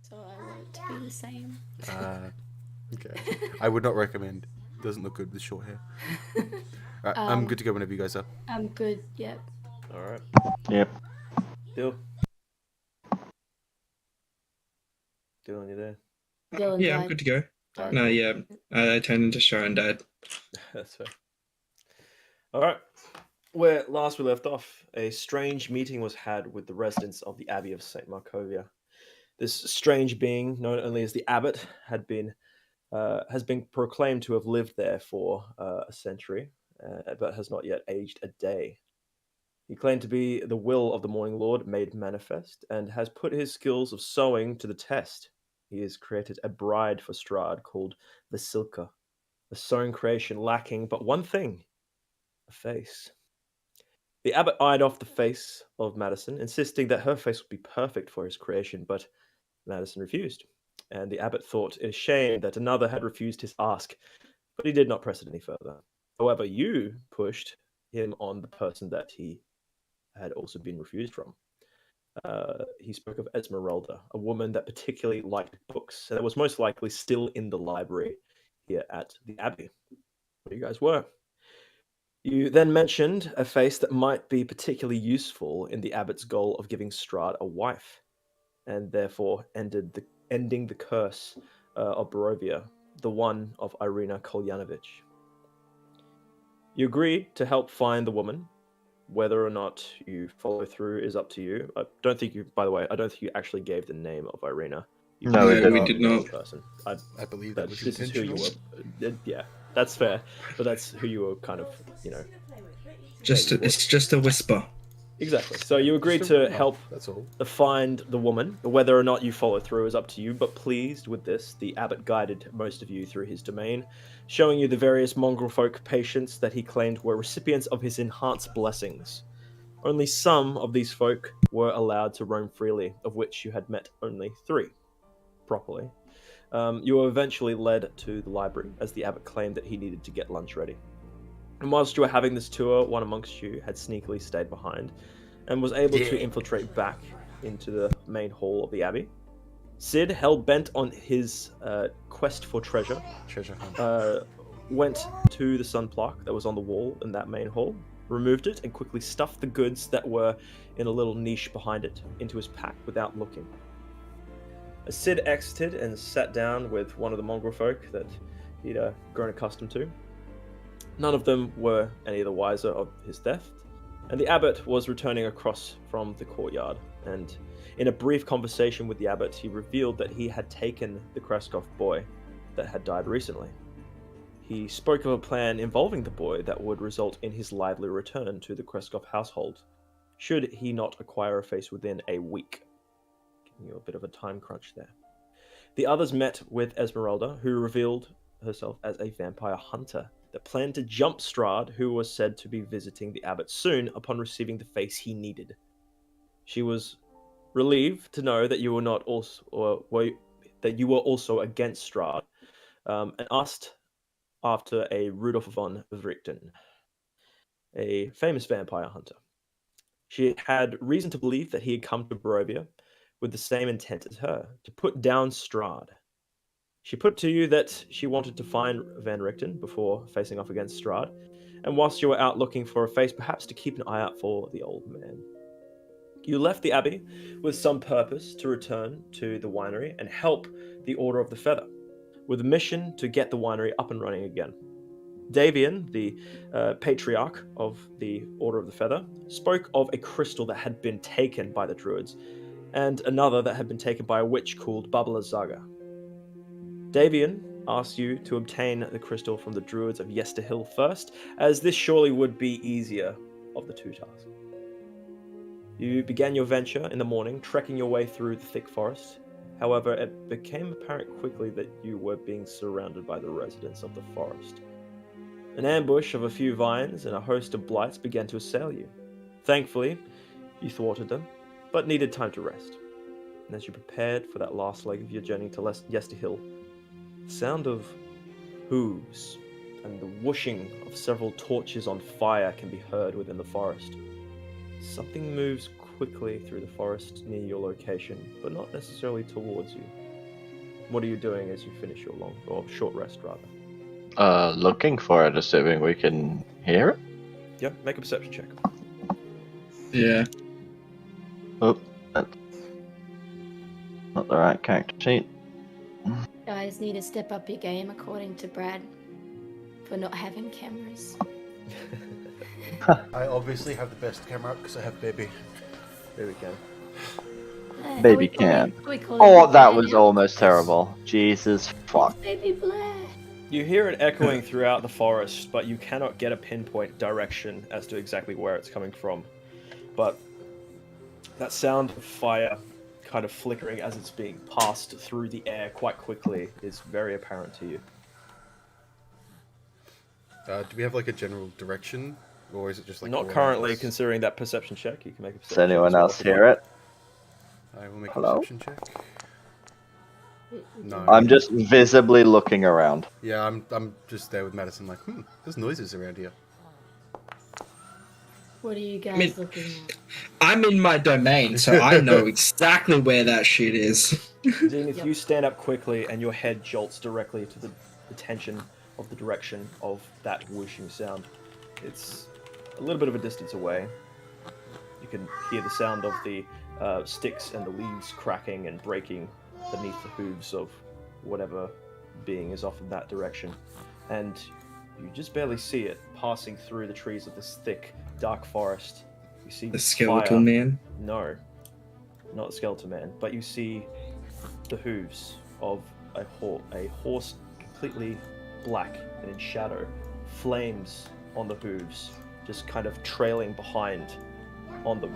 So I want it to be the same. Okay. I would not recommend. Doesn't look good with short hair. Alright, I'm good to go whenever you guys are. I'm good. Yep. All right. Yep. Deal. Dylan, you there? Dylan Yeah, I'm died. good to go. All right, No, cool. yeah, I turned into Strahd and died. That's fair. All right. Where last we left off, a strange meeting was had with the residents of the Abbey of St. Markovia. This strange being, known only as the Abbot, has been proclaimed to have lived there for a century, but has not yet aged a day. He claimed to be the will of the Morning Lord made manifest, and has put his skills of sewing to the test. He has created a bride for Strahd called Vasilka, a sewing creation lacking but one thing: a face. The abbot eyed off the face of Madison, insisting that her face would be perfect for his creation, but Madison refused. And the abbot thought it a shame that another had refused his ask, but he did not press it any further. However, you pushed him on the person that he had also been refused from. He spoke of Esmeralda, a woman that particularly liked books, and that was most likely still in the library here at the Abbey, where you guys were. You then mentioned a face that might be particularly useful in the abbot's goal of giving Strahd a wife, and therefore ending the curse of Barovia, the one of Irina Kolyanovich. You agreed to help find the woman. Whether or not you follow through is up to you. I don't think you, by the way, I don't think you actually gave the name of Irina. You No, we gave did we not. did the not. person. I believe that was This is who you intentional. were. Yeah, that's fair, but that's who you were kind of, It's just a whisper. Exactly. So you agreed Just a to rough, help that's all. find the woman. Whether or not you follow through is up to you, but pleased with this, the abbot guided most of you through his domain, showing you the various mongrel folk patients that he claimed were recipients of his enhanced blessings. Only some of these folk were allowed to roam freely, of which you had met only 3 properly. You were eventually led to the library, as the abbot claimed that he needed to get lunch ready. And whilst you were having this tour, one amongst you had sneakily stayed behind and was able to infiltrate back into the main hall of the abbey. Sid, hell bent on his quest for treasure, Hunt. went to the sun plaque that was on the wall in that main hall, removed it, and quickly stuffed the goods that were in a little niche behind it into his pack without looking. As Sid exited and sat down with one of the mongrel folk that he'd grown accustomed to, none of them were any the wiser of his theft, and the abbot was returning across from the courtyard, and in a brief conversation with the abbot, he revealed that he had taken the Kreskov boy that had died recently. He spoke of a plan involving the boy that would result in his lively return to the Kreskov household, should he not acquire a face within a week. Giving you a bit of a time crunch there. The others met with Esmeralda, who revealed herself as a vampire hunter that planned to jump Strahd, who was said to be visiting the abbot soon upon receiving the face he needed. She was relieved to know that you were not also, that you were also against Strahd, and asked after a Rudolf von Vrichten, a famous vampire hunter. She had reason to believe that he had come to Barovia with the same intent as her, to put down Strahd. She put to you that she wanted to find Van Richten before facing off against Strahd, and whilst you were out looking for a face, perhaps to keep an eye out for the old man. You left the Abbey with some purpose to return to the winery and help the Order of the Feather, with a mission to get the winery up and running again. Davian, the patriarch of the Order of the Feather, spoke of a crystal that had been taken by the Druids, and another that had been taken by a witch called Babala Zaga. Davian asked you to obtain the crystal from the Druids of Yesterhill first, as this surely would be easier of the 2 tasks. You began your venture in the morning, trekking your way through the thick forest. However, it became apparent quickly that you were being surrounded by the residents of the forest. An ambush of a few vines and a host of blights began to assail you. Thankfully, you thwarted them, but needed time to rest. And as you prepared for that last leg of your journey to Yesterhill, the sound of hooves and the whooshing of several torches on fire can be heard within the forest. Something moves quickly through the forest near your location, but not necessarily towards you. What are you doing as you finish your long or short rest, rather? Looking for it, assuming we can hear it. Yeah, make a perception check. Yeah. Oh, that's not the right character sheet. Guys need to step up your game according to Brad for not having cameras. I obviously have the best camera because I have baby. There we go. Baby can. We call Oh, him that Blair was now? almost terrible. Jesus fuck. Baby Blair. You hear it echoing throughout the forest, but you cannot get a pinpoint direction as to exactly where it's coming from. But that sound of fire kind of flickering as it's being passed through the air quite quickly is very apparent to you. Do we have like a general direction, or is it just like Not all currently, around us? considering that perception check. You can make a Does perception check anyone as well else if you'd hear like. it? I will make Hello? a perception check. No. I'm just visibly looking around. Yeah, I'm just there with Madison. Like, there's noises around here. What are you guys mean- looking at? I'm in my domain, so I know exactly where that shit is. Zenith, Yep. you stand up quickly and your head jolts directly to the tension of the direction of that whooshing sound. It's a little bit of a distance away. You can hear the sound of the sticks and the leaves cracking and breaking beneath the hooves of whatever being is off in that direction. And you just barely see it passing through the trees of this thick, dark forest. You see The skeletal fire. man. No, not the skeleton man, but you see the hooves of a horse completely black and in shadow, flames on the hooves, just kind of trailing behind on them.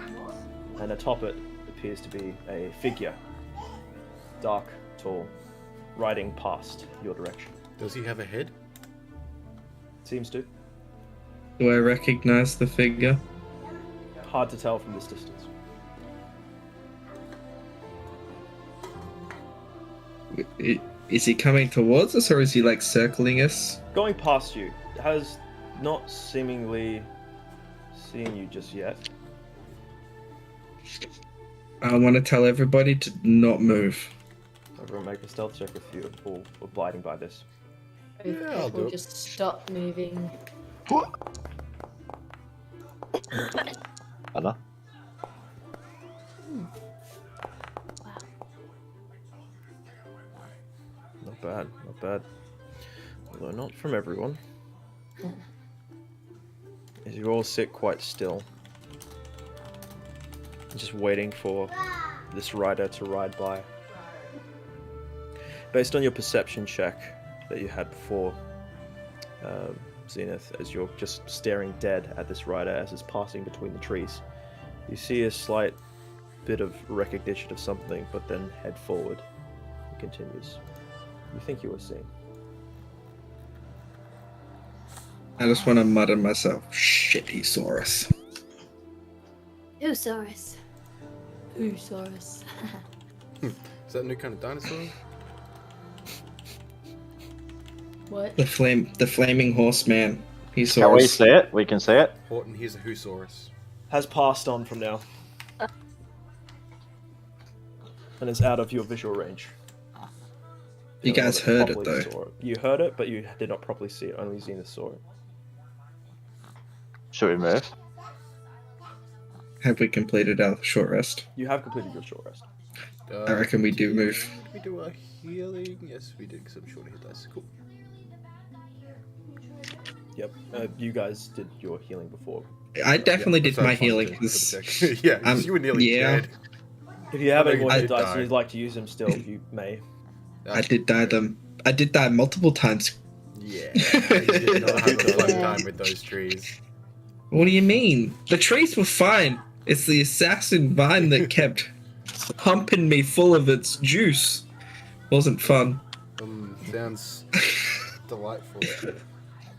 And atop it appears to be a figure, dark, tall, riding past your direction. Does he have a head? Seems to. Do I recognize the figure? Hard to tell from this distance. Is he coming towards us, or is he like circling us? Going past you, has not seemingly seen you just yet. I want to tell everybody to not move. Everyone make a stealth check if you're all abiding by this. If Yeah, I'll people do it. just stop moving. Hello? Wow. Not bad, not bad. Although not from everyone. As you all sit quite still, just waiting for this rider to ride by. Based on your perception check that you had before, Zenith, as you're just staring dead at this rider as it's passing between the trees, you see a slight bit of recognition of something, but then head forward and continues. You think you are seeing. I just want to mutter myself, shit, he saw us. Who saw us? Who saw us? Is that a new kind of dinosaur? What? The flaming horseman. He saw Can we us. see it? We can see it. Horton, here's a Whosaurus. Has passed on from now. And is out of your visual range. You guys never heard it, properly though. saw it. You heard it, but you did not properly see it. Only Zenith saw it. Should we move? Have we completed our short rest? You have completed your short rest. I reckon we do move. Did we do our healing? Yes, we did, because I'm short of hit dice. Cool. Yep. You guys did your healing before. I definitely Yeah, did that's my what I was healing. trying to 'Cause check. Yeah, 'cause you were nearly yeah. dead. If you have any know more you hit did dice die. and you'd like to use them still, you may. I did die them. I did die multiple times. Yeah, you did not have a fun Yeah. time with those trees. What do you mean? The trees were fine. It's the assassin vine that kept pumping me full of its juice. Wasn't fun. Sounds delightful.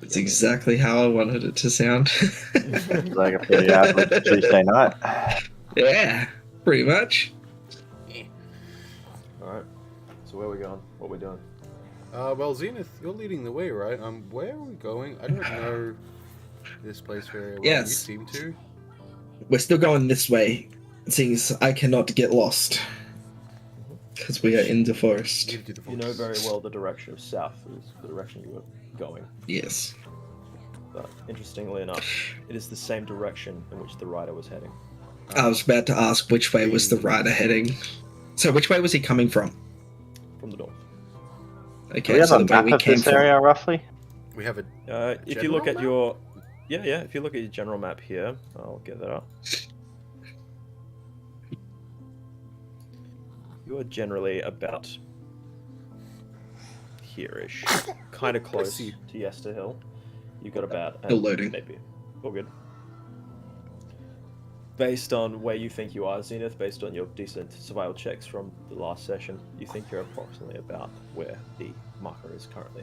It's exactly how I wanted it to sound. It's like a pretty average Tuesday night. Yeah, pretty much. Alright. So where are we going? What are we doing? Well, Zenith, you're leading the way, right? Where are we going? I don't know this place very well. Yes. You seem to. We're still going this way, seeing as I cannot get lost. Because we are in the forest. You know very well the direction of south is the direction you were going. Yes. But interestingly enough, it is the same direction in which the rider was heading. I was about to ask which way was the rider heading. So which way was he coming from? From the north. Okay, Do we have so a the way map we of came this from. area roughly? We have a. If you look at your, if you look at your general map here, I'll get that up. You are generally about here-ish, kind of close to Yester Hill. You've got about Still loading. maybe all good. Based on where you think you are, Zenith, based on your decent survival checks from the last session, you think you're approximately about where the marker is currently.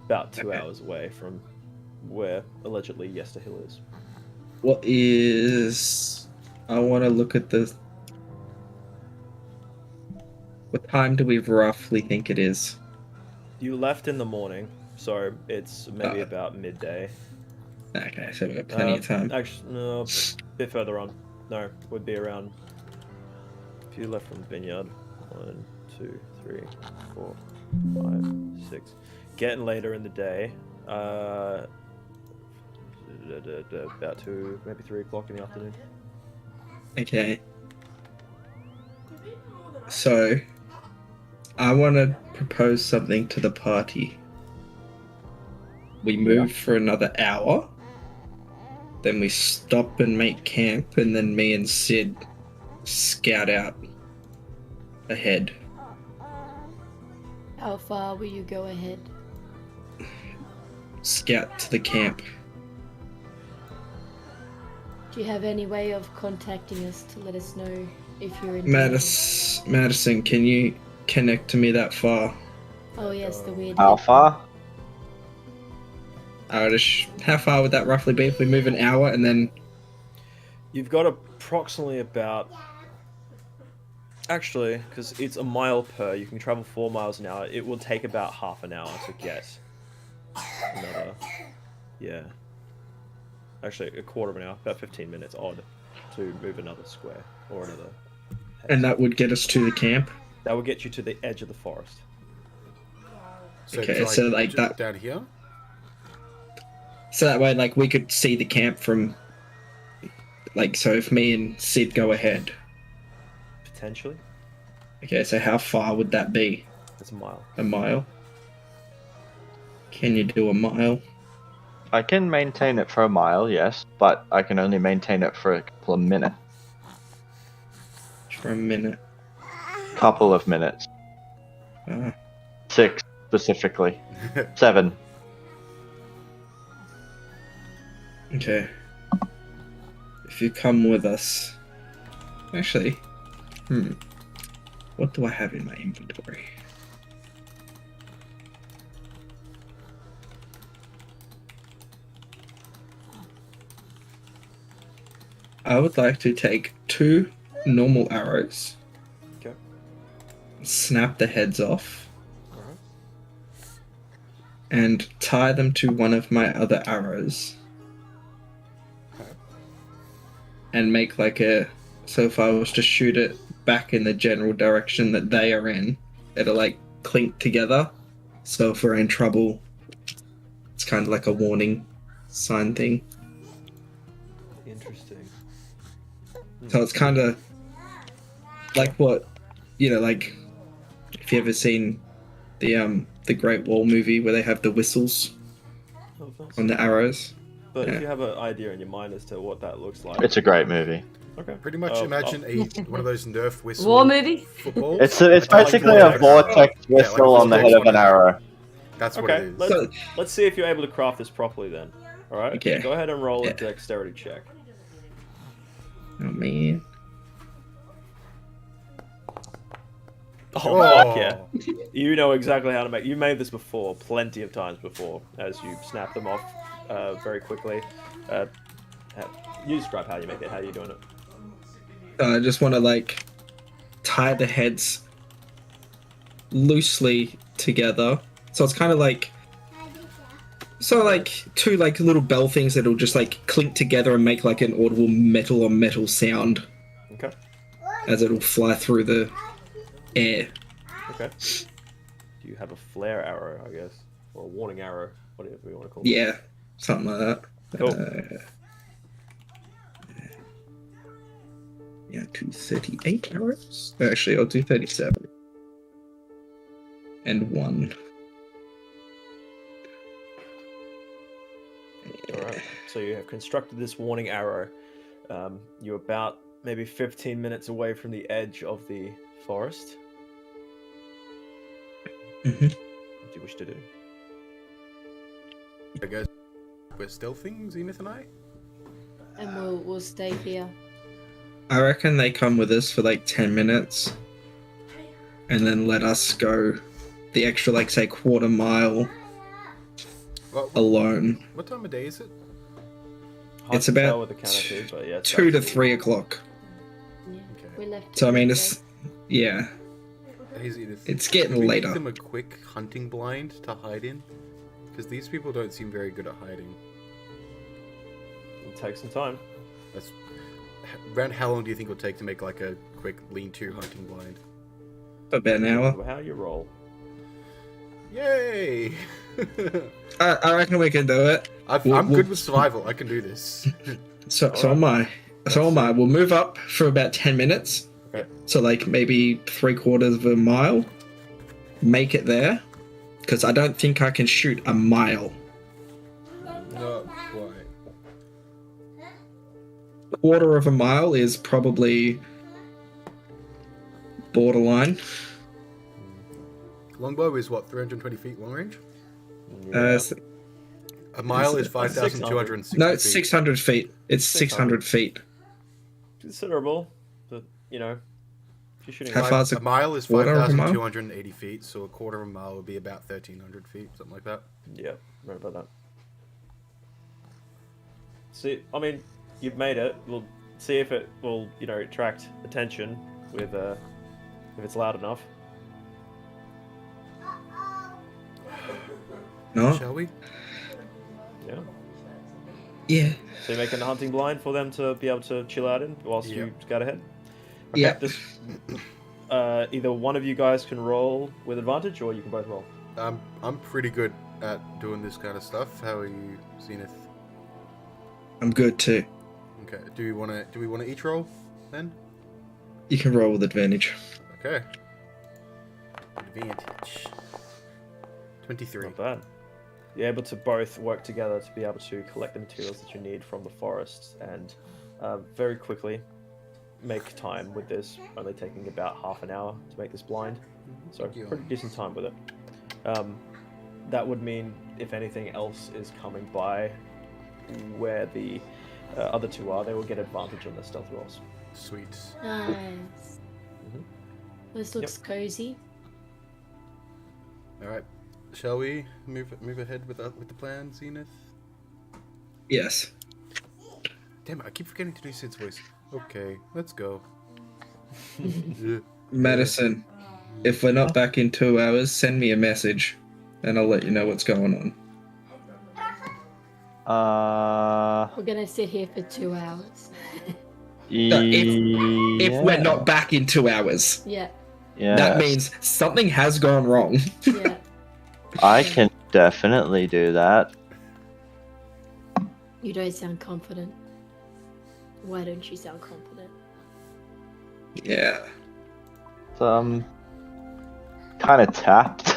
About 2 hours away from where allegedly Yester Hill is. What is... I want to look at the... What time do we roughly think it is? You left in the morning, so it's maybe about midday. Okay, so we've got plenty of time. Actually, no, a bit further on. No, would be around. If you left from the vineyard, 1, 2, 3, 4, 5, 6. Getting later in the day, about 2, maybe 3 o'clock in the afternoon. Okay. So, I want to propose something to the party. We move for another hour, then we stop and make camp, and then me and Sid scout out ahead. How far will you go ahead? Scout to the camp. Do you have any way of contacting us to let us know if you're in Madison, can you connect to me that far? Oh yes, the weird. How far? How far would that roughly be if we move an hour and then... You've got approximately about... Actually, because it's a mile per, you can travel 4 miles an hour. It will take about half an hour to get another... Yeah. Actually, a quarter of an hour, about 15 minutes odd, to move another square or another... And that would get us to the camp? That will get you to the edge of the forest. Okay, so like that... Down here? So that way, like, we could see the camp from... Like, so if me and Sid go ahead... Potentially. Okay, so how far would that be? It's a mile. A mile? Can you do a mile? I can maintain it for a mile, yes, but I can only maintain it for a couple of minutes. For a minute. Couple of minutes. 6 specifically. 7. Okay. If you come with us... Actually... What do I have in my inventory? I would like to take 2 normal arrows. Okay. Snap the heads off. Alright. And tie them to one of my other arrows. Okay. And make like a... So if I was to shoot it back in the general direction that they are in, it'll like clink together. So if we're in trouble, it's kind of like a warning sign thing. Interesting. So it's kind of like what, you know, like if you ever seen the Great Wall movie where they have the whistles Oh, that's... on the arrows. But Yeah. if you have an idea in your mind as to what that looks like... It's a great movie. Okay. Pretty much imagine one of those Nerf whistle War movie? footballs. It's Like basically a vortex Yeah, like a whistle on the head of an arrow. That's what Okay, it is. let's see if you're able to craft this properly then. Alright? Okay. Go ahead and roll a Yeah. dexterity check. Oh man. Oh, fuck yeah. You know exactly how to make... You made this before, plenty of times before, as you snap them off very quickly. You describe how you make it, how are you doing it? I just want to like tie the heads loosely together. So it's kind of like... So like 2 like little bell things that'll just like clink together and make like an audible metal on metal sound Okay. as it'll fly through the air. Okay. Do you have a flare arrow, I guess? Or a warning arrow, whatever you want to call it. Yeah, something like that. Cool. Yeah, 238 arrows. Actually, I'll do 37. And 1. Alright, so you have constructed this warning arrow. You're about maybe 15 minutes away from the edge of the forest. Mm-hmm. What do you wish to do? I guess we're stealthing, Zenith and I? And we'll stay here. I reckon they come with us for like 10 minutes. And then let us go the extra, like, say, quarter mile alone. What time of day is it? Hard It's to about tell with the canopy, but yeah, it's 2 to about 3 o'clock. Yeah. Okay. We left. So, I mean, early. it's... Yeah. Hey, Zenith. It's getting should we later. Give them a quick hunting blind to hide in? Because these people don't seem very good at hiding. It'll take some time. That's... Around how long do you think it'll take to make like a quick lean-to hunting blind? About an hour. How you roll? Yay! I reckon we can do it. I'm good with survival. I can do this. So am I. So am I. We'll move up for about 10 minutes. Okay. So, like, maybe 3/4 of a mile. Make it there. Because I don't think I can shoot a mile. Not quite. Quarter of a mile is probably borderline. Longbow is what, 320 feet long range? Yeah. A mile is 600. 5,260 No, feet. it's 600 feet. It's 600 feet. Considerable, but you know, if you're shooting How high- far is A it? mile is Quarter of a mile? 5,280 feet, so a quarter of a mile would be about 1,300 feet, something like that. Yeah, right about that. See, I mean, you've made it. We'll see if it will, you know, attract attention with, if it's loud enough. No? Shall we? Yeah. Yeah. So you're making a hunting blind for them to be able to chill out in whilst you scout ahead? Okay, Yeah. This, either one of you guys can roll with advantage, or you can both roll. I'm pretty good at doing this kind of stuff. How are you, Zenith? I'm good too. Okay. Do we want to each roll then? You can roll with advantage. Okay. Advantage. 23. Not bad. You're able to both work together to be able to collect the materials that you need from the forests and very quickly make time with this, only taking about half an hour to make this blind. So Thank you. pretty decent time with it. That would mean if anything else is coming by where the other two are, they will get advantage on their stealth rolls. Sweet. Nice. Mhm. This looks cozy. All right. Shall we move ahead with the plan, Zenith? Yes. Damn it! I keep forgetting to do Sid's voice. Okay, let's go. Yeah. Madison, if we're not back in 2 hours, send me a message and I'll let you know what's going on. We're gonna sit here for 2 hours. If we're not back in 2 hours, Yeah. that means something has gone wrong. Yeah. I can definitely do that. You don't sound confident. Why don't you sound confident? Yeah. Kind of tapped.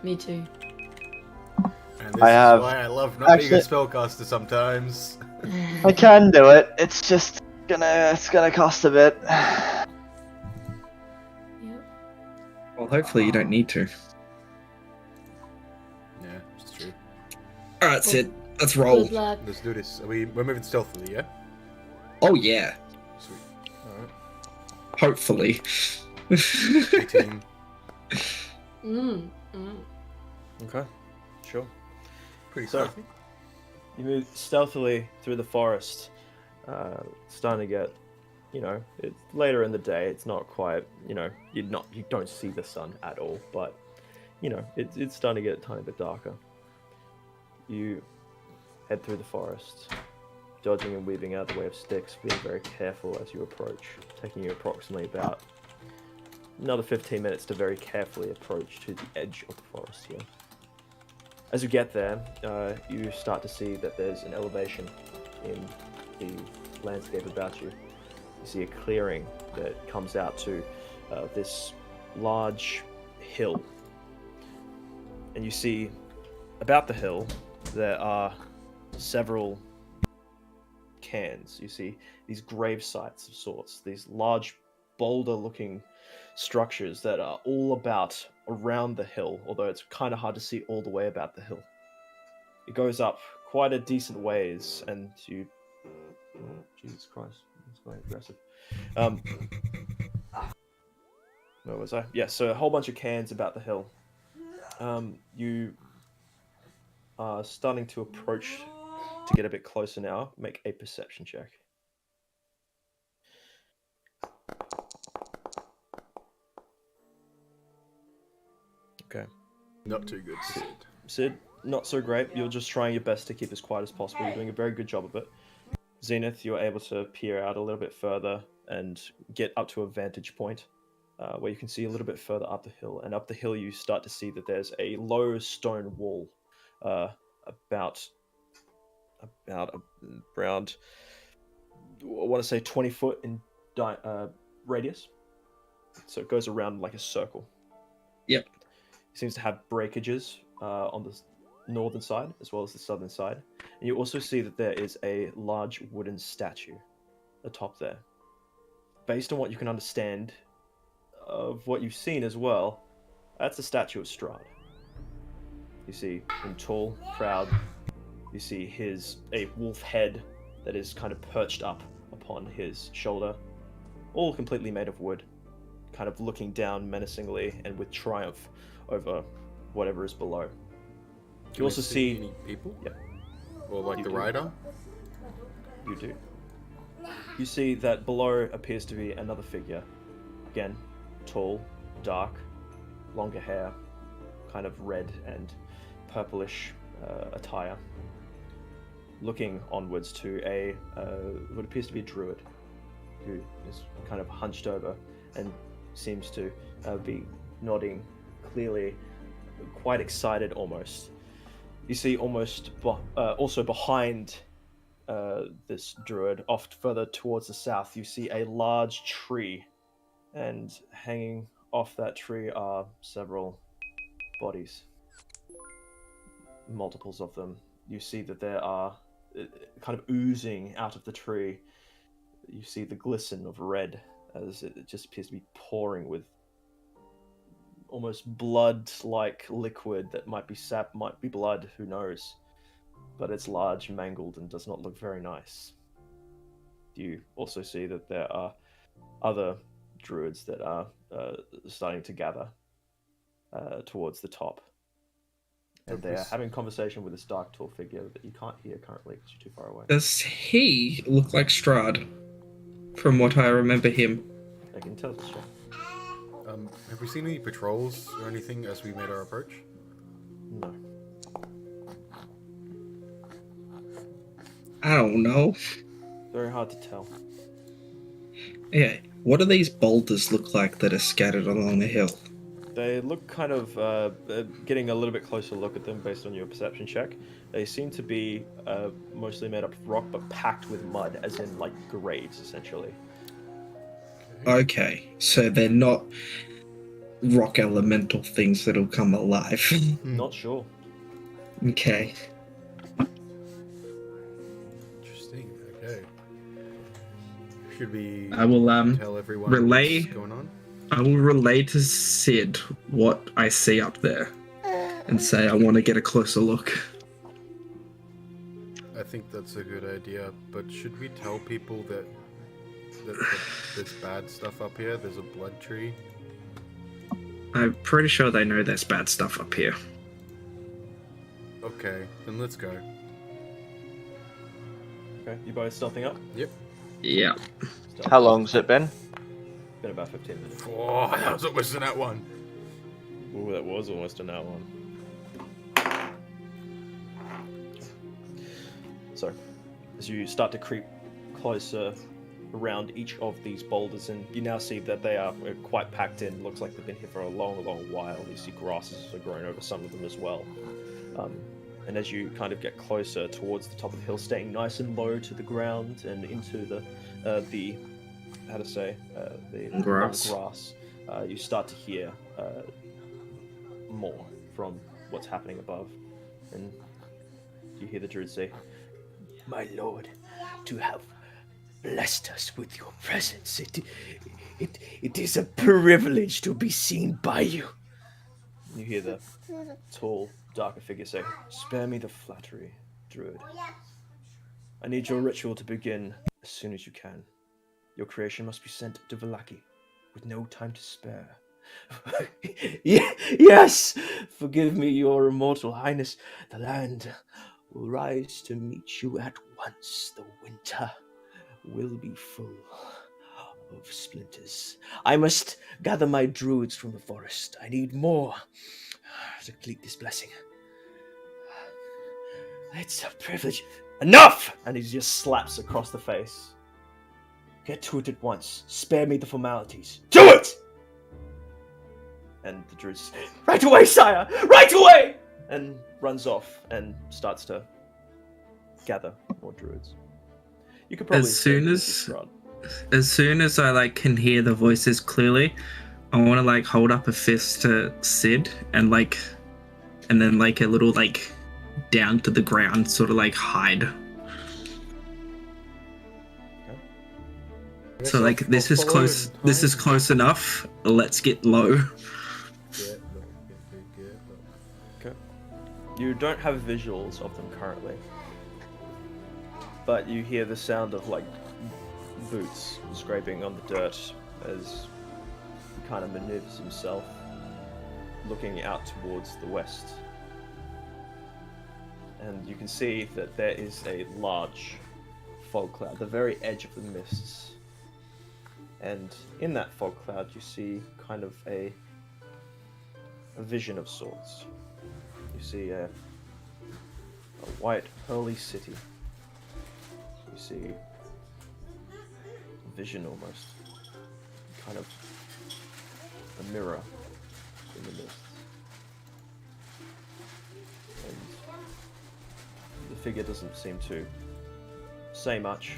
Me too. And this I have- is why I love not being a actually- spellcaster sometimes. I can do it. It's just it's gonna cost a bit. Yep. Well, hopefully you don't need to. Yeah, it's true. All right, Sid, let's roll. Good luck. Let's do this. We're moving stealthily, yeah? Oh yeah, Sweet. Alright. hopefully. 18. Okay, sure. Pretty So- stealthy. You move stealthily through the forest, starting to get, you know, it's later in the day. It's not quite, you know, you don't see the sun at all, but you know, it's starting to get a tiny bit darker. You head through the forest, dodging and weaving out the way of sticks, being very careful as you approach, taking you approximately about another 15 minutes to very carefully approach to the edge of the forest here. As you get there, you start to see that there's an elevation in the landscape about you. You see a clearing that comes out to this large hill. And you see about the hill there are several cairns. You see these grave sites of sorts, these large boulder-looking structures that are all about around the hill, although it's kind of hard to see all the way about the hill. It goes up quite a decent ways, and you... Oh, Jesus Christ, that's quite aggressive. Where was I? Yeah, so a whole bunch of cairns about the hill. You are starting to approach to get a bit closer now. Make a perception check. Okay. Not too good, Sid. Sid, not so great. You're just trying your best to keep as quiet as possible. You're doing a very good job of it. Zenith, you're able to peer out a little bit further and get up to a vantage point where you can see a little bit further up the hill. And up the hill, you start to see that there's a low stone wall about around, I want to say 20 foot in radius. So it goes around like a circle. Yep. It seems to have breakages on the northern side as well as the southern side. And you also see that there is a large wooden statue atop there. Based on what you can understand of what you've seen as well, that's a statue of Strahd. You see him tall, proud. You see a wolf head that is kind of perched up upon his shoulder, all completely made of wood, kind of looking down menacingly and with triumph over whatever is below. You also see any people? Yeah. Or like You the do. rider? You do. You see that below appears to be another figure. Again, tall, dark, longer hair, kind of red and purplish attire. Looking onwards to what appears to be a druid, who is kind of hunched over and seems to be nodding clearly, quite excited almost. You see also behind this druid, off further towards the south, you see a large tree, and hanging off that tree are several bodies, multiples of them. You see that there are kind of oozing out of the tree. You see the glisten of red as it just appears to be pouring with almost blood-like liquid that might be sap, might be blood, who knows. But it's large, mangled, and does not look very nice. You also see that there are other druids that are starting to gather towards the top. And they're having conversation with this dark, tall figure that you can't hear currently because you're too far away. Does he look like Strahd? From what I remember him. I can tell this. Have we seen any patrols or anything as we made our approach? No. I don't know. Very hard to tell. Yeah. What do these boulders look like that are scattered along the hill? They look kind of, getting a little bit closer look at them based on your perception check. They seem to be mostly made up of rock, but packed with mud, as in, like, graves, essentially. Okay, so they're not rock elemental things that'll come alive. Not sure. Okay. Interesting, okay. Should we I will tell everyone relay- what's going on? I will relay to Sid what I see up there and say I want to get a closer look. I think that's a good idea, but should we tell people that there's bad stuff up here? There's a blood tree. I'm pretty sure they know there's bad stuff up here. Okay, then let's go. Okay, you both stealthing up? Yep. Yeah. Stealth. How long's it been? Been about 15 minutes. Oh, that was almost in that one. Ooh, that was almost an hour one. So, as you start to creep closer around each of these boulders, and you now see that they are quite packed in. Looks like they've been here for a long, long while. You see grasses are growing over some of them as well. And as you kind of get closer towards the top of the hill, staying nice and low to the ground and into the Grass. long grass, you start to hear more from what's happening above, and you hear the druid say, My lord, to have blessed us with your presence, it is a privilege to be seen by you. you hear the tall, darker figure say, Spare me the flattery, druid. I need your ritual to begin as soon as you can. Your creation must be sent to Vallaki, with no time to spare. Yes! Forgive me, your immortal highness. The land will rise to meet you at once. The winter will be full of splinters. I must gather my druids from the forest. I need more to complete this blessing. It's a privilege. Enough! And he just slaps across the face. Get to it at once. Spare me the formalities. Do it! And the druid says, Right away, sire! Right away! And runs off and starts to gather more druids. You could probably As soon say as- this is Strahd. As soon as I can hear the voices clearly, I want to hold up a fist to Sid and then a little down to the ground sort of hide. So this is close. This is close enough. Let's get low. Get low. Okay. You don't have visuals of them currently, but you hear the sound of boots scraping on the dirt as he kind of maneuvers himself, looking out towards the west. And you can see that there is a large fog cloud, the very edge of the mists. And in that fog cloud, you see kind of a vision of sorts. You see a white, pearly city. You see a vision almost, kind of a mirror in the mists. And the figure doesn't seem to say much,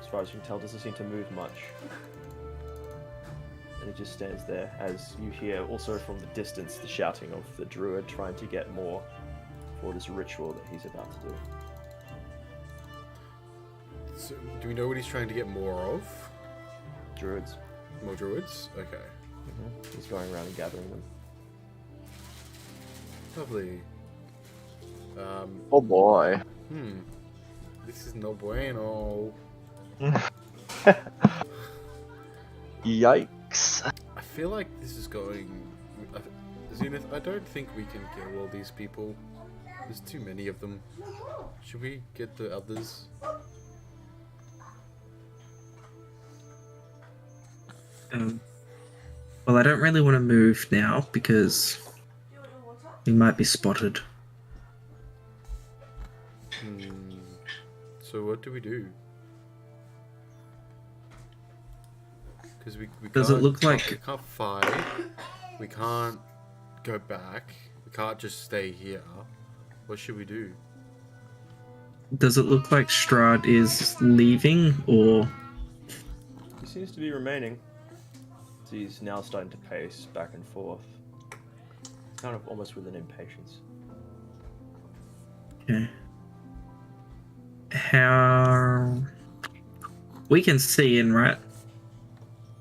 as far as you can tell, doesn't seem to move much. And it just stands there as you hear also from the distance the shouting of the druid trying to get more for this ritual that he's about to do. So, do we know what he's trying to get more of? Druids. More druids? Okay. He's going around and gathering them. Lovely. Oh boy. This is no bueno. Yikes. I feel like this is going... Zenith, I don't think we can kill all these people. There's too many of them. Should we get the others? Well, I don't really want to move now because we might be spotted. So what do we do? Because we Does it look like- we can't fight. We can't go back. We can't just stay here. What should we do? Does it look like Strahd is leaving, or He seems to be remaining. He's now starting to pace back and forth, kind of almost with an impatience. okay? How we can see in, right?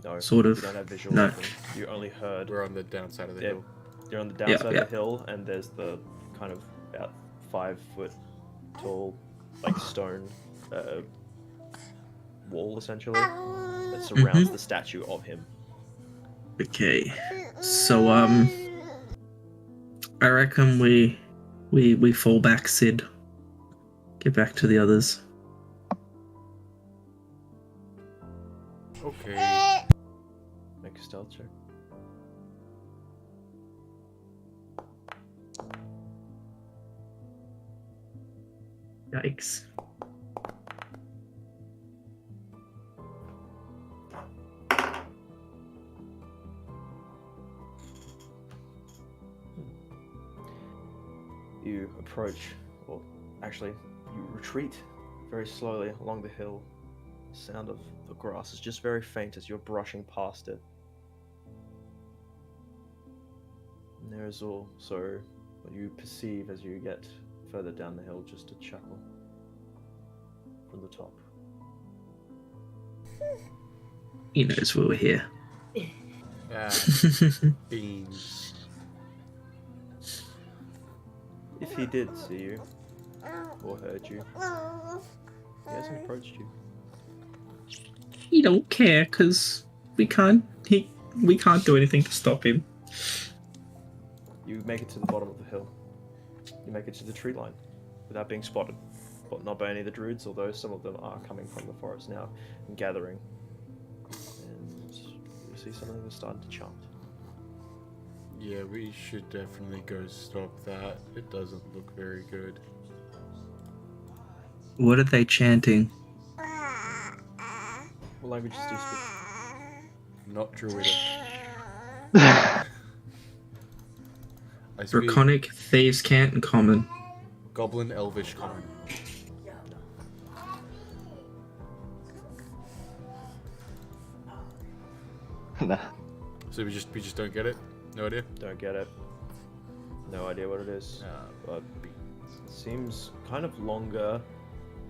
No, Sort of. You don't have visual No. of them. You only heard. We're on the downside of the Yeah. hill. You're on the downside yeah. of the hill, and there's the kind of about 5 foot tall, stone wall essentially that surrounds the statue of him. Okay. So I reckon we fall back, Sid. Get back to the others. Okay. Make a stealth check. Yikes. approach, or actually, you retreat very slowly along the hill. The sound of the grass is just very faint as you're brushing past it. And there is also what you perceive as you get further down the hill, just a chuckle from the top. He knows we were here. Beans. If he did see you, or heard you, he hasn't approached you. He don't care because we can't do anything to stop him. You make it to the bottom of the hill. You make it to the tree line without being spotted, but not by any of the druids, although some of them are coming from the forest now and gathering. And you see some of them are starting to chant. Yeah, we should definitely go stop that. It doesn't look very good. What are they chanting? What languages do you speak? Not druidic. I speak Draconic, Thieves' Cant, and Common. Goblin, Elvish, Common. Nah. So we just don't get it? No idea? Don't get it. No idea what it is. But it seems kind of longer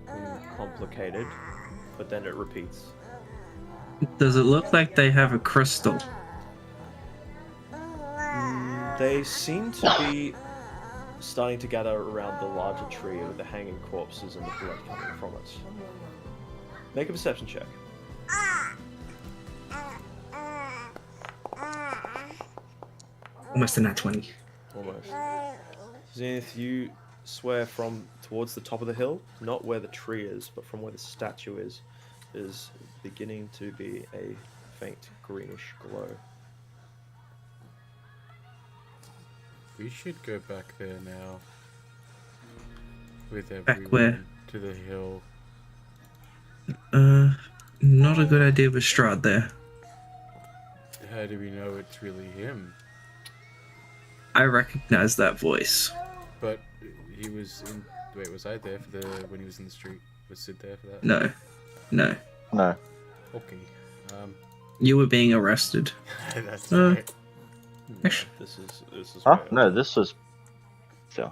and complicated, but then it repeats. Does it look like they have a crystal? They seem to be starting to gather around the larger tree with the hanging corpses and the blood coming from it. Make a perception check. Almost a nat 20. Almost. Zenith, you swear from towards the top of the hill, not where the tree is, but from where the statue is beginning to be a faint greenish glow. We should go back there now. With Back everyone where? to the hill. Not a good idea with Strahd there. How do we know it's really him? I recognize that voice. But he was in. Wait, was I there for the when he was in the street? Was Sid there for that? No. No. Okay. You were being arrested. That's Uh, right. Actually- This is Huh? where- No, this was. So.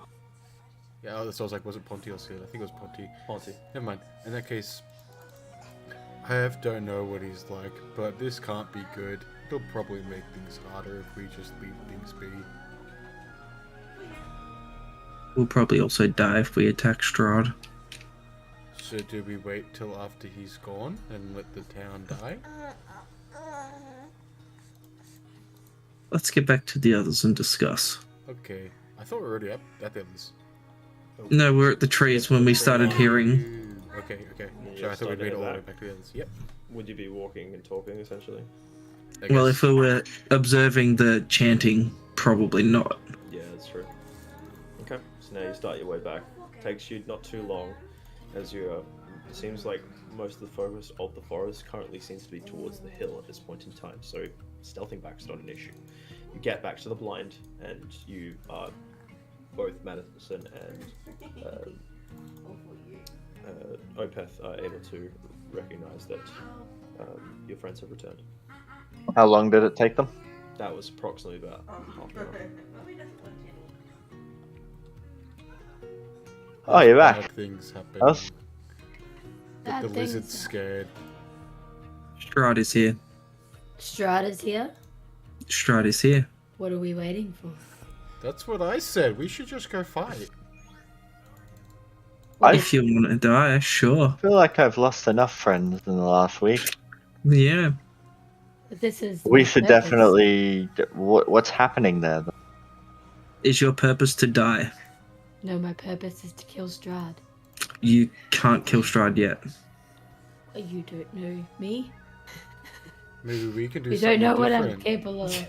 Yeah, so I was like, was it Ponty or Sid? I think it was Ponty. Ponty. Never mind. In that case, I don't know what he's like, but this can't be good. It'll probably make things harder if we just leave things be. We'll probably also die if we attack Strahd. So do we wait till after he's gone and let the town die? Let's get back to the others and discuss. Okay. I thought we were already up at the others. No, we're at the trees when we started hearing. Okay. Yeah, Sorry, I thought we'd made it all the way back. back to the others. Yep. Would you be walking and talking essentially? I Well, guess. if we were observing the chanting, probably not. Yeah, that's true. Okay, so now you start your way back. Takes you not too long, as you it seems like most of the focus of the forest currently seems to be towards the hill at this point in time, so stealthing back is not an issue. You get back to the blind, and you are both Madison and Opeth are able to recognize that your friends have returned. How long did it take them? That was approximately about half an hour. Oh, you're back. Bad things happen. Us? Get the Bad lizard's things. scared. Strahd is here. Strahd is here. Strahd is here. What are we waiting for? That's what I said. We should just go fight. If you want to die, sure. I feel like I've lost enough friends in the last week. Yeah. But this is. We my should purpose. definitely. What's happening there? Is your purpose to die? No, my purpose is to kill Strahd. You can't kill Strahd yet. You don't know me. Maybe we can do You something don't know what I'm different. capable of.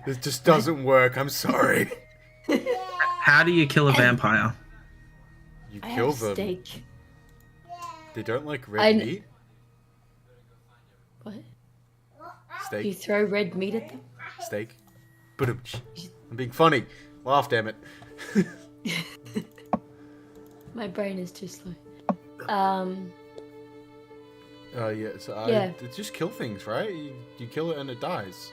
This just doesn't work. I'm sorry. How do you kill a vampire? You I kill have them. steak. They don't like I red kn- meat. What? You Steak. throw red meat at them? Steak. Ba-dum-tsh. I'm being funny. Laugh, damn it. My brain is too slow. Yeah, so Yeah. just kill things, right? You kill it and it dies.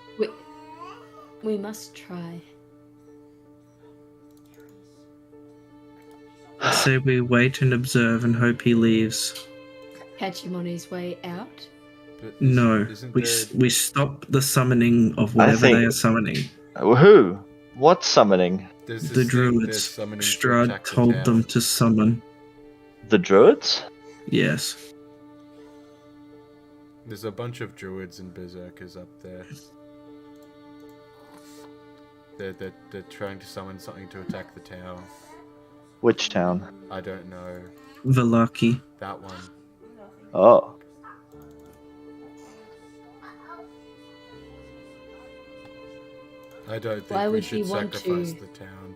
We must try. I say we wait and observe and hope he leaves. Catch him on his way out. But No, isn't we there... we stop the summoning of whatever think- they are summoning. Who? What summoning? There's The this thing they're druids. summoning to Strahd attack the told town. them to summon. The druids? Yes. There's a bunch of druids and berserkers up there. They're trying to summon something to attack the town. Which town? I don't know. Velaki. That one. Oh. I don't think Why we would he should want sacrifice to- the town.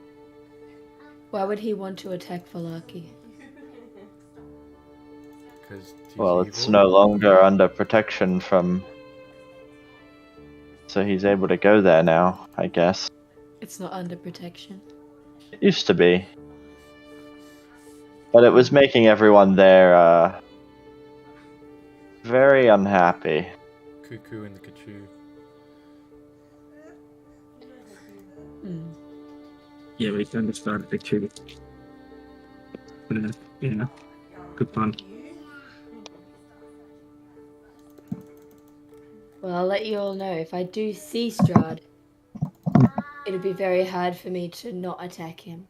Why would he want to attack Valaki? Because Well, it's no longer under protection from... So he's able to go there now, I guess. It's not under protection. It used to be. But it was making everyone there, very unhappy. Cuckoo and the Kachoo. Hmm. Yeah, we kind of started the two. Yeah, good fun. Well, I'll let you all know. If I do see Strahd, it'll be very hard for me to not attack him.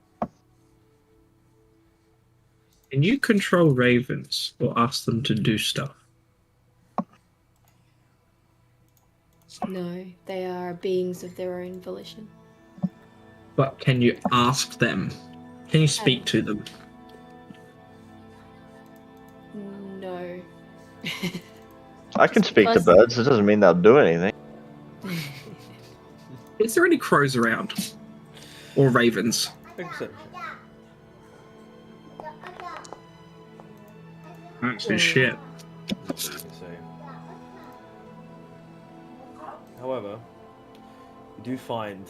Can you control ravens or ask them to do stuff? No, they are beings of their own volition. But can you ask them? Can you speak to them? No. I can speak to Plus- birds, it doesn't mean they'll do anything. Is there any crows around? Or ravens? That's Yeah. shit. However, you do find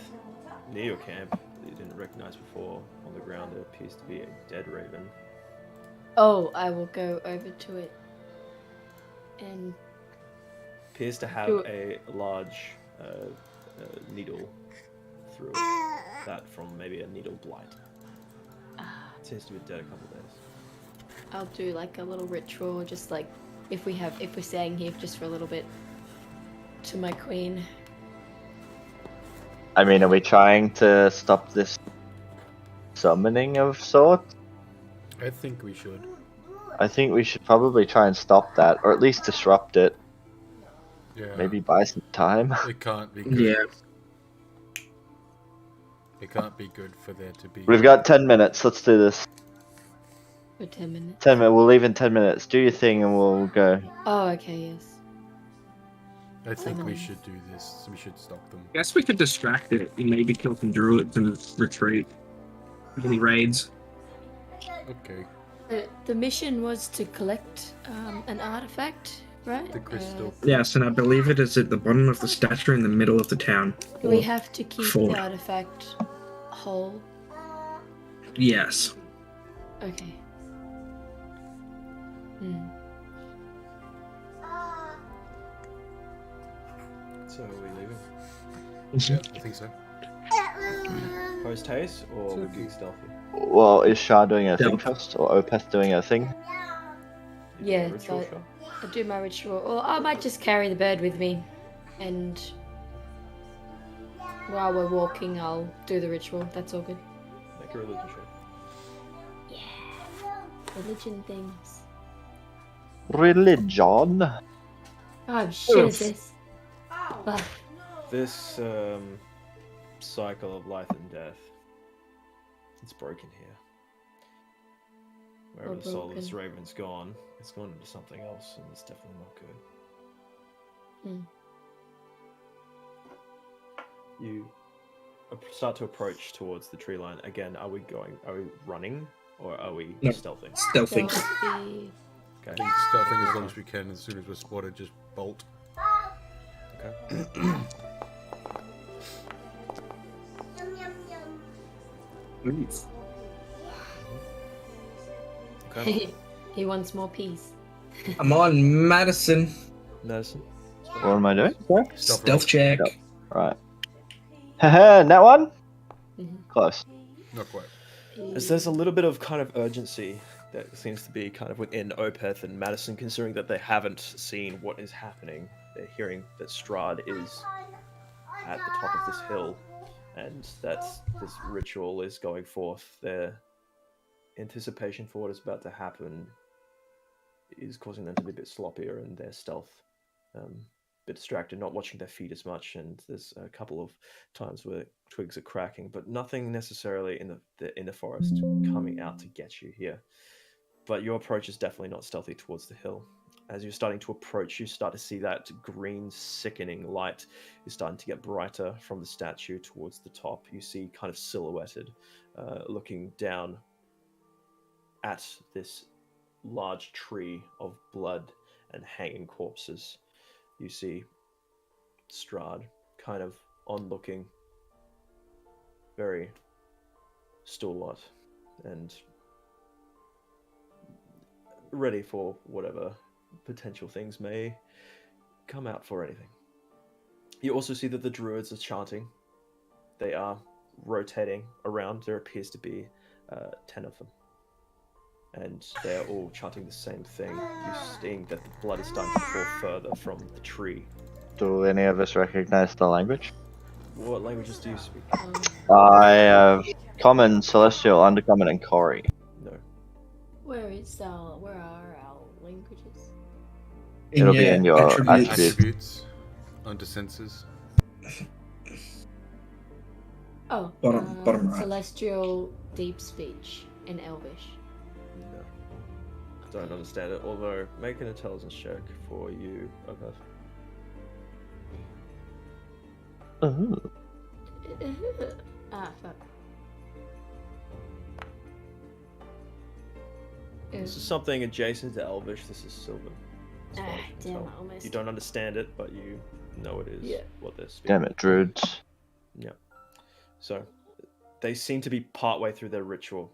near your camp that you didn't recognize before on the ground there appears to be a dead raven. Oh, I will go over to it. And Appears to have Do- a large needle through it. That from maybe a needle blight. It seems to be dead a couple of days. I'll do like a little ritual, just like if we're staying here just for a little bit, to my queen. I mean, are we trying to stop this summoning of sorts? I think we should. I think we should probably try and stop that, or at least disrupt it. Yeah. Maybe buy some time. It can't be good. Yeah. It can't be good for there to be... We've got 10 minutes, let's do this. For 10 minutes. 10 minutes, we'll leave in 10 minutes. Do your thing and we'll go. Oh, okay, yes. I think we Summoning. should do this. We should stop them. Guess we could distract it and maybe kill some druids and retreat. Any raids? Okay. The mission was to collect an artifact, right? The crystal. Yes, and I believe it is at the bottom of the statue in the middle of the town. Do we have to keep Forward. the artifact whole? Yes. Okay. Hmm. So are we leaving? Yeah, I think so. Post haste or we're being stealthy? Well, is Shah doing a thing Stealth. first, or Opeth doing a thing? You do Yeah, a ritual so- shot? I'll do my ritual, or I might just carry the bird with me, and while we're walking, I'll do the ritual. That's all good. Make a religion check. Religion things. Religion? Oh, I'm shit at Oof. this. Well, This cycle of life and death, it's broken here. Wherever Or the soul of this broken. raven's gone, it's gone into something else, and it's definitely not good. Hmm. You start to approach towards the tree line. Again, are we running, or are we No. stealthing? Stealthy. so the- I Okay. think stealthing as long as we can. As soon as we're spotted, just bolt. Okay. Okay. He wants more peace. I'm on Madison. Medicine. What am I doing? Sorry? Stealth check. Yep. Right. Haha, that one? Mhm. Close. Not quite. As there's a little bit of kind of urgency that seems to be kind of within Opeth and Madison, considering that they haven't seen what is happening. They're hearing that Strahd is at the top of this hill and that this ritual is going forth. Their anticipation for what is about to happen is causing them to be a bit sloppier in their stealth. A bit distracted, not watching their feet as much, and there's a couple of times where twigs are cracking, but nothing necessarily in the forest coming out to get you here. But your approach is definitely not stealthy towards the hill. As you're starting to approach, you start to see that green, sickening light is starting to get brighter from the statue towards the top. You see kind of silhouetted, looking down at this large tree of blood and hanging corpses. You see Strahd kind of onlooking, very stalwart and ready for whatever potential things may come out for anything. You also see that the druids are chanting. They are rotating around. There appears to be 10 of them. And they're all chanting the same thing. You're seeing that the blood is starting to pour further from the tree. Do any of us recognize the language? What languages do you speak? I have Common, Celestial, Undercommon, and Kori. No. Where are our languages? It'll be in your attributes. Attributes. Under senses. Oh, Bottom right. Celestial deep speech in Elvish. No. Don't understand it, although make an intelligence check for you, Opeth. Ooh. Fuck. This is something adjacent to Elvish. This is Sylvan. as far as you can Damn, tell. I almost. You don't understand it, but you know it is Yeah. what they're speaking. Damn it, druids. Yeah. So, they seem to be partway through their ritual.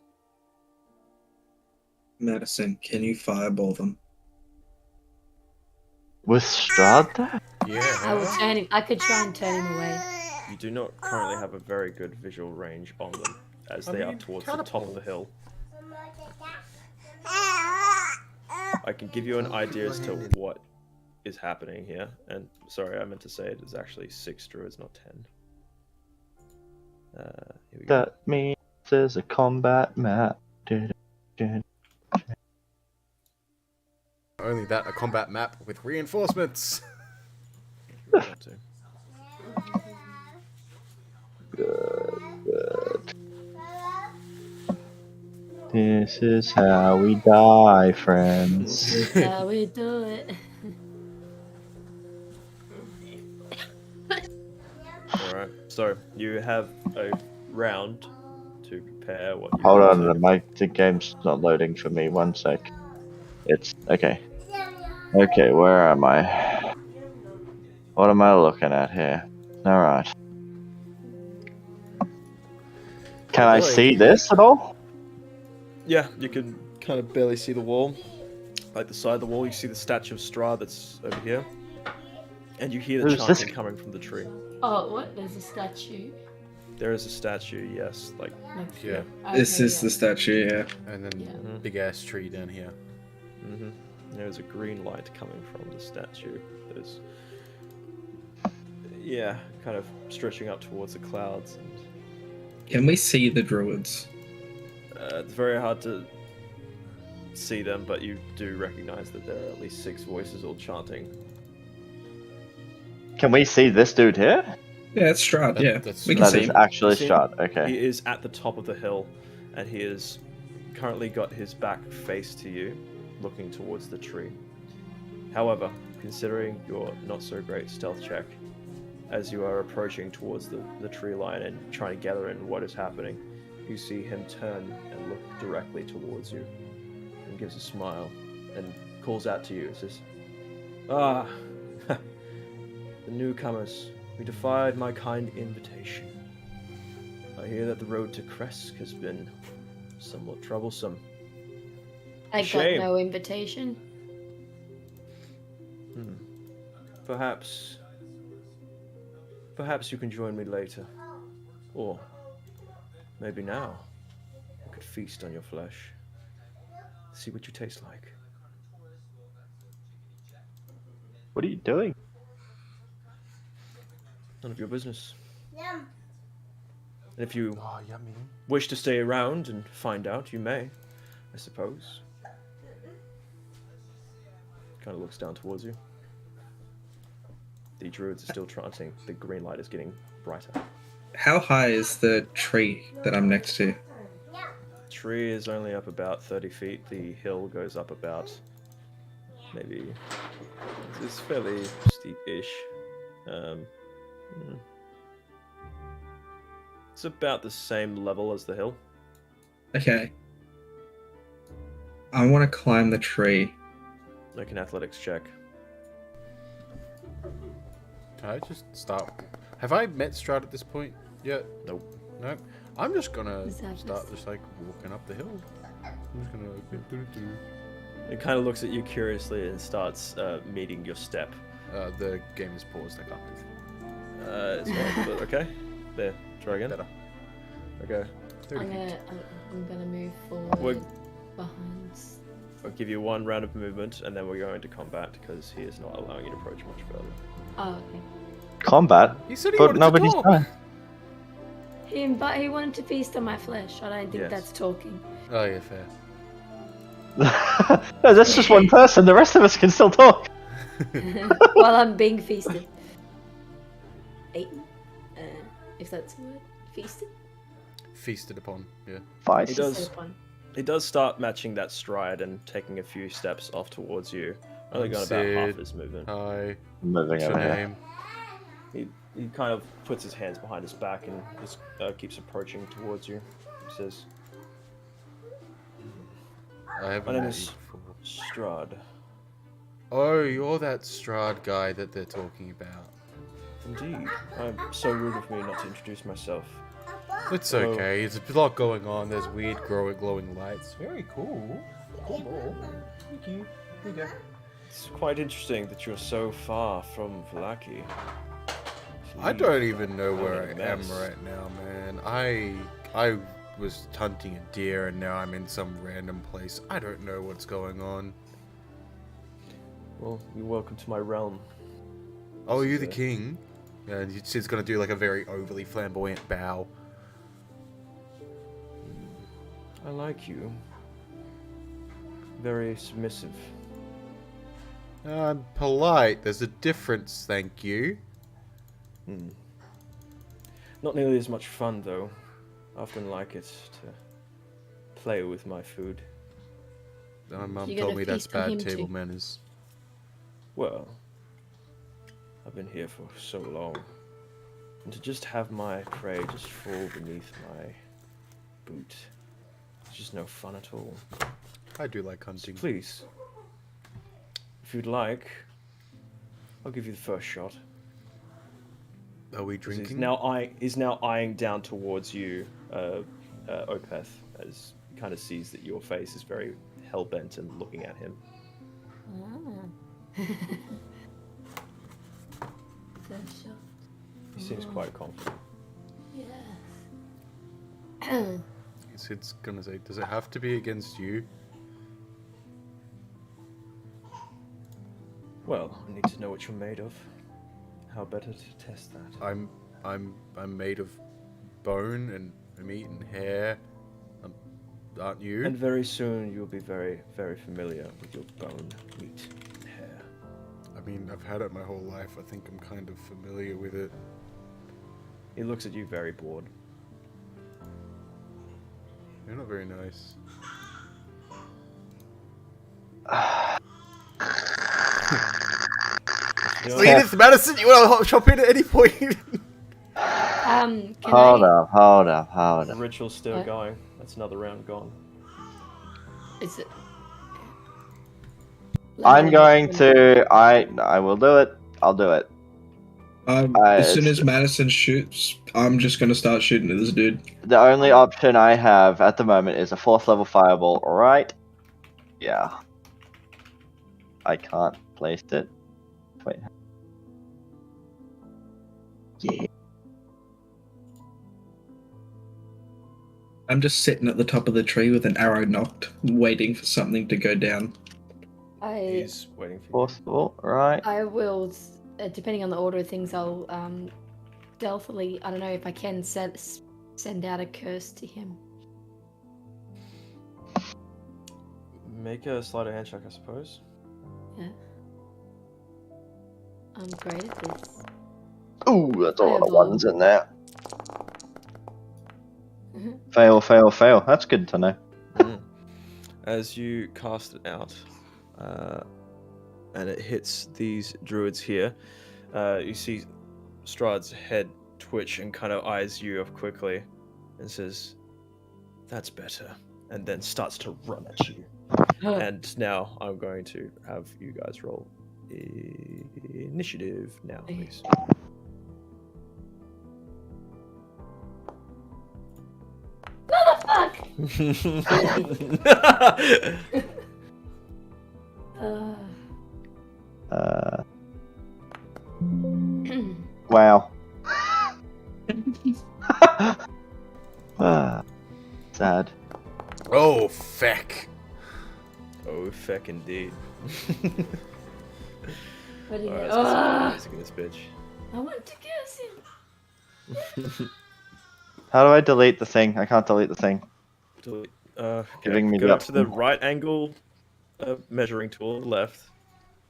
Madison, can you fireball them? With Strahd there? Yeah. I will turn him. I could try and turn him away. You do not currently have a very good visual range on them, as they are towards the top of the hill. I can give you an idea as to what is happening here. And sorry, I meant to say it is actually 6 druids, not 10. Here we go. That means there's a combat map. Only that, a combat map with reinforcements. Good. This is how we die, friends. This is how we do it. Alright, so you have a round to prepare what you Hold want on, to. the game's not loading for me. 1 sec. It's okay. Okay, where am I? What am I looking at here? Alright. Can I see this at all? Yeah, you can kind of barely see the wall. Like the side of the wall, you see the statue of Strahd that's over here. And you hear the Who's this? chanting coming from the tree. Oh, what? There's a statue. There is a statue, yes. Like, Next Yeah. This Okay, is yeah. the statue, yeah. And then Yeah. big ass tree down here. There's a green light coming from the statue. There's, yeah, kind of stretching up towards the clouds. And Can we see the druids? it's very hard to see them, but you do recognize that there are at least 6 voices all chanting. Can we see this dude here? Yeah, it's Strahd, That- yeah. that's We can That see is him. actually See? Strahd. Okay. He is at the top of the hill, and he is currently got his back face to you, looking towards the tree. However, considering your not so great stealth check, as you are approaching towards the tree line and trying to gather in what is happening, you see him turn and look directly towards you, and gives a smile, and calls out to you, says, "Ah, the newcomers, we defied my kind invitation. I hear that the road to Kresk has been somewhat troublesome. I got Shame. no invitation. Perhaps you can join me later. Or maybe now. I could feast on your flesh. See what you taste like. What are you doing? None of your business. And if you Oh, yummy. wish to stay around and find out, you may, I suppose. Kind of looks down towards you. The druids are still chanting. The green light is getting brighter. How high is the tree that I'm next to? Tree is only up about 30 feet. The hill goes up about maybe. It's fairly steep-ish. It's about the same level as the hill. Okay. I want to climb the tree. Make an athletics check. Can I just start? Have I met Strahd at this point yet? Nope. No. I'm just gonna Exactly. start just like walking up the hill. I'm just gonna. It kind of looks at you curiously and starts meeting your step. The game is paused. I can't move. It's not, but okay. There. Try again. Better. Okay. 30 feet. I'm gonna move forward We're- behind. I'll give you one round of movement, and then we're going to combat because he is not allowing you to approach much further. Oh, okay. Combat? He said he But wanted nobody's to talk. done. He wanted to feast on my flesh. I don't think Yes. that's talking. Oh yeah, fair. No, that's just one person. The rest of us can still talk. While I'm being feasted. Eaten? If that's a word. Feasted? Feasted upon. Yeah. Five. He does. Feasted upon. He does start matching that stride and taking a few steps off towards you. Only got about half Sid. his movement. Hi. Moving What's your over here. name? He kind of puts his hands behind his back and just keeps approaching towards you. He says, I haven't My name met is- you before. Strahd. Oh, you're that Strahd guy that they're talking about. Indeed. I'm so rude of me not to introduce myself. It's Hello. okay. There's a lot going on. There's weird glowing lights. Very cool. Cool ball. Thank you. Here you go. It's quite interesting that you're so far from Vallaki. I don't even know where What a I am mess. right now, man. I was hunting a deer and now I'm in some random place. I don't know what's going on. Well, you're welcome to my realm. Oh, This you is the a- king? Yeah, and Sid's gonna do like a very overly flamboyant bow. I like you. Very submissive. I'm polite. There's a difference, thank you. Not nearly as much fun, though. I often like it to play with my food. My mum You told gotta me that's feast on bad him table too. manners. Well, I've been here for so long. And to just have my prey just fall beneath my boot, it's just no fun at all. I do like So hunting. please, if you'd like, I'll give you the first shot. Are we 'Cause drinking? He's now eyeing down towards you, Opeth, as he kind of sees that your face is very hell-bent and looking at him. Ah. First shot. He seems quite confident. Yes. Sid's gonna say, does it have to be against you? Well, I need to know what you're made of. How better to test that? I'm made of bone and meat and hair. Aren't you? And very soon you'll be very, very familiar with your bone, meat, and hair. I mean, I've had it my whole life. I think I'm kind of familiar with it. He looks at you very bored. You're not very nice. You know, Edith Madison, you want to chop in at any point? Can Hold I? up. the ritual's still What? going. That's another round gone. Is it? I'm going to. I will do it. I'll do it. As soon it's- as Madison shoots, I'm just gonna start shooting at this dude. The only option I have at the moment is a 4th level fireball, alright? Yeah. I can't place it. Wait. Yeah. I'm just sitting at the top of the tree with an arrow knocked, waiting for something to go down. He's waiting for you. Possible, right? I will, depending on the order of things, I'll stealthily, I don't know if I can send out a curse to him. Make a sleight of hand check, I suppose. Yeah. I'm great at this. Ooh, that's a lot of Fireball. ones in there. Mhm. Fail, fail, fail. That's good to know. As you cast it out, and it hits these druids here, you see Strahd's head twitch and kind of eyes you up quickly and says, "That's better," and then starts to run at you. And now I'm going to have you guys roll initiative now, please. Wow. Sad. Oh, feck. Oh, feck indeed. What do you Alright, get? let's get some Ah! music in this bitch. I want to curse him. How do I delete the thing? I can't delete the thing. Delete. Giving me go the to the option. right angle measuring tool, left.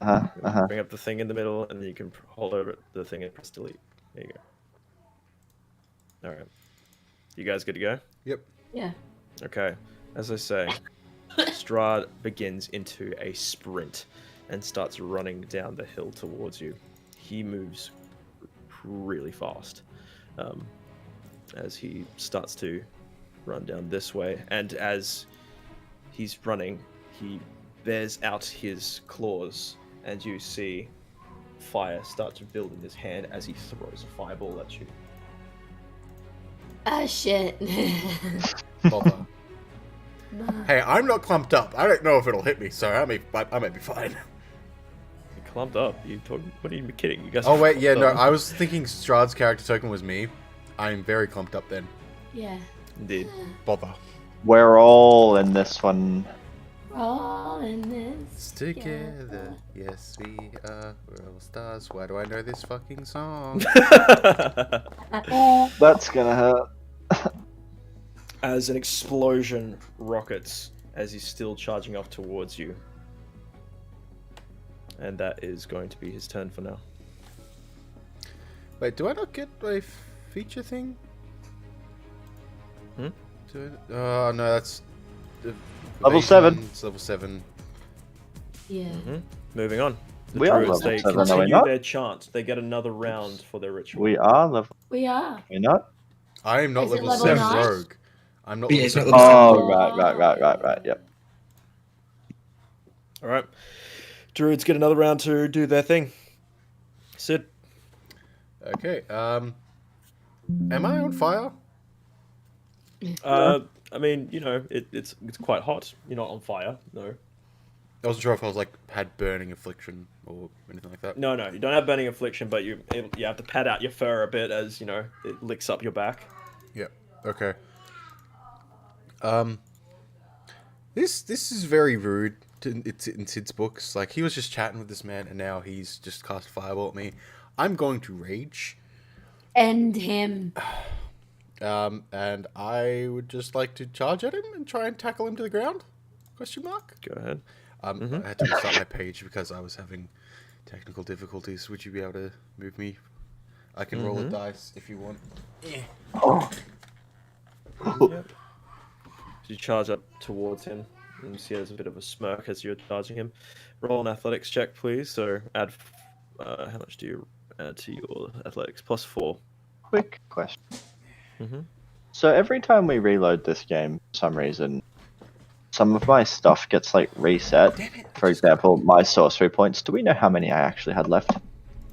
Uh-huh. Bring up the thing in the middle, and then you can hold over the thing and press delete. There you go. Alright. You guys good to go? Yep. Yeah. Okay. As I say, Strahd begins into a sprint and starts running down the hill towards you. He moves really fast as he starts to run down this way. And as he's running, he bears out his claws, and you see fire start to build in his hand as he throws a fireball at you. Ah, shit. Bother. Hey, I'm not clumped up. I don't know if it'll hit me, so I may be fine. You clumped up. What are you kidding? You guys. Oh are wait, yeah, clumped no, up. I was thinking Strahd's character token was me. I'm very clumped up then. Yeah. Indeed. Bother. We're all in this one. We're all in this Together, yes we are. We're all stars. Why do I know this fucking song? That's gonna hurt. As an explosion rockets as he's still charging off towards you. And that is going to be his turn for now. Wait, do I not get a feature thing? Hmm? Oh no, that's Level 7. It's level 7. Yeah. Moving on. The We are druids, level they 7, are we continue not? their chant. They get another round for their ritual. We are level. We are. We're not? I am not Is it level level 7 9? rogue. I'm not Yeah, level it's not 7 level rogue. Oh, right. Yep. Alright. Druids get another round to do their thing. Sid. Okay, am I on fire? I mean, you know, it's quite hot. You're not on fire. No. I wasn't sure if I was like had burning affliction or anything like that. No, you don't have burning affliction, but you have to pat out your fur a bit as, you know, it licks up your back. Yeah. Okay. This is very rude. It's in Sid's books. Like he was just chatting with this man, and now he's just cast fireball at me. I'm going to rage. End him. And I would just like to charge at him and try and tackle him to the ground? Question mark. Go ahead. I had to restart my page because I was having technical difficulties. Would you be able to move me? I can roll a dice if you want. Yep. You charge up towards him, and you see there's a bit of a smirk as you're charging him. Roll an athletics check, please. So add, how much do you add to your athletics? +4. Quick question. Mhm. So every time we reload this game, for some reason, some of my stuff gets like reset. For example, my sorcery points. Do we know how many I actually had left?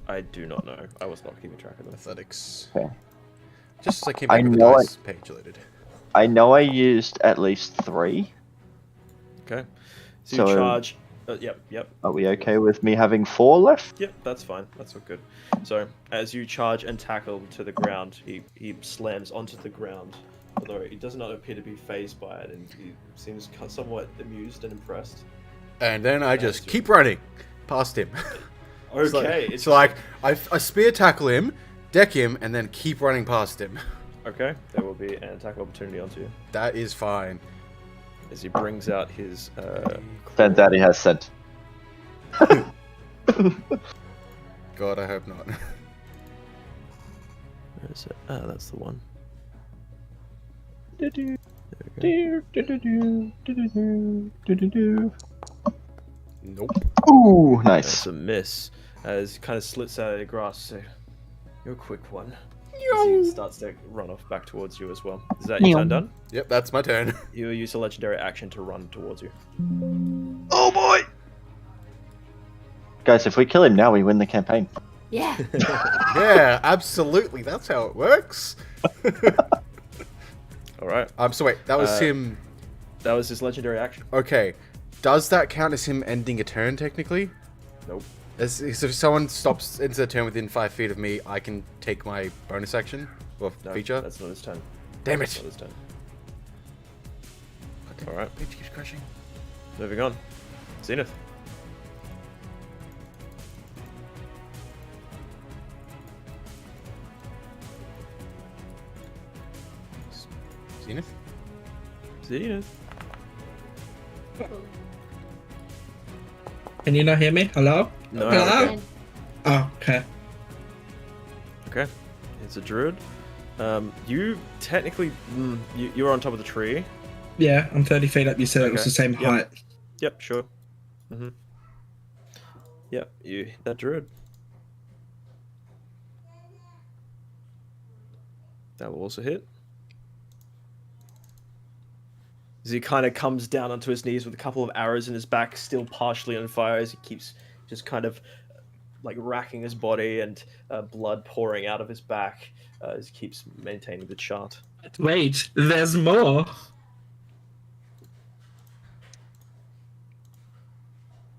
I do not know. I was not keeping track of them. Athletics. Okay. Just so I came I back with the know dice page loaded. I know I used at least 3. Okay. So you So- charge. Yep. Are we okay with me having 4 left? Yep, that's fine. That's all good. So, as you charge and tackle to the ground, he slams onto the ground. Although he does not appear to be phased by it, and he seems somewhat amused and impressed. And then I just That's keep running past him. Okay, It's like I spear tackle him, deck him, and then keep running past him. Okay, there will be an attack opportunity onto you That is fine. as he brings out his. Then Daddy has sent. God, I hope not. Where is it? Ah, that's the one. There we go. Nope. Ooh, That's nice. a miss. As he kind of slits out of the grass. So, you're a quick one. As he starts to run off back towards you as well. Is that your turn done? Yep, that's my turn. You use a legendary action to run towards you. Oh boy! Guys, if we kill him now, we win the campaign. Yeah. Yeah, absolutely. That's how it works. All right. So wait, that was him. That was his legendary action. Okay, does that count as him ending a turn technically? Nope. So if someone stops into the turn within 5 feet of me, I can take my bonus action or No, feature. That's not his turn. Damn That's it! not his turn. All right. Page keeps crashing. Moving on. Zenith. Zenith. Zenith. Can you not hear me? Hello? No. Hello? Okay. Oh, okay. Okay. It's a druid. You technically, you're on top of the tree. Yeah, I'm 30 feet up. You said it was Okay. the same Yep. height. Yep. Sure. Mhm. Yep. You hit that druid. That will also hit. As he kind of comes down onto his knees with a couple of arrows in his back, still partially on fire, as he keeps just kind of like racking his body and blood pouring out of his back as he keeps maintaining the chart. Wait, there's more.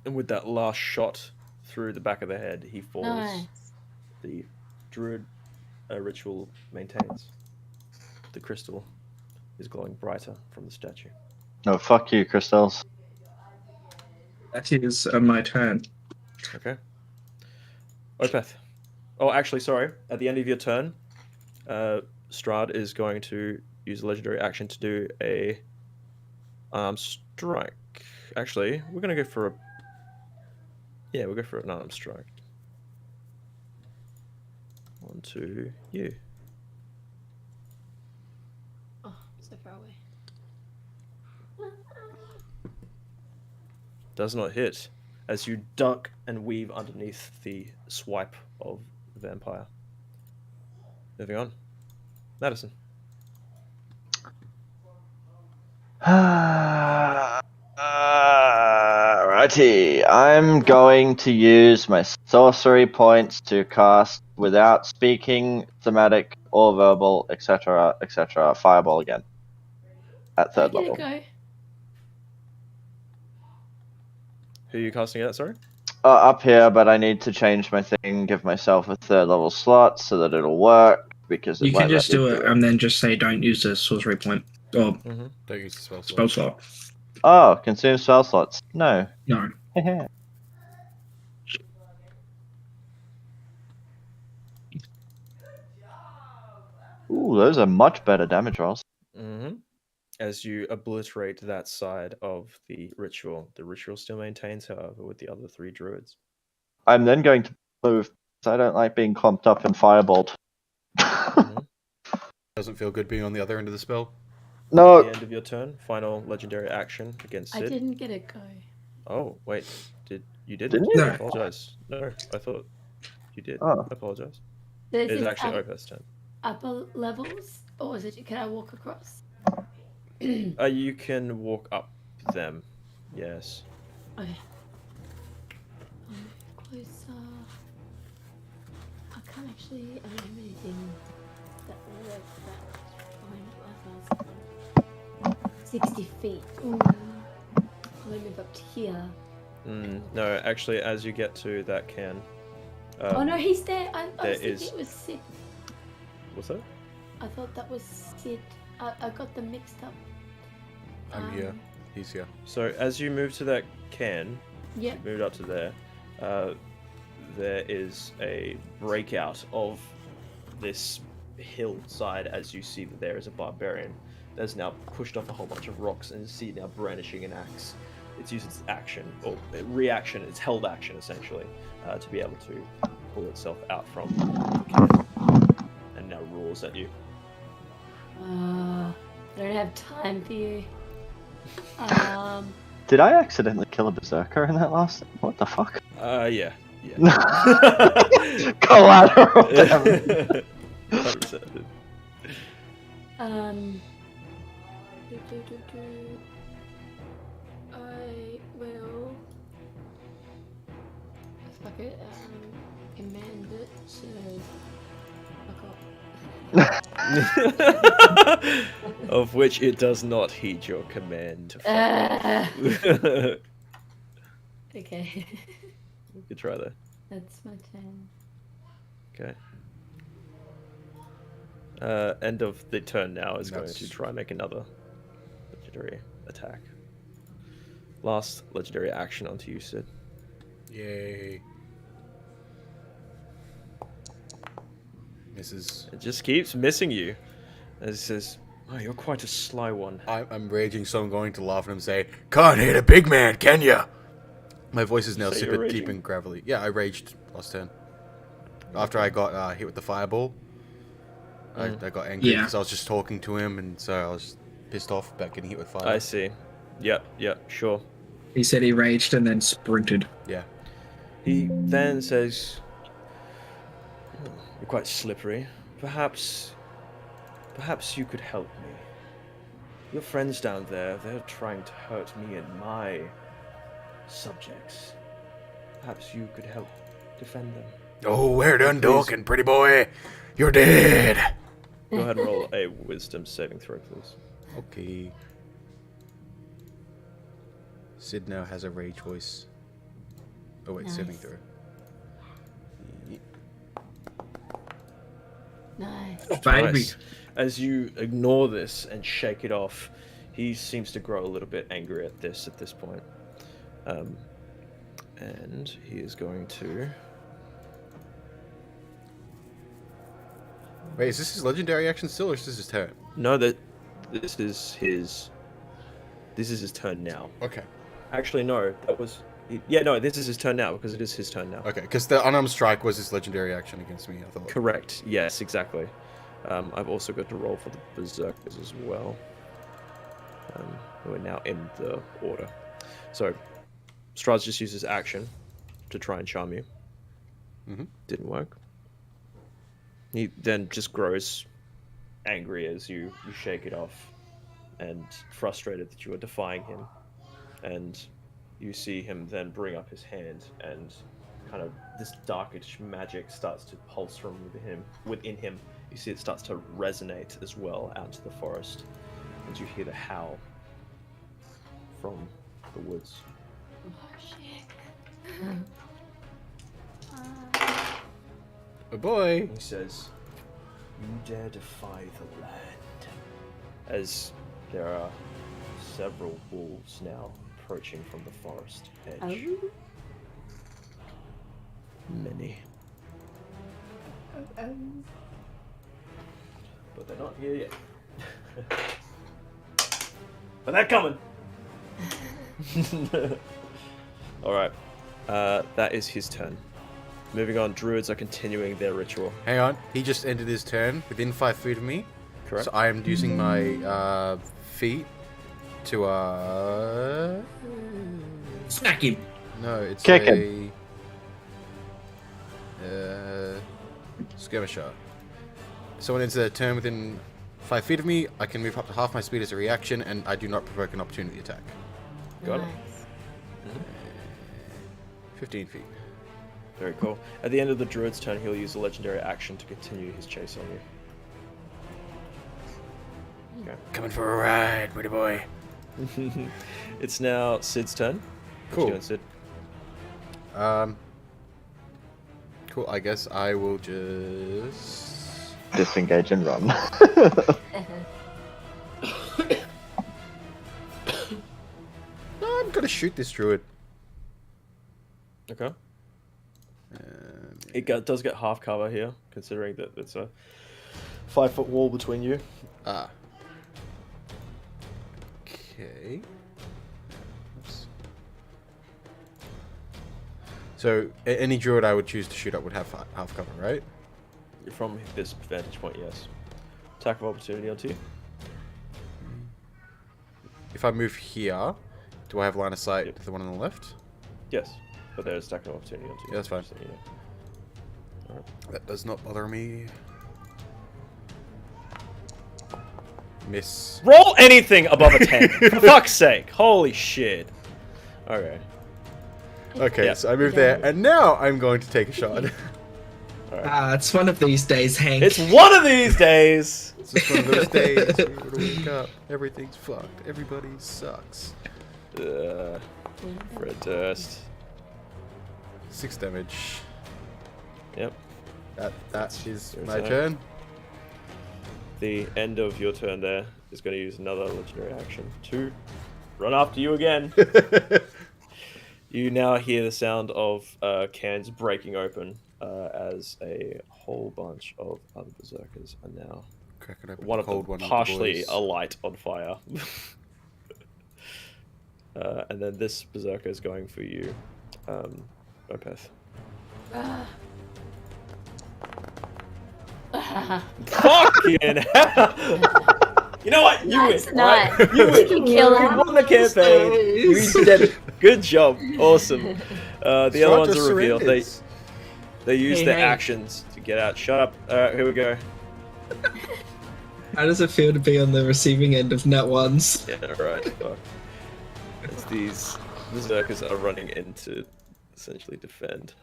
And with that last shot through the back of the head, he falls. Nice. The druid ritual maintains. The crystal is glowing brighter from the statue. No, fuck you, Crystals. That is my turn. Okay. Opeth. Oh, actually, sorry. At the end of your turn, Strahd is going to use a legendary action to do a strike. Actually, we're going to go for a... Yeah, we'll go for an arm strike. On to you. Oh, so far away. Does not hit as you duck and weave underneath the swipe of the vampire. Moving on. Madison. Righty, I'm going to use my sorcery points to cast without speaking, thematic or verbal, etc., etc. Fireball again at third Give it a level. go. Who are you casting at, sorry? Up here, but I need to change my thing, give myself a third level slot so that it'll work because it You can won't let just me do it and then just say don't use the sorcery point or Mm-hmm. Don't use the spell slot. spell slot. Oh, consume spell slots. No. No. Ooh, those are much better damage rolls. Mm-hmm. As you obliterate that side of the ritual still maintains, however, with the other three druids. I'm then going to move because I don't like being clumped up and fireballed. Mhm. Doesn't feel good being on the other end of the spell. At No. the end of your turn, final legendary action against I Sid. didn't get a go. Oh, wait. Didn't Didn't you? you? I No. apologize. No, I thought you did. Oh. I apologize. This It is is actually Opeth's turn. upper levels, or is it? Can I walk across? You can walk up them. Yes. Okay. Closer. I can't actually. I don't have anything that will work that behind 60 feet. Ooh. only move up to here. No, actually, as you get to that can. Oh no, he's there. I there was thinking is- it was Sid. What's that? I thought that was Sid. I got them mixed up. I'm here. He's here. So as you move to that can, Yep. you moved up to there. There is a breakout of this hillside as you see that there is a barbarian that's now pushed off a whole bunch of rocks and you see now brandishing an axe. It's used its action, or reaction, its held action essentially, to be able to pull itself out from the can and now roars at you. I don't have time for you. Did I accidentally kill a berserker in that last? What the fuck? Yeah. Collateral damage. 100%. I will. Fuck it. Command it to. Fuck off. Of which it does not heed your command to fuck off. Okay. Good try there. That's my turn. Okay. End of the turn now is going to try and make another legendary attack. Last legendary action onto you, Sid. Yay. Misses. It just keeps missing you. As it says, oh, you're quite a sly one. I'm raging, so I'm going to laugh at him and say, "Can't hit a big man, can ya?" My voice is now So you're super raging? deep and gravelly. Yeah, I raged last turn. After I got hit with the fireball, I got angry Yeah. because I was just talking to him, and so I was pissed off about getting hit with fire. I see. Yep, sure. He said he raged and then sprinted. Yeah. He then says, you're quite slippery. Perhaps you could help me. Your friends down there, they're trying to hurt me and my subjects. Perhaps you could help defend them. Oh, we're done talking, pretty boy. You're dead. Go ahead and roll a wisdom saving throw, please. Okay. Sid now has a rage voice. Oh wait, saving Nice. throw. Nice. Baby. Nice. As you ignore this and shake it off, he seems to grow a little bit angry at this point. And he is going to... Wait, is this his legendary action still, or is this his turn? No, this is his turn now. Okay. Actually, no, that was... Yeah, no, this is his turn now, because it is his turn now. Okay, because the unarmed strike was his legendary action against me, I thought. Correct, yes, exactly. I've also got to roll for the Berserkers as well. Who are now in the order. So, Strahd just uses action to try and charm you. Mhm. Didn't work. He then just grows angry as you shake it off and frustrated that you are defying him. And you see him then bring up his hand and kind of this darkish magic starts to pulse from within him. You see it starts to resonate as well out to the forest. And you hear the howl from the woods. Oh shit. Oh boy. He says, "You dare defy the land." As there are several wolves now approaching from the forest edge. Oh. Many. Oh. But they're not here yet. But they're coming! Alright. That is his turn. Moving on, druids are continuing their ritual. Hang on, he just ended his turn within 5 feet of me. Correct? So I am using my feet to Smack him. no, it's Kick a skirmisher. So when it's a turn within 5 feet of me, I can move up to half my speed as a reaction, and I do not provoke an opportunity attack. Got it. Nice. 15 feet. Very cool. At the end of the druid's turn, he'll use a legendary action to continue his chase on you. Okay. Coming for a ride, pretty boy. It's now Sid's turn. What Cool. you doing, Sid? Cool. I guess I will just. Disengage and run. I'm gonna shoot this druid. Okay. Um, Does get half cover here, considering that it's a 5-foot wall between you. Ah. Okay. Oops. So any druid I would choose to shoot at would have half cover, right? From this vantage point, yes. Attack of opportunity onto you. If I move here, do I have line of sight Yep. to the one on the left? Yes, but there's attack of opportunity onto you. Yeah, that's fine. Just so you know. That does not bother me. Miss. Roll anything above a 10. For fuck's sake. Holy shit. Okay. Okay, Yeah. so I move there, and now I'm going to take a shot. It's one of these days, Hank. It's one of these days. It's just one of those days where you wake up, everything's fucked, everybody sucks. Fred Durst. 6 damage. Yep. That is Your my turn. turn. The end of your turn there is going to use another legendary action to run after you again. You now hear the sound of cans breaking open as a whole bunch of other berserkers are now Cracking open one a of cold them one with the partially boys. alight on fire. And then this berserker is going for you, Opeth. Fucking hell! You know what? You Nice win. night. Right? You win. You kill him. You won the campaign. You did it. Good job. Awesome. The other ones are revealed. They use Hey, their hey. actions to get out. Shut up. Here we go. How does it feel to be on the receiving end of net ones? Yeah, right. Fuck. As these berserkers are running in to essentially defend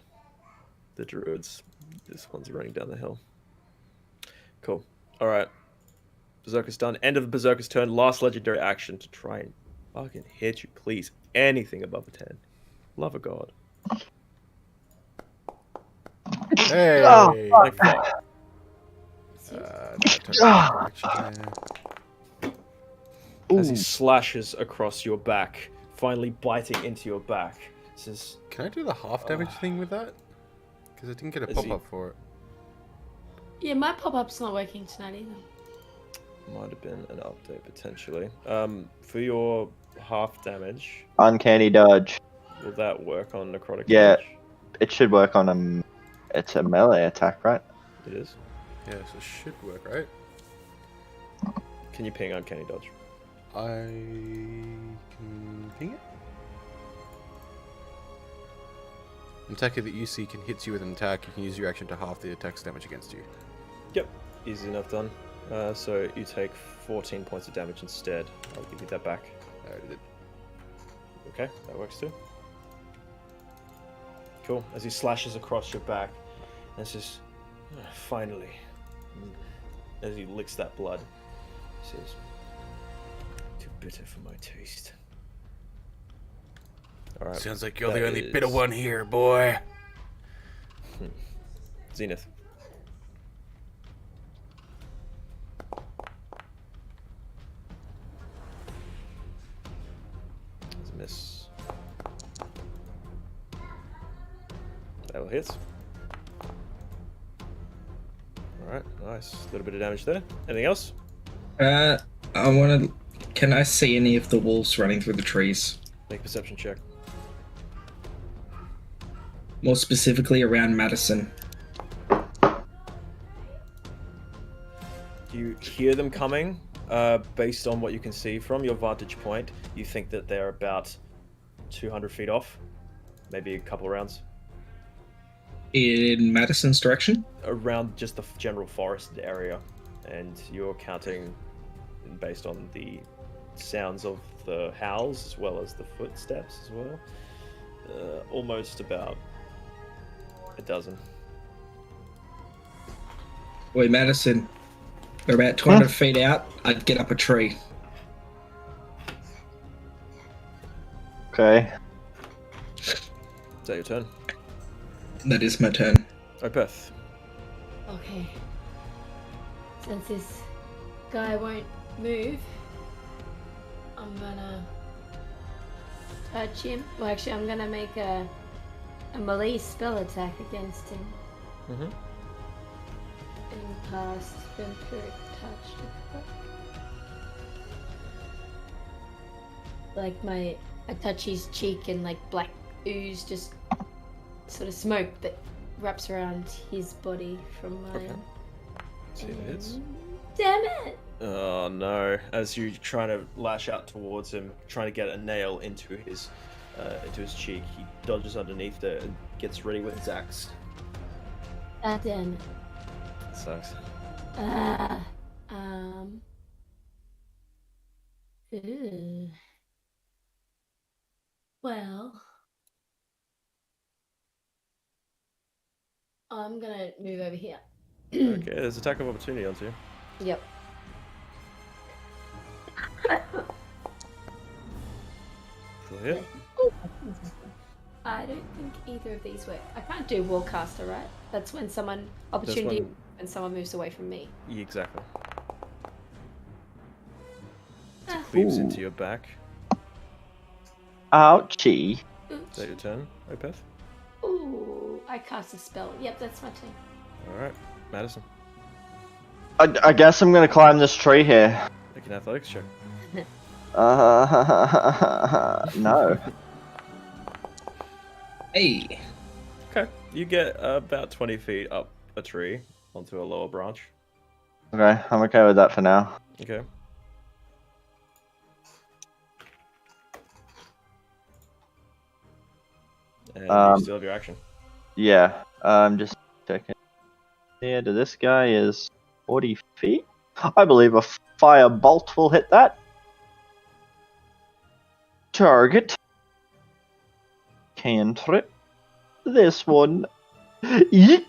the druids. This one's running down the hill. Cool. Alright. Berserker's done. End of the Berserker's turn. Last legendary action to try and fucking hit you, please. Anything above a 10. Love of God. Hey! Like fuck. As he slashes across your back, finally biting into your back. This is Can I do the half damage thing with that? Because I didn't get a Is he- pop up for it. Yeah, my pop-up's not working tonight either. might have been an update potentially. For your half damage, Uncanny dodge. will that work on necrotic Yeah. damage? It should work on a. It's a melee attack, right? It is. Yeah, so it should work, right? Can you ping uncanny dodge? I can ping it. An attacker that you see can hit you with an attack. You can use your action to halve the attack's damage against you. Yep, easy enough done. So you take 14 points of damage instead. I'll give you that back. I already did. Okay, that works too. Cool. As he slashes across your back, and says, "Finally." As he licks that blood, he says, "Too bitter for my taste." All right. Sounds like you're that the only is- bitter one here, boy. Zenith. That's a miss. That will hit. Alright, nice. A little bit of damage there. Anything else? I want to. Can I see any of the wolves running through the trees? Make a perception check. More specifically around Madison. You hear them coming. Based on what you can see from your vantage point, you think that they're about 200 feet off. Maybe a couple rounds. In Madison's direction? Around just the general forested area. And you're counting based on the sounds of the howls as well as the footsteps as well. Almost about a dozen. Wait, Madison. They're about 200 feet out. I'd get up a tree. Okay. Is that your turn? That is my turn. Opeth. Okay. Since this guy won't move, I'm gonna touch him. Well, actually, I'm gonna make a melee spell attack against him Mm-hmm. and cast Vampiric Touch. Like I touch his cheek and like black ooze, just sort of smoke that wraps around his body from mine. Okay. See if it hits. Damn it! Oh no! As you try to lash out towards him, trying to get a nail into his cheek, he dodges underneath it and gets ready with his axe. Ah, damn it. Sucks. Ah. Ew. Well, I'm gonna move over here. Okay, there's attack of opportunity onto you. Yep. Still here? I don't think either of these work. I can't do Warcaster, right? That's when someone opportunity when someone moves away from me. Yeah, exactly. Ah. Cleaves Ooh. into your back. Ouchie. Is that your turn, Opeth? Ooh, I cast a spell. Yep, that's my turn. Alright, Madison. I guess I'm gonna climb this tree here. Make an athletics check. No. Hey. Okay. You get about 20 feet up a tree onto a lower branch. Okay, I'm okay with that for now. Okay. And you still have your action. Yeah, I'm just checking. Yeah, to this guy is 40 feet. I believe a fire bolt will hit that. Target. Cantrip. This one. Yeet.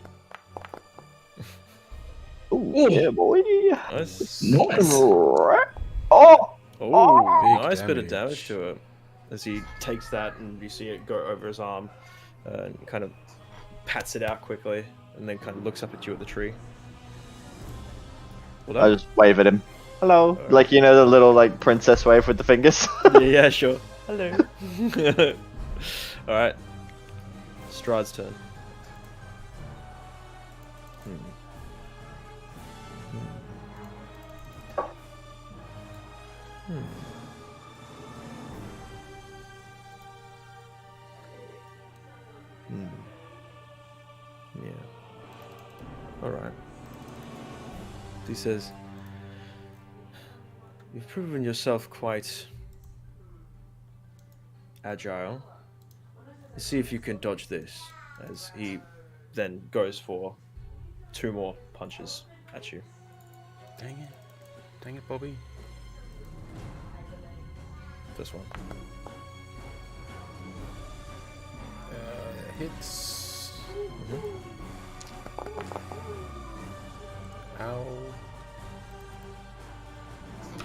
Ooh, yeah, boy. Nice. Nice. Oh! Oh, Big nice bit of damage. damage to it. As he takes that and you see it go over his arm and kind of pats it out quickly and then kind of looks up at you at the tree. Well I done. just wave at him. Hello. Alright. Like, you know, the little, like, princess wave with the fingers? Yeah, sure. Hello. Alright. Strahd's turn. Yeah. Alright. He says, "You've proven yourself quite agile. Let's see if you can dodge this." As he then goes for 2 more punches at you. Dang it. Dang it, Bobby. This one. Hits. Ow.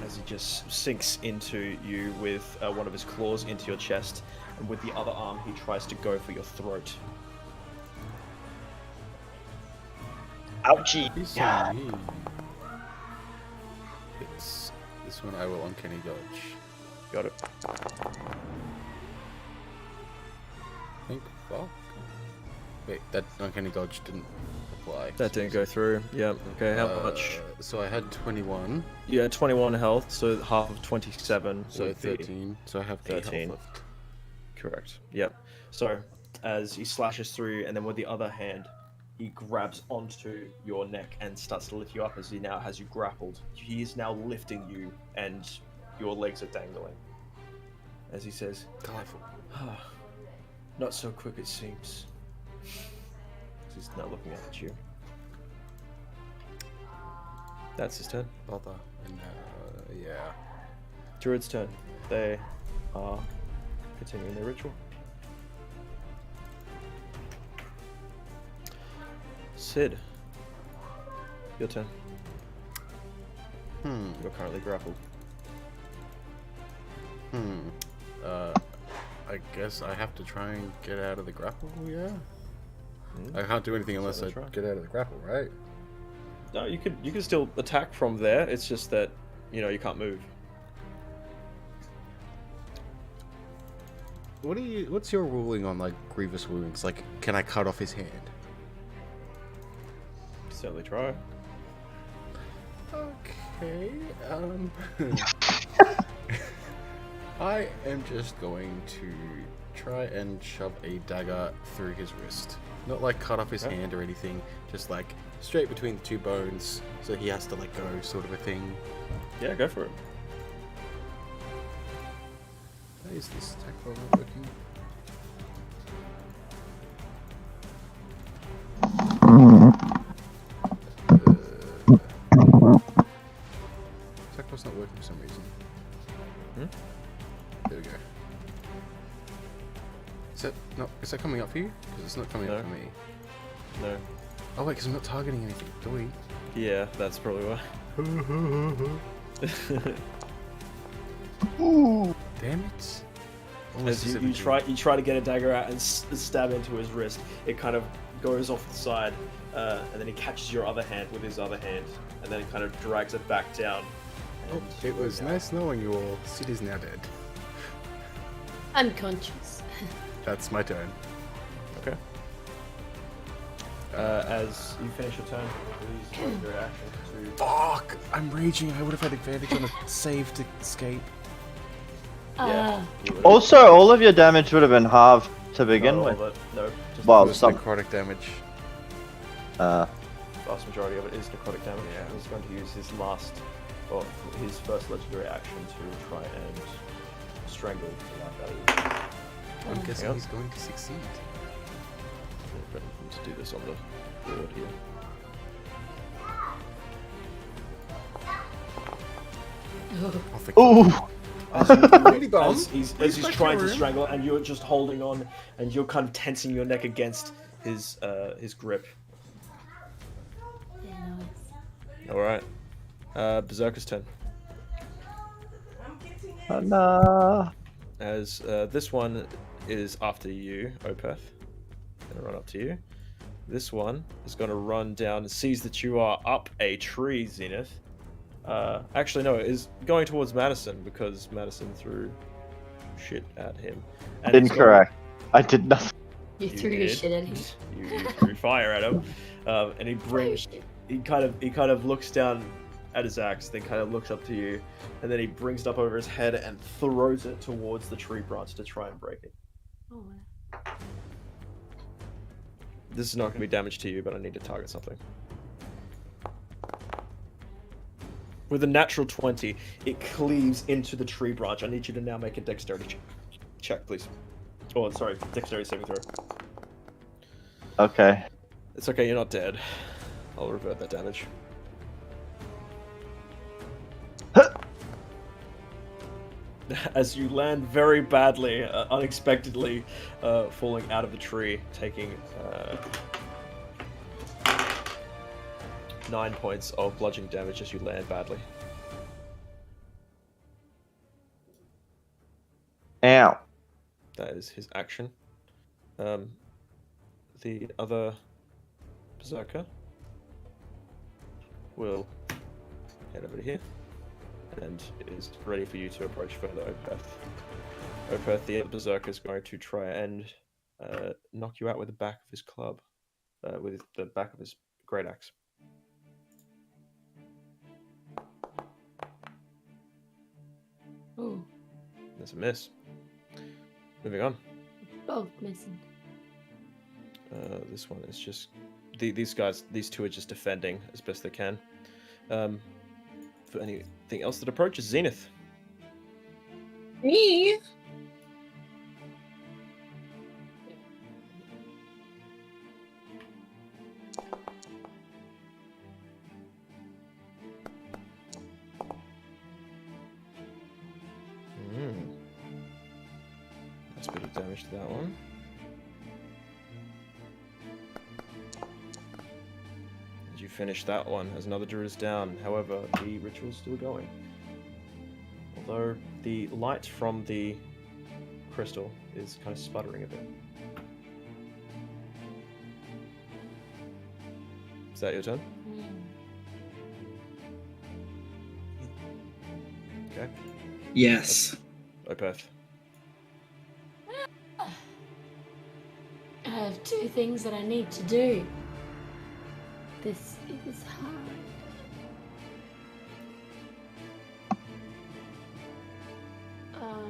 As he just sinks into you with one of his claws into your chest, and with the other arm he tries to go for your throat. Ouchie. He's so mean. Hits. This one I will uncanny dodge. Got it. Think fuck. Wait, that uncanny dodge didn't apply. That didn't go through. Yeah. Okay. How much? So I had 21, You had 21 health, so half of 27. so would be 13. So I have 13. 13 health left. Correct. Yep. So as he slashes through, and then with the other hand, he grabs onto your neck and starts to lift you up as he now has you grappled. He is now lifting you, and your legs are dangling. As he says, Delightful. "Not so quick it seems." He's now looking up at you. That's his turn. Bother. And yeah. Druid's turn. They are continuing their ritual. Sid, your turn. You're currently grappled. I I guess I have to try and get out of the grapple, yeah? Hmm. I can't do anything unless I Certainly try. get out of the grapple, right? No, you could still attack from there. It's just that you can't move. What's your ruling on like grievous wounds? Like, can I cut off his hand? Certainly try. Okay, I am just going to try and shove a dagger through his wrist. Not like cut off his Okay. hand or anything, just like straight between the two bones, so he has to let go, sort of a thing. Yeah, go for it. Why is this attack roll not working? Attack roll's not working for some reason. Hmm? There we go. Is that coming up for you? Because it's not coming No. up for me. No. Oh wait, because I'm not targeting anything. Do we? Yeah, that's probably why. Damn it! As you try to get a dagger out and stab into his wrist, it kind of goes off the side, and then he catches your other hand with his other hand, and then kind of drags it back down. Oh, it was nice knowing you all. Sid is now dead. Unconscious. That's my turn. Okay. As you finish your turn, please use your action to. Fuck! I'm raging. I would have had advantage on a save to escape. Yeah. you would. Also, all of your damage would have been halved to begin Not all with. of it, no. Just Well, the Just some- necrotic damage. vast majority of it is necrotic damage. Yeah. He's going to use his first legendary action to try and strangle the life out of you. I'm guessing Yeah. he's going to succeed. Let's do this on the board here. Off the Ooh! As, you, Really bomb? as he's Please back trying your to room. strangle, and you're just holding on, and you're kind of tensing your neck against his grip. Yeah, nice. All right, Berserker's turn. Nah. As this one is after you, Opeth. Gonna run up to you. This one is gonna run down and sees that you are up a tree, Zenith. Actually, no, is going towards Madison because Madison threw shit at him. And it's Incorrect. I did nothing. You You threw your did. shit at him. You threw fire at him, and he brings. He kind of looks down at his axe, then kind of looks up to you, and then he brings it up over his head and throws it towards the tree branch to try and break it. Oh, wow. This is not going to be damage to you, but I need to target something. With a natural 20, it cleaves into the tree branch. I need you to now make a dexterity check, please. Oh, sorry, dexterity saving throw. Okay. It's okay, you're not dead. I'll revert that damage. As you land very badly, unexpectedly, falling out of the tree, taking 9 points of bludgeoning damage as you land badly. Ow. That is his action. The other berserker will head over to here and is ready for you to approach further, Opeth. Opeth, the other berserker, is going to try and knock you out with the back of his club, with the back of his great axe. Oh, That's a miss. Moving on. both missing. This one is just these guys. These two are just defending as best they can. For anything else that approaches, Zenith. Me? Nice bit of damage to that one. And you finish that one as another druid is down. However, the ritual's still going. Although the light from the crystal is kind of sputtering a bit. Is that your turn? Okay. Yes. Opeth. I have two things that I need to do. This is hard. Oh.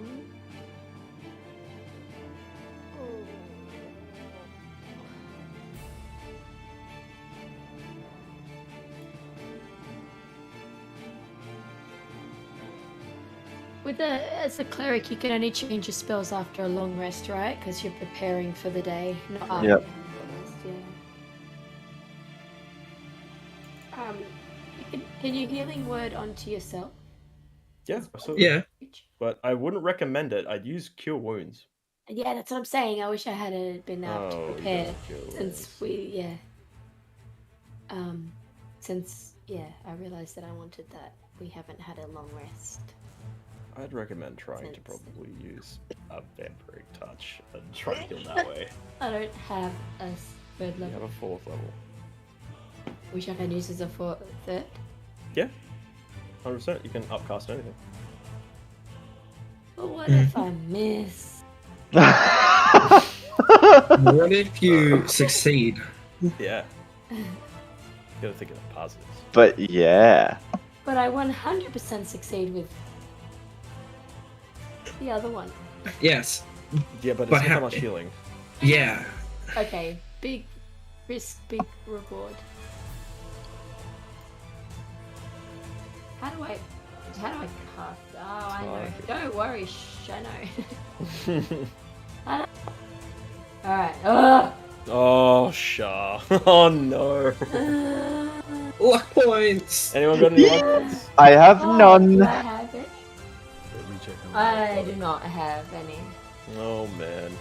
As a cleric, you can only change your spells after a long rest, right? Because you're preparing for the day, not after Yep. a long rest, yeah. Can you healing word onto yourself? Yeah, absolutely. Yeah. But I wouldn't recommend it. I'd use Cure Wounds. Yeah, that's what I'm saying. I wish I had been able to Oh, you prepare don't have Cure since Wounds. I realized that I wanted that. We haven't had a long rest. I'd recommend trying to probably use a Vampiric Touch and try to heal that way. I don't have a third You level. have a 4th level. Which I can use as a third. Yeah, 100%. You can upcast anything. But what if I miss? What if you succeed? Yeah. You gotta think of the positives. But yeah. But I 100% succeed with the other one. Yes. Yeah, but it's But not how- that much healing. Yeah. Okay, big risk, big reward. How do I cast? Oh, I know. Okay. Don't worry, I know. Alright. Ugh. Oh, Shah. Oh, no. Luck points. Anyone got any luck points? I have Oh, none. do I have it? Let me check how many I I've do got. not have any. Oh, man.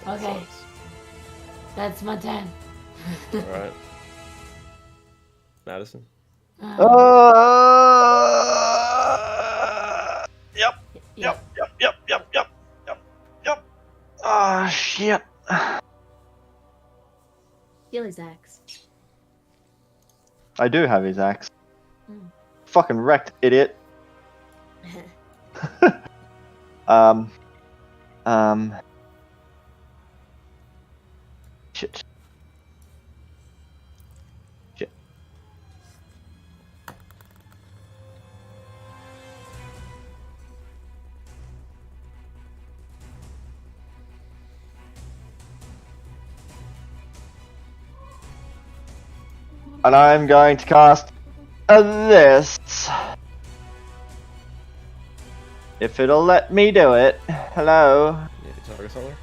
Okay, Sucks. that's my turn. Alright. Madison? Yep. Yep. Yep. Ah, shit. Steal his axe. I do have his axe. Hmm. Fucking wrecked, idiot. Um. Shit. Shit. And I'm going to cast this. If it'll let me do it. Hello. You need to target somewhere?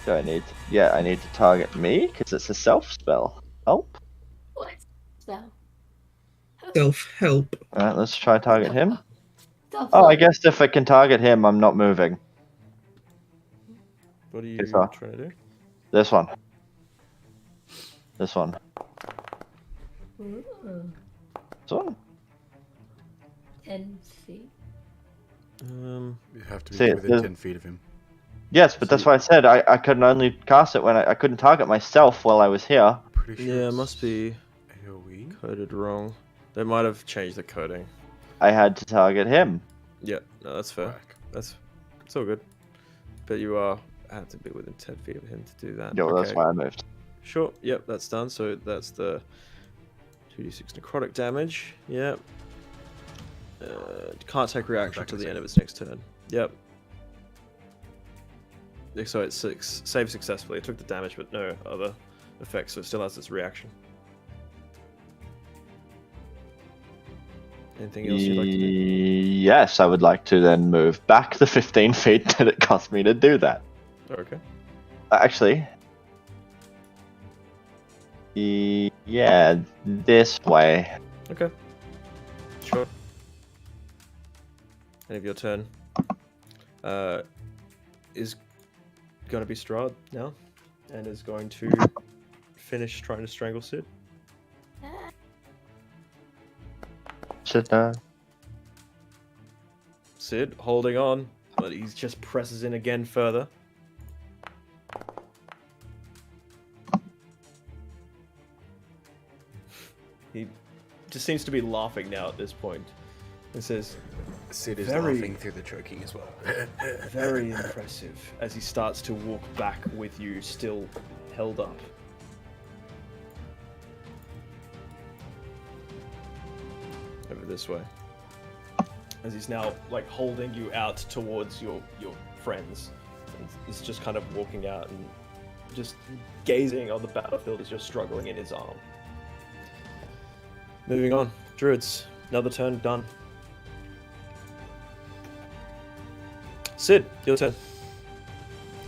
Do I need to? Yeah, I need to target me because it's a self spell. Help. What? Spell. Self-help. Alright, let's try target him. Self Oh, I guess if I can target him, I'm not moving. What are you Yes, sir. trying to do? This one. This one. Ooh, This one. 10 feet. You have to be See, within there's- 10 feet of him. Yes, but that's why I said I couldn't only cast it when I couldn't target myself while I was here. Pretty sure Yeah, it it's must be AoE. coded wrong. They might have changed the coding. I had to target him. Yeah, no, that's fair. Whack. It's all good. But you have to be within 10 feet of him to do that. Yeah, well, that's Okay. why I moved. Sure, yep, that's done. So that's the 2d6 necrotic damage. Yep. Can't take reaction back till in a the end second. of its next turn. Yep. Yeah, so it's saved successfully. It took the damage, but no other effects, so it still has its reaction. Anything else you'd like to do? Yes, I would like to then move back the 15 feet that it cost me to do that. Okay. Actually. Yeah, this way. Okay. Sure. End of your turn. Is going to be Strahd now, and is going to finish trying to strangle Sid. Should Sid, holding on. But he just presses in again further. He just seems to be laughing now at this point. It says, Sid is Very- laughing through the choking as well. very impressive, as he starts to walk back with you, still held up. Over this way. As he's now like holding you out towards your friends. He's just kind of walking out and just gazing on the battlefield as you're struggling in his arm. Moving on. Druids. Another turn done. Sid, your turn.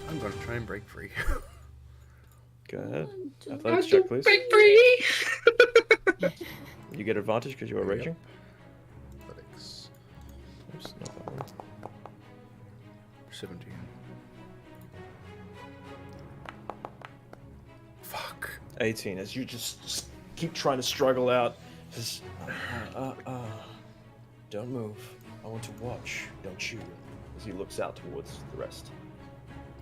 I'm gonna try and break free. Go ahead. Athletics check, please. Break free. You get advantage because you are Yep. raging. Athletics. Oops, not that one. 17. Fuck. 18. As you just keep trying to struggle out. Just, don't move. I want to watch. Don't you? As he looks out towards the rest.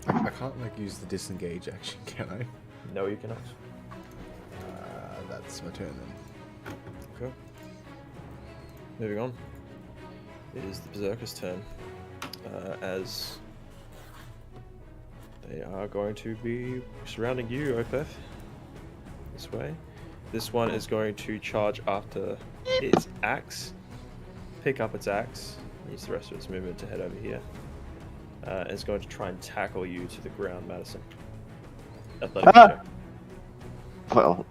I can't like use the disengage action, can I? No, you cannot. That's my turn then. Okay. Moving on. It is the Berserker's turn. As they are going to be surrounding you, Opeth. This way. This one is going to charge after its axe. Pick up its axe. Use the rest of its movement to head over here. And it's going to try and tackle you to the ground, Madison. Athletic check. Well,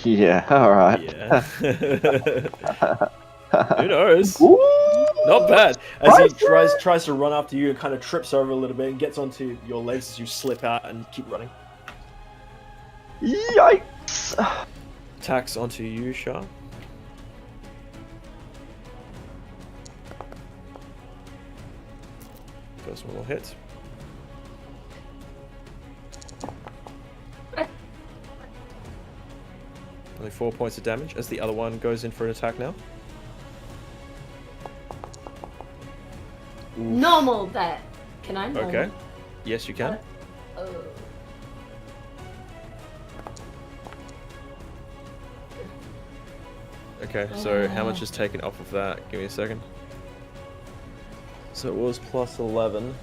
yeah, alright. Yeah. Who knows? Ooh. Not bad. As he Right. tries to run after you and kind of trips over a little bit and gets onto your legs as you slip out and keep running. Yikes! Attacks onto you, Shah. First one will hit. Only 4 points of damage as the other one goes in for an attack now. Normal that. Can I normal? Okay. Yes, you can. Oh. Okay, so how much is taken off of that? Give me a second. So it was plus 11.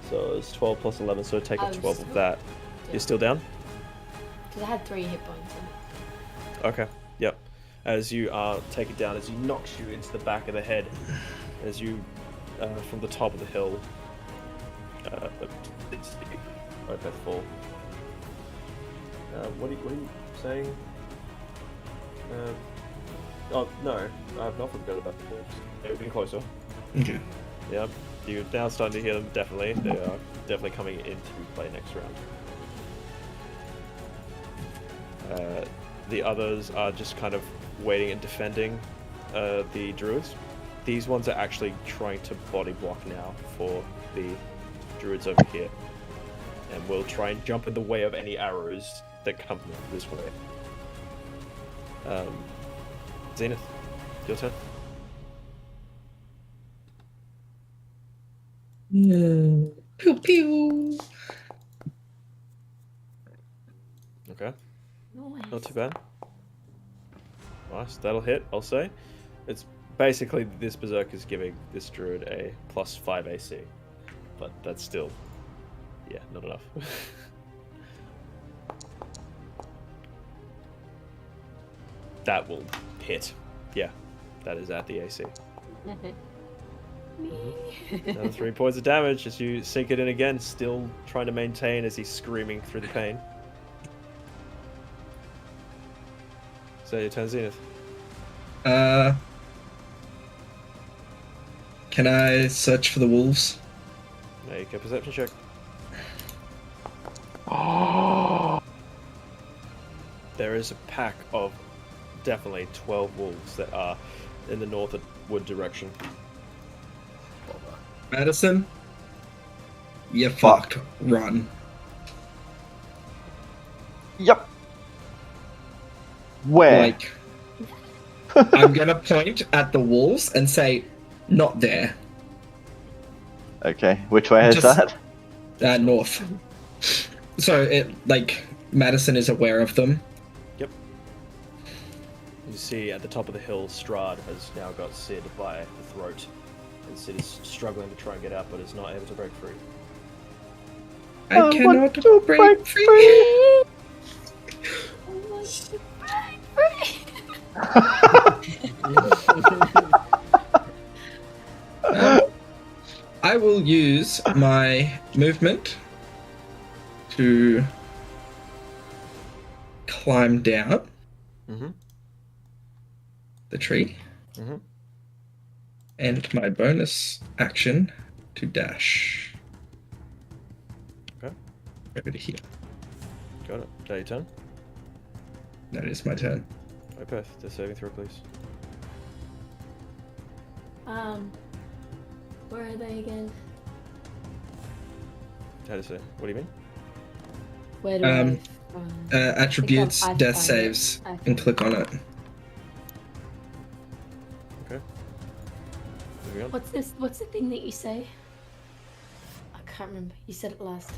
So it's 12 plus 11, so take off I'm 12 of still that. You're still down? Because I had 3 hit points in it. Okay, yep. As you take it down, as he knocks you into the back of the head, as you, from the top of the hill, it's Opeth fall. What are you saying? Oh, no, I've not forgotten about the falls. They're getting closer. Okay. Yep, you're now starting to hear them, definitely. They are definitely coming into play next round. The others are just kind of waiting and defending the druids. These ones are actually trying to body block now for the druids over here. And will try and jump in the way of any arrows that come this way. Zenith, your turn. Pew pew. Okay, Nice. not too bad. Nice, that'll hit, I'll say. It's basically this berserk is giving this druid a plus 5 AC. But that's still, yeah, not enough. That will hit. Yeah, that is at the AC. Another 3 points of damage as you sink it in again, still trying to maintain as he's screaming through the pain. So your turn, Zenith. Can I search for the wolves? Make a perception check. There is a pack of definitely 12 wolves that are in the northward direction. Madison? You fucked. Run. Yep. Where? Like, I'm gonna point at the wolves and say, not there. Okay, which way is Just- that? North. So Madison is aware of them. Yep. You see at the top of the hill, Strahd has now got Sid by the throat. And Sid is struggling to try and get out, but is not able to break free. I cannot break free. I will use my movement to climb down Mm-hmm. the tree. Mm-hmm. And my bonus action to dash. Okay. Over to here. Got it. Day 10. That is my turn. Opeth, the saving throw, please. Where are they again? How to say? What do you mean? Where do Attributes, I've death found saves, it. and click on it. Okay. Moving on. What's this? What's the thing that you say? I can't remember. You said it last.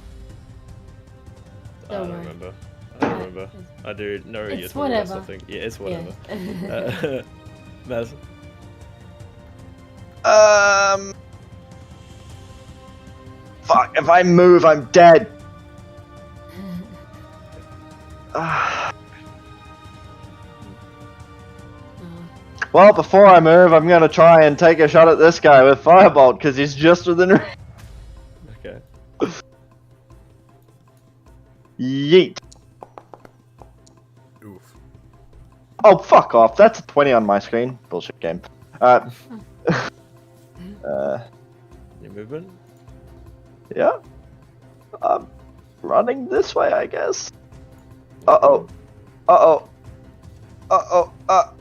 I don't worry. remember. I don't remember. I do know you're It's talking about whatever. something. Yeah, it's whatever. Yeah. Maz, Fuck, if I move, I'm dead. Ah. Well, before I move, I'm gonna try and take a shot at this guy with Firebolt, because he's just within range. okay. Yeet. Oof. Oh, fuck off. That's a 20 on my screen. Bullshit game. Your movement? Yeah. I'm running this way, I guess. Uh-oh. Uh-oh. Uh-oh.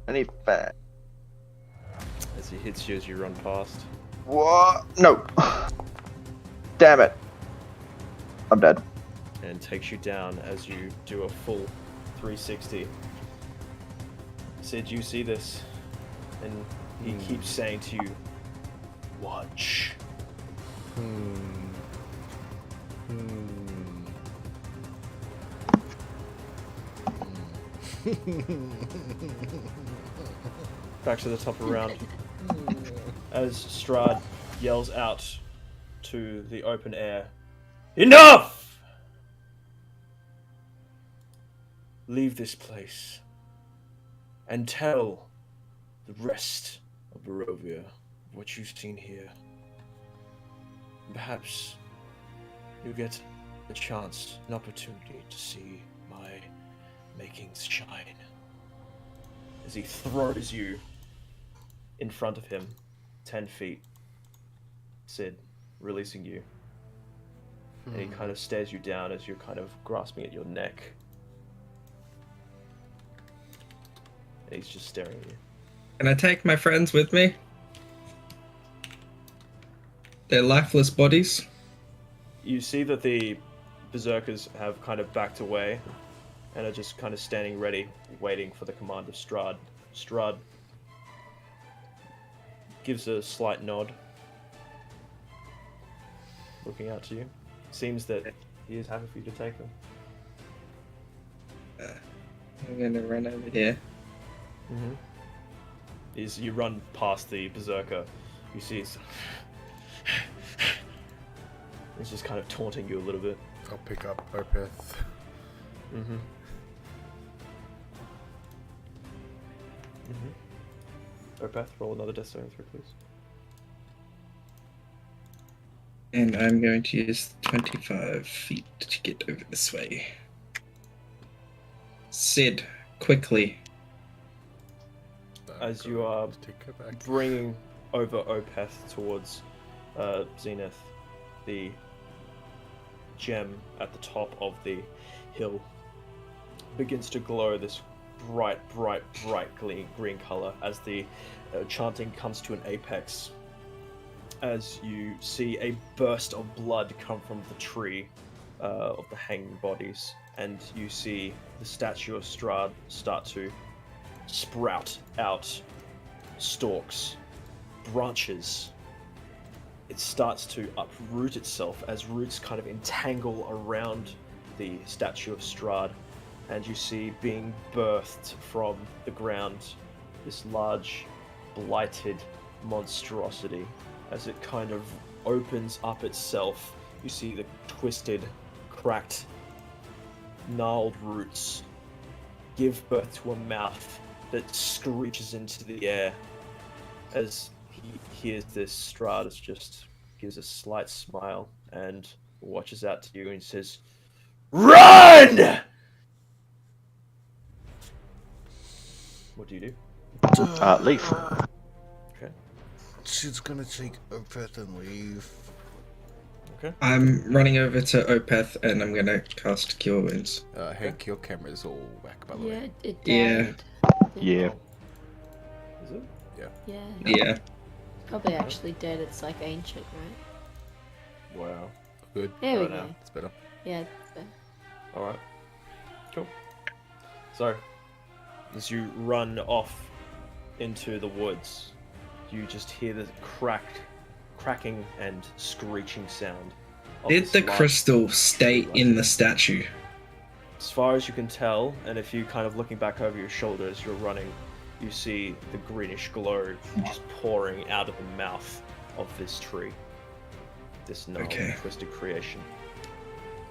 Any fat. As he hits you as you run past. What? No. Damn it. I'm dead. And takes you down as you do a full 360. Sid, you see this, and he keeps saying to you, "Watch." Back to the top of the round. As Strahd yells out to the open air, "Enough! Leave this place and tell the rest of Barovia what you've seen here. Perhaps you'll get a chance, an opportunity to see my makings shine." As he throws you in front of him, 10 feet, Sid, releasing you. And he kind of stares you down as you're kind of grasping at your neck. And he's just staring at you. Can I take my friends with me? They're lifeless bodies. You see that the berserkers have kind of backed away and are just kind of standing ready, waiting for the command of Strahd. Strahd gives a slight nod, looking out to you. Seems that he is happy for you to take them. I'm gonna run over here. As you run past the berserker, you see he's just kind of taunting you a little bit. I'll pick up Opeth. Opeth, roll another death saving throw, please. And I'm going to use 25 feet to get over this way. Sid, quickly. As you are Take her back. bringing over Opeth towards Zenith, the gem at the top of the hill begins to glow this bright green color as the chanting comes to an apex. As you see a burst of blood come from the tree of the hanging bodies, and you see the statue of Strahd start to sprout out stalks, branches. It starts to uproot itself as roots kind of entangle around the statue of Strahd, and you see being birthed from the ground this large, blighted monstrosity. As it kind of opens up itself, you see the twisted, cracked, gnarled roots give birth to a mouth that screeches into the air. As he hears this, Strahd just gives a slight smile and watches out to you and says, "Run!" What do you do? Leaf. Okay. She's gonna take a breath and leave. Okay. I'm running over to Opeth and I'm gonna cast Cure Wounds. Hank, your camera's all whack, by the Yeah, way. it Yeah. died. Yeah. Is it? Yeah. Yeah. Probably actually dead. It's like ancient, right? Wow. Good. There we Oh, go. no. It's better. Yeah. It's better. Alright. Cool. So, as you run off into the woods, you just hear the cracking and screeching sound. of Did this the large- crystal stay in the statue? As far as you can tell, and if you kind of looking back over your shoulder as you're running, you see the greenish glow just pouring out of the mouth of this tree. This gnarled, Okay. twisted creation.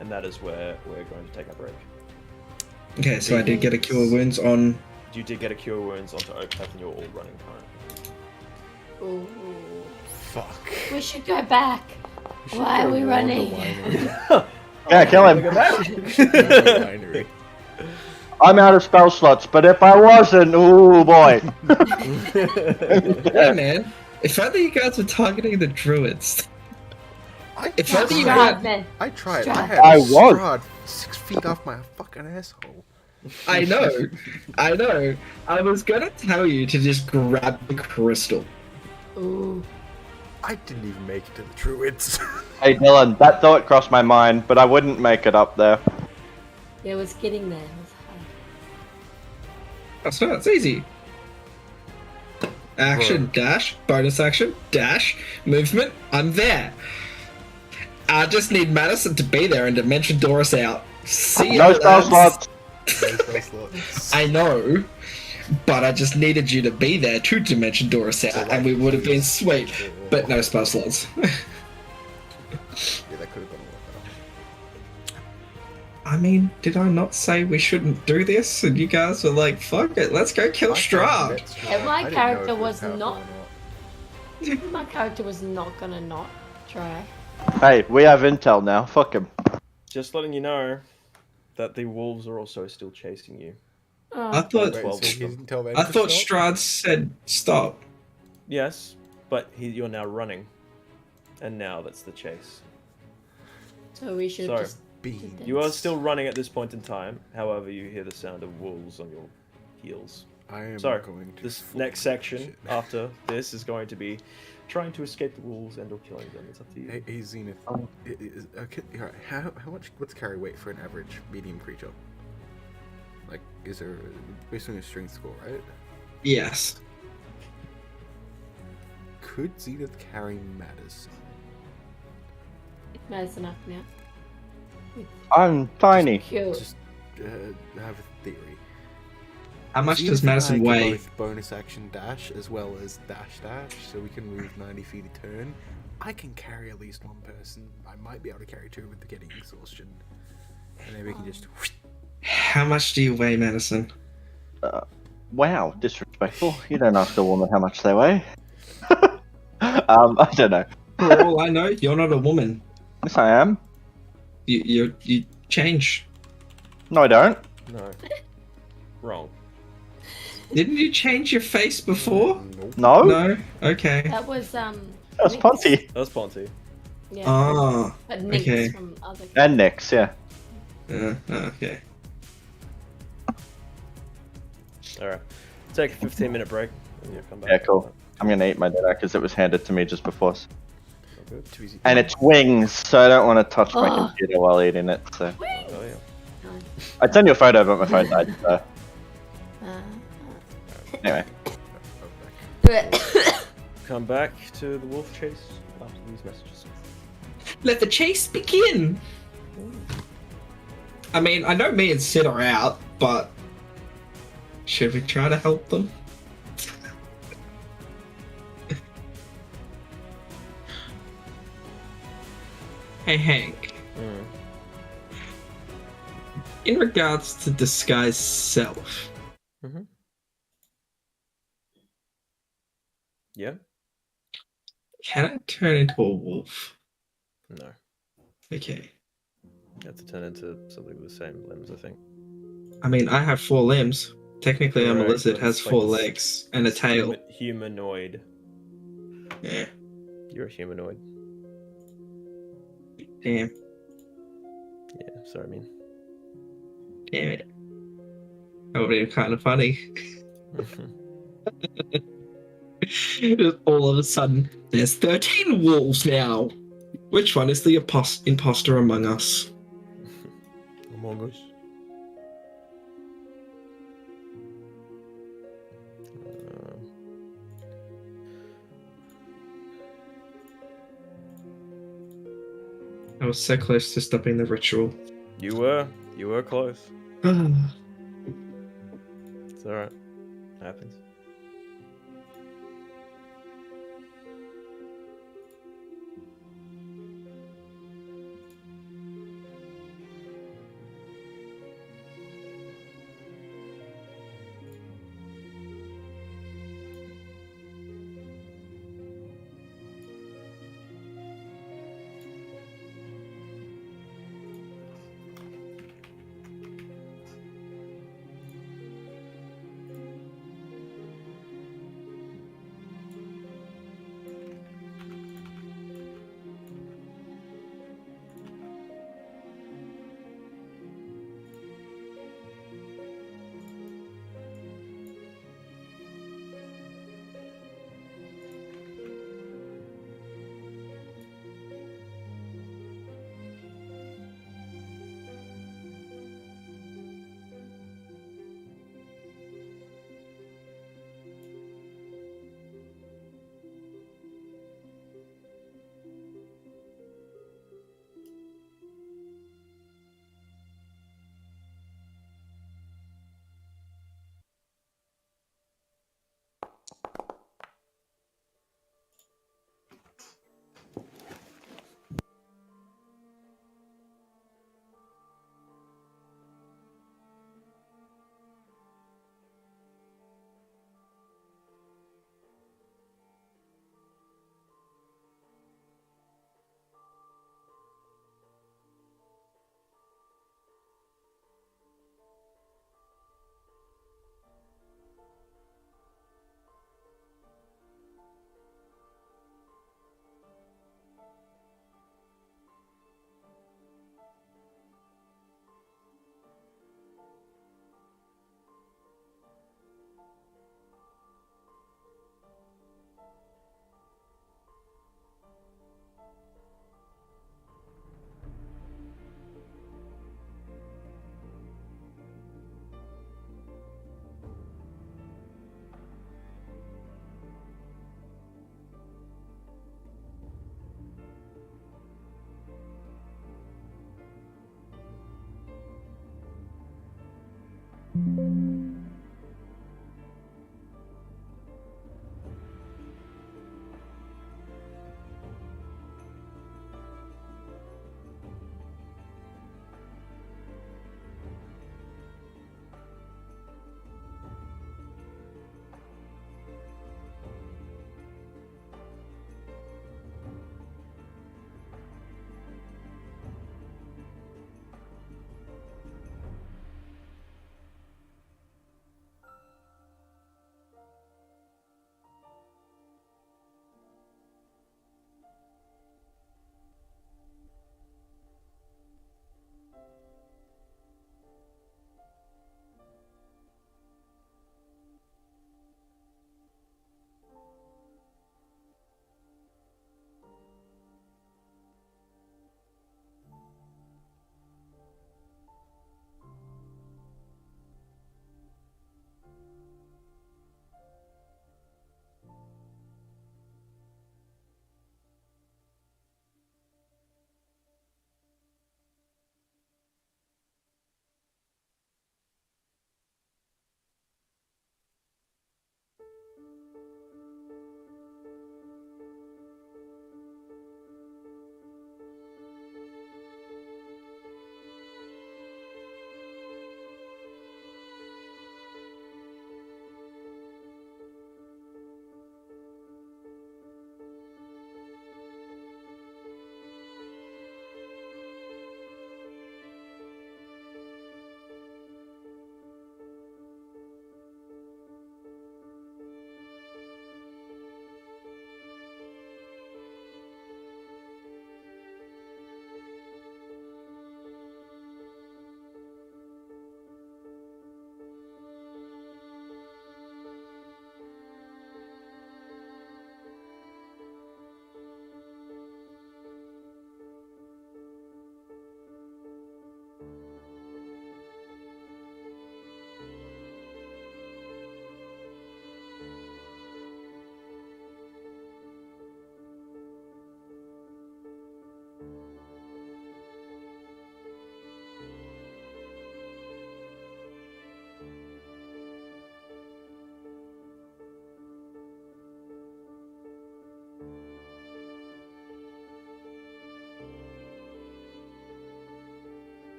And that is where we're going to take a break. Okay, so I did get a Cure Wounds on. You did get a Cure Wounds onto Opeth and you're all running currently. Ooh. Fuck. We should go back. Why are we running? Yeah, kill him. Winery. I'm out of spell slots, but if I wasn't, ooh boy. Hey man, if only you guys were targeting the druids. If only you Strahd, had. man. I tried. Strahd. I had I a was. Strahd 6 feet off my fucking asshole. I know. I was gonna tell you to just grab the crystal. Ooh. I didn't even make it to the druids. Hey Dylan, that thought crossed my mind, but I wouldn't make it up there. Yeah, it was getting there. It was hard. That's not. It's easy. Action, dash, bonus action, dash, movement. I'm there. I just need Madison to be there and Dimension Door us out. See No ya, spell lads. slots. I know, but I just needed you to be there to Dimension Door us out, and we would have been sweet. But no spell slots. Yeah, that could have gone a lot better. I mean, did I not say we shouldn't do this? And you guys were like, "Fuck it, let's go kill Strahd." And my I didn't know character if it was powerful not- or not. My character was not gonna not try. Hey, we have intel now. Fuck him. Just letting you know that the wolves are also still chasing you. Oh. I thought, Wait, 12 so of he them. didn't tell them I to thought stop? Strahd said stop. Yes, but you're now running. And now that's the chase. So we should Sorry. just. Beans. You are still running at this point in time, however you hear the sound of wolves on your heels. I am So, going to this fucking next section shit. after this is going to be trying to escape the wolves and or killing them. It's up to you. Hey Zenith. Okay, alright, how much? What's carry weight for an average medium creature? Like, is there based on your strength score, right? Yes. Could Zenith carry Madison? Madison up now. I'm tiny. Cute. Just have a theory. How much Zenith does and I Madison can weigh? Both bonus action dash as well as dash, so we can move 90 feet a turn. I can carry at least one person. I might be able to carry two with getting exhaustion, and then we can just. How much do you weigh, Madison? Wow, disrespectful. You don't ask a woman how much they weigh. I don't know. For all I know, you're not a woman. Yes, I am. You change. No, I don't. No. Wrong. Didn't you change your face before? Nope. No? No. Okay. That was That was Nyx. Ponty. That was Ponty. Yeah. Ah. But Nyx okay. from other. And Nyx, yeah. Okay. Alright. Take a 15-minute break and you'll come back. Yeah, cool. I'm gonna eat my dinner because it was handed to me just before. All good. Too easy. And it's wings, so I don't want to touch my Oh. computer while eating it. So Oh, yeah. I'd send you a photo, but my phone died. So Uh, anyway, Come back to the wolf chase after these messages. Let the chase begin. I mean, I know me and Sid are out, but should we try to help them? Hey, Hank. In regards to disguise self, Yeah? can I turn into a wolf? No. Okay. You have to turn into something with the same limbs, I think. I mean, I have 4 limbs. Technically, I'm a Correct, lizard, but has it's 4 like legs and a tail. Humanoid. Yeah. You're a humanoid. Damn. Yeah, sorry, I mean. Damn it. That would be kind of funny. All of a sudden, there's 13 wolves now. Which one is the imposter among us? Among Us. I was so close to stopping the ritual. You were close. Ah. It's alright. Happens.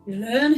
You learn.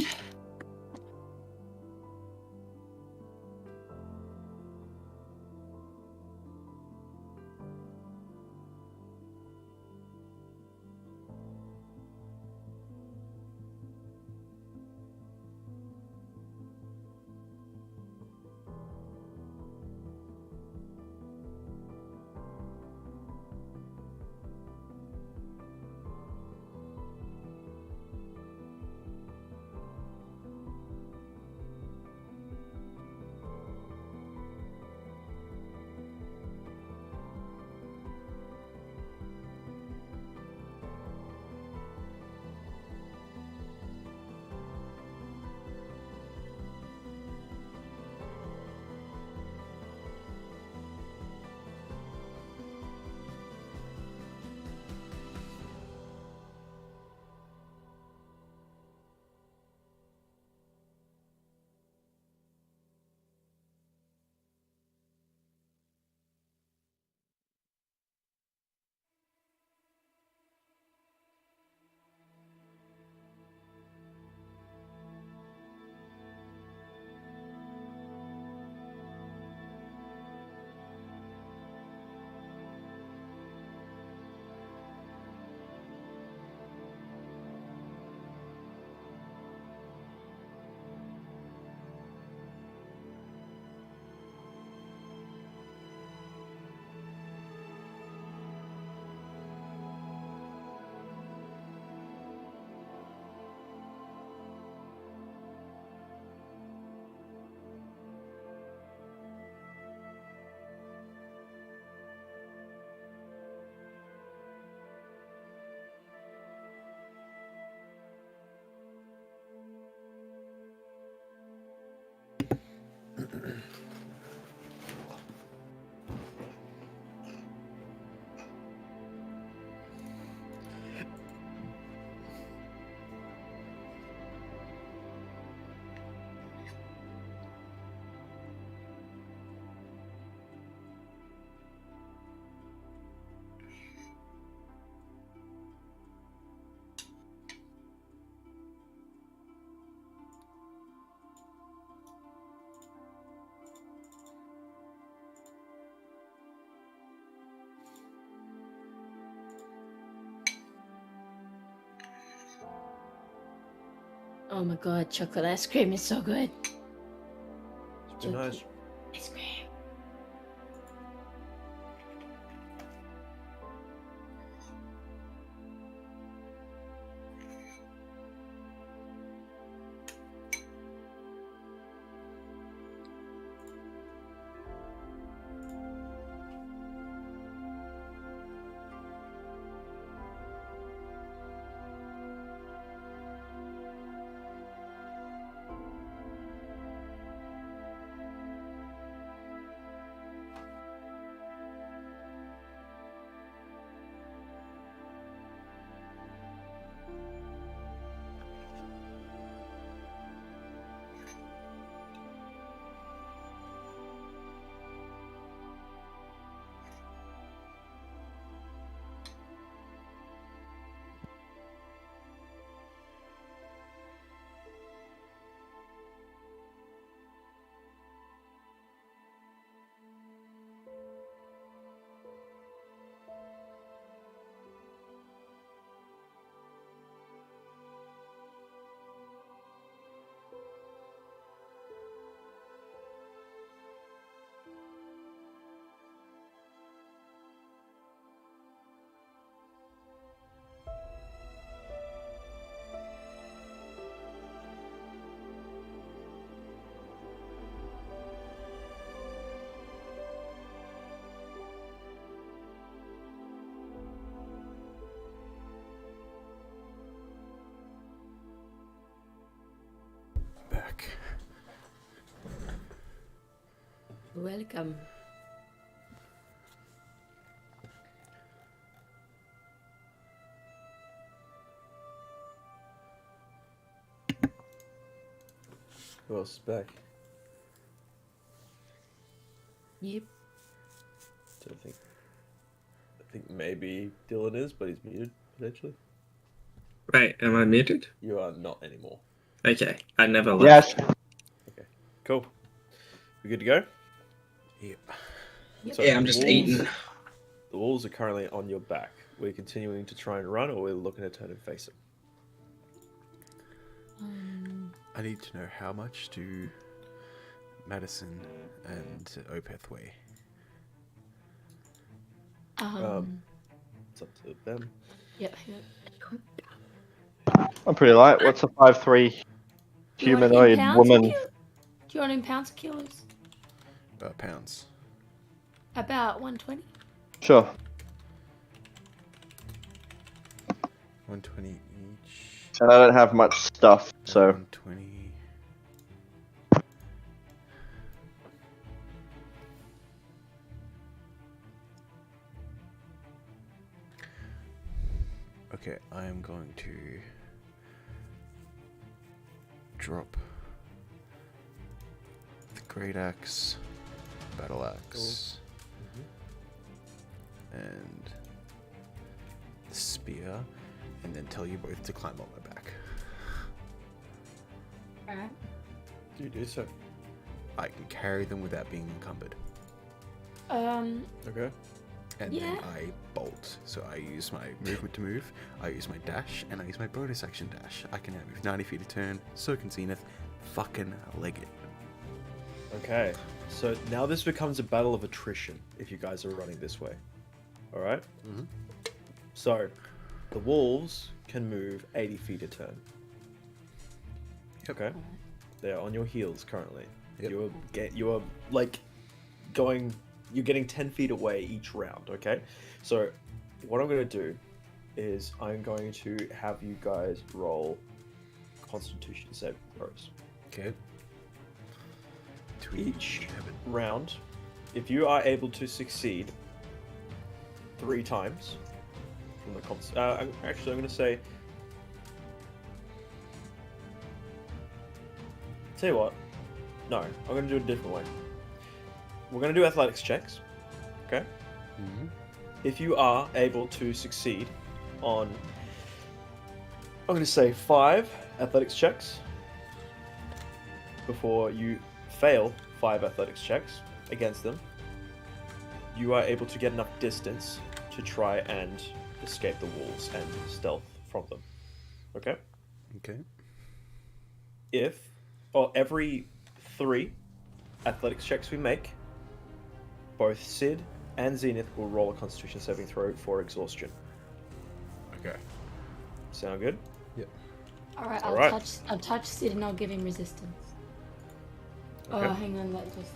Oh my god, chocolate ice cream is so good. It's been nice. Ice cream. Back. Welcome. Who else is back? Yep. Don't think. I think maybe Dylan is, but he's muted potentially. Wait, am I muted? You are not anymore. Okay, I never Yes. left. Cool. We good to go? Yep. So Yeah, I'm the just wolves- eating. The wolves are currently on your back. We're continuing to try and run, or we're looking to turn and face it. I need to know how much do Madison and Opeth weigh. It's up to them. Yeah. I'm pretty light. What's a 5'3" Do you want it in humanoid pounds or woman? Do you want it in pounds or kilos? Pounds. About 120. Sure. 120 each. And I don't have much stuff, so 120. Okay, I am going to drop the great axe, battle axe, and the spear, and then tell you both to climb on my back. Alright. You do so. I can carry them without being encumbered. Okay. And Yeah. then I bolt. So I use my movement to move, I use my dash, and I use my bonus action dash. I can now move 90 feet a turn, so can Zenith. Fucking leg it. Okay. So now this becomes a battle of attrition if you guys are running this way. Alright? Mhm. So, the wolves can move 80 feet a turn. Okay? They're on your heels currently. Yep. You're like going. You're getting 10 feet away each round. Okay. So what I'm going to do is I'm going to have you guys roll Constitution saving throws. Okay. Each round, if you are able to succeed 3 times from the actually, I'm going to say. Tell you what. No, I'm going to do it a different way. We're going to do athletics checks. Okay? Mm-hmm. If you are able to succeed on, I'm going to say 5 athletics checks before you fail 5 athletics checks against them, you are able to get enough distance to try and escape the wolves and stealth from them. Okay? Okay. Every 3 athletics checks we make, both Sid and Zenith will roll a Constitution saving throw for exhaustion. Okay. Sound good? Alright, Alright. I'll touch Sid and I'll give him resistance. Okay. Oh, hang on, that just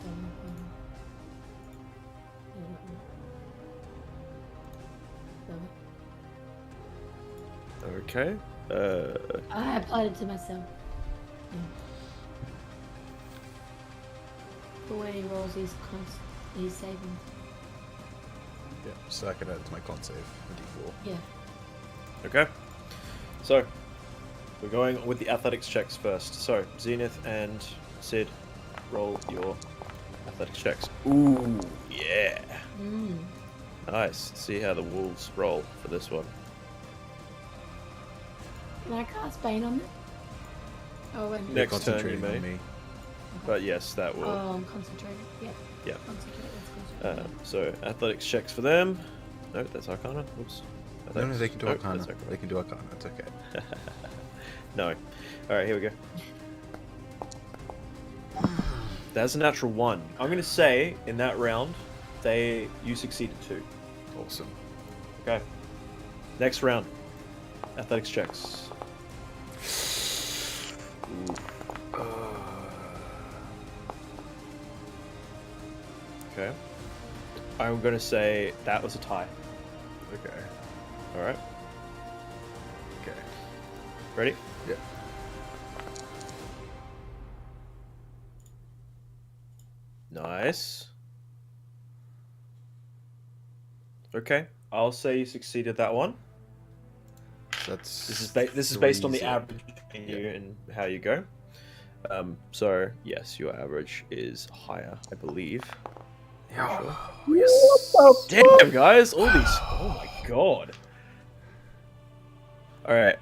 Okay. I applied it to myself. Yeah. For when he rolls his savings. Yeah, so I can add it to my con save, a d4. Yeah. Okay. So, we're going with the athletics checks first. So, Zenith and Sid, roll your athletics checks. Ooh, yeah. Nice. See how the wolves roll for this one. Can I cast Bane on them? Oh, wait. Next turn, Concentrating you may. on me. But yes, that will. Oh, I'm concentrating. Yeah. Yeah. Concentrate. Let's concentrate. So, athletics checks for them. No, that's Arcana. Whoops. No, they can do Arcana. That's okay. They can do Arcana, it's okay. No. Alright, here we go. That's a natural 1. I'm going to say, in that round, you succeeded 2. Awesome. Okay. Next round. Athletics checks. Okay. I'm going to say that was a tie. Okay. Alright. Okay. Ready? Yeah. Nice. Okay. I'll say you succeeded that one. So that's This is based on the 3-0. average in you and how you go. So yes, your average is higher, I believe. Yeah. Yes. Damn, guys, all these. Oh my god. All right,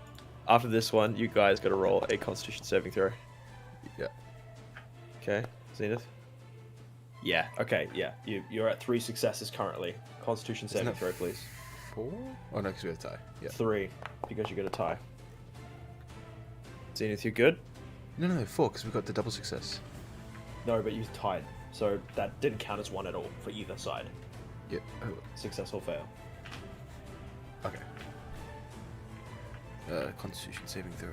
After this one, you guys got to roll a Constitution saving throw. Yeah. Okay, Zenith. Yeah. Okay. Yeah. You're at 3 successes currently. Constitution saving that throw, please. 4? Oh no, because we have a tie. Yeah. 3, because you got a tie. Zenith, you good? No, 4, because we got the double success. No, but you tied, so that didn't count as 1 at all for either side. Yep. Oh, Success or fail. okay. Constitution saving throw.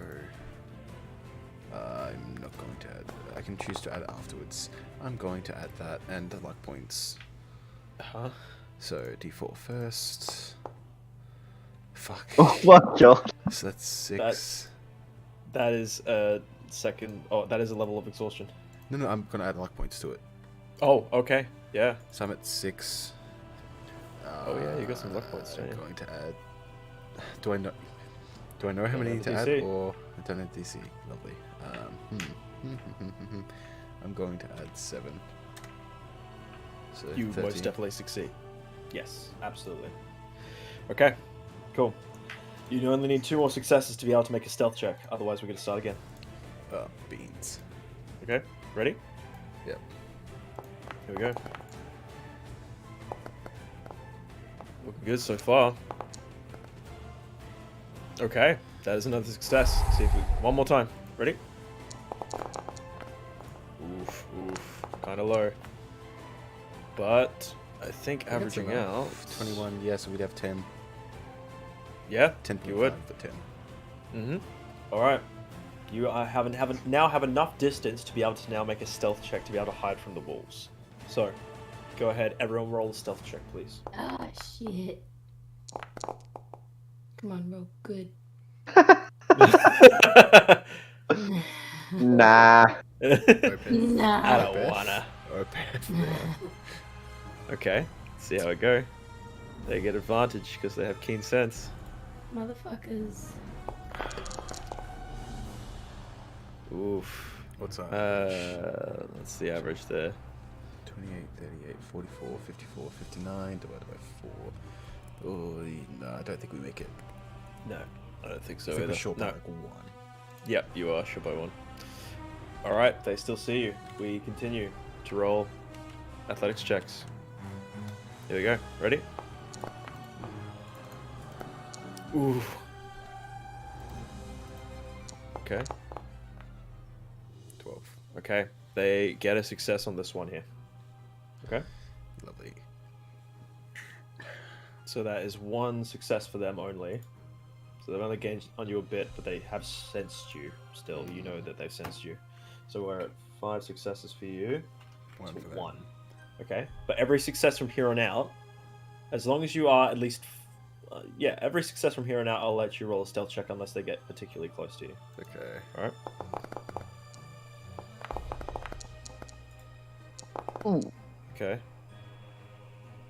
I'm not going to add. I can choose to add it afterwards. I'm going to add that and the luck points. Huh? So D4 first. Fuck. Oh my god. So that's 6. That is a second. Oh, that is a level of exhaustion. No, I'm gonna add luck points to it. Oh, okay. Yeah. So I'm at 6. Oh yeah, you got some luck points, don't I'm you? going to add. Do I know how Don't many know need to the add, DC. or I don't have DC? Lovely. I'm going to add 7. So You 13. most definitely succeed. Yes, absolutely. Okay, cool. You only need 2 more successes to be able to make a stealth check. Otherwise, we're going to start again. Beans. Okay, ready? Yep. Here we go. Looking good so far. Okay, that is another success. See if we one more time. Ready? Oof, kind of low. But I think averaging out. 21. Yeah, so we'd have 10. Yeah, 10 you would. for 10. Mm-hmm. All right. You now have enough distance to be able to now make a stealth check to be able to hide from the wolves. So, go ahead. Everyone roll a stealth check, please. Ah, shit. Come on, roll good. Nah. Open. Nah. I don't wanna. Open. Okay, see how it go. They get advantage because they have keen sense. Motherfuckers. Oof. What's that? That's the average there. 28, 38, 44, 54, 59 divided by 4. Oh, no, I don't think we make it. No, I don't think so I think either. we're short by No. like 1. Yep, you are short by 1. All right, they still see you. We continue to roll athletics checks. Here we go. Ready? Ooh. Okay. 12. Okay. They get a success on this one here. Okay. Lovely. So that is 1 success for them only. So they've only gained on you a bit, but they have sensed you still. You know that they've sensed you. So we're at 5 successes for you. 1 to for them. 1. Okay. But every success from here on out, as long as you are at least... every success from here on out, I'll let you roll a stealth check unless they get particularly close to you. Okay. Alright? Okay.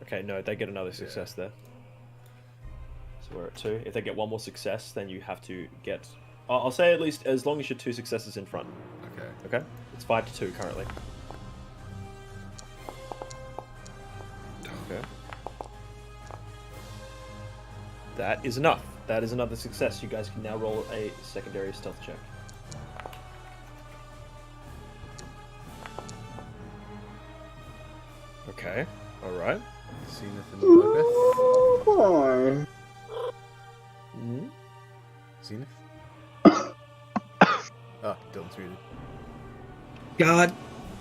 Okay, no, they get another success there. So we're at 2. If they get 1 more success, then you have to get... I'll say at least as long as you're 2 successes in front. Okay. Okay? It's 5 to 2 currently. Okay. That is enough. That is another success. You guys can now roll a secondary stealth check. Okay. Alright. Zenith and Logeth. Mm-hmm. Zenith? Oh, Dylan's muted. God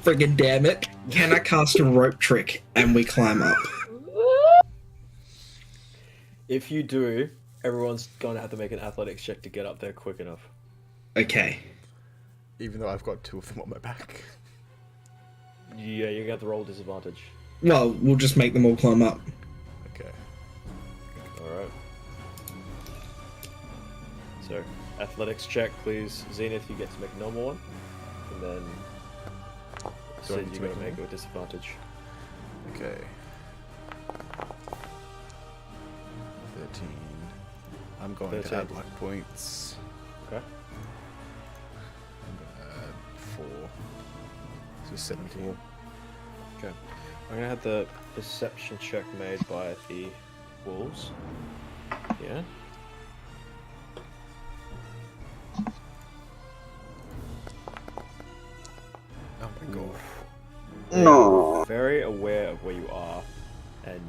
friggin' damn it. Can I cast a rope trick and we climb up? If you do, everyone's going to have to make an athletics check to get up there quick enough. Okay. Even though I've got 2 of them on my back. Yeah, you got the roll disadvantage. Well, we'll just make them all climb up. Okay. Alright. So, athletics check, please. Zenith, you get to make a normal one. And then... Do I Sid, need you to got to make make it with disadvantage. Okay. 13. I'm going to 13. add luck points. Okay. I'm going to add 4. So 17. Okay. I'm gonna have the perception check made by the wolves. Yeah. They No. are very aware of where you are, and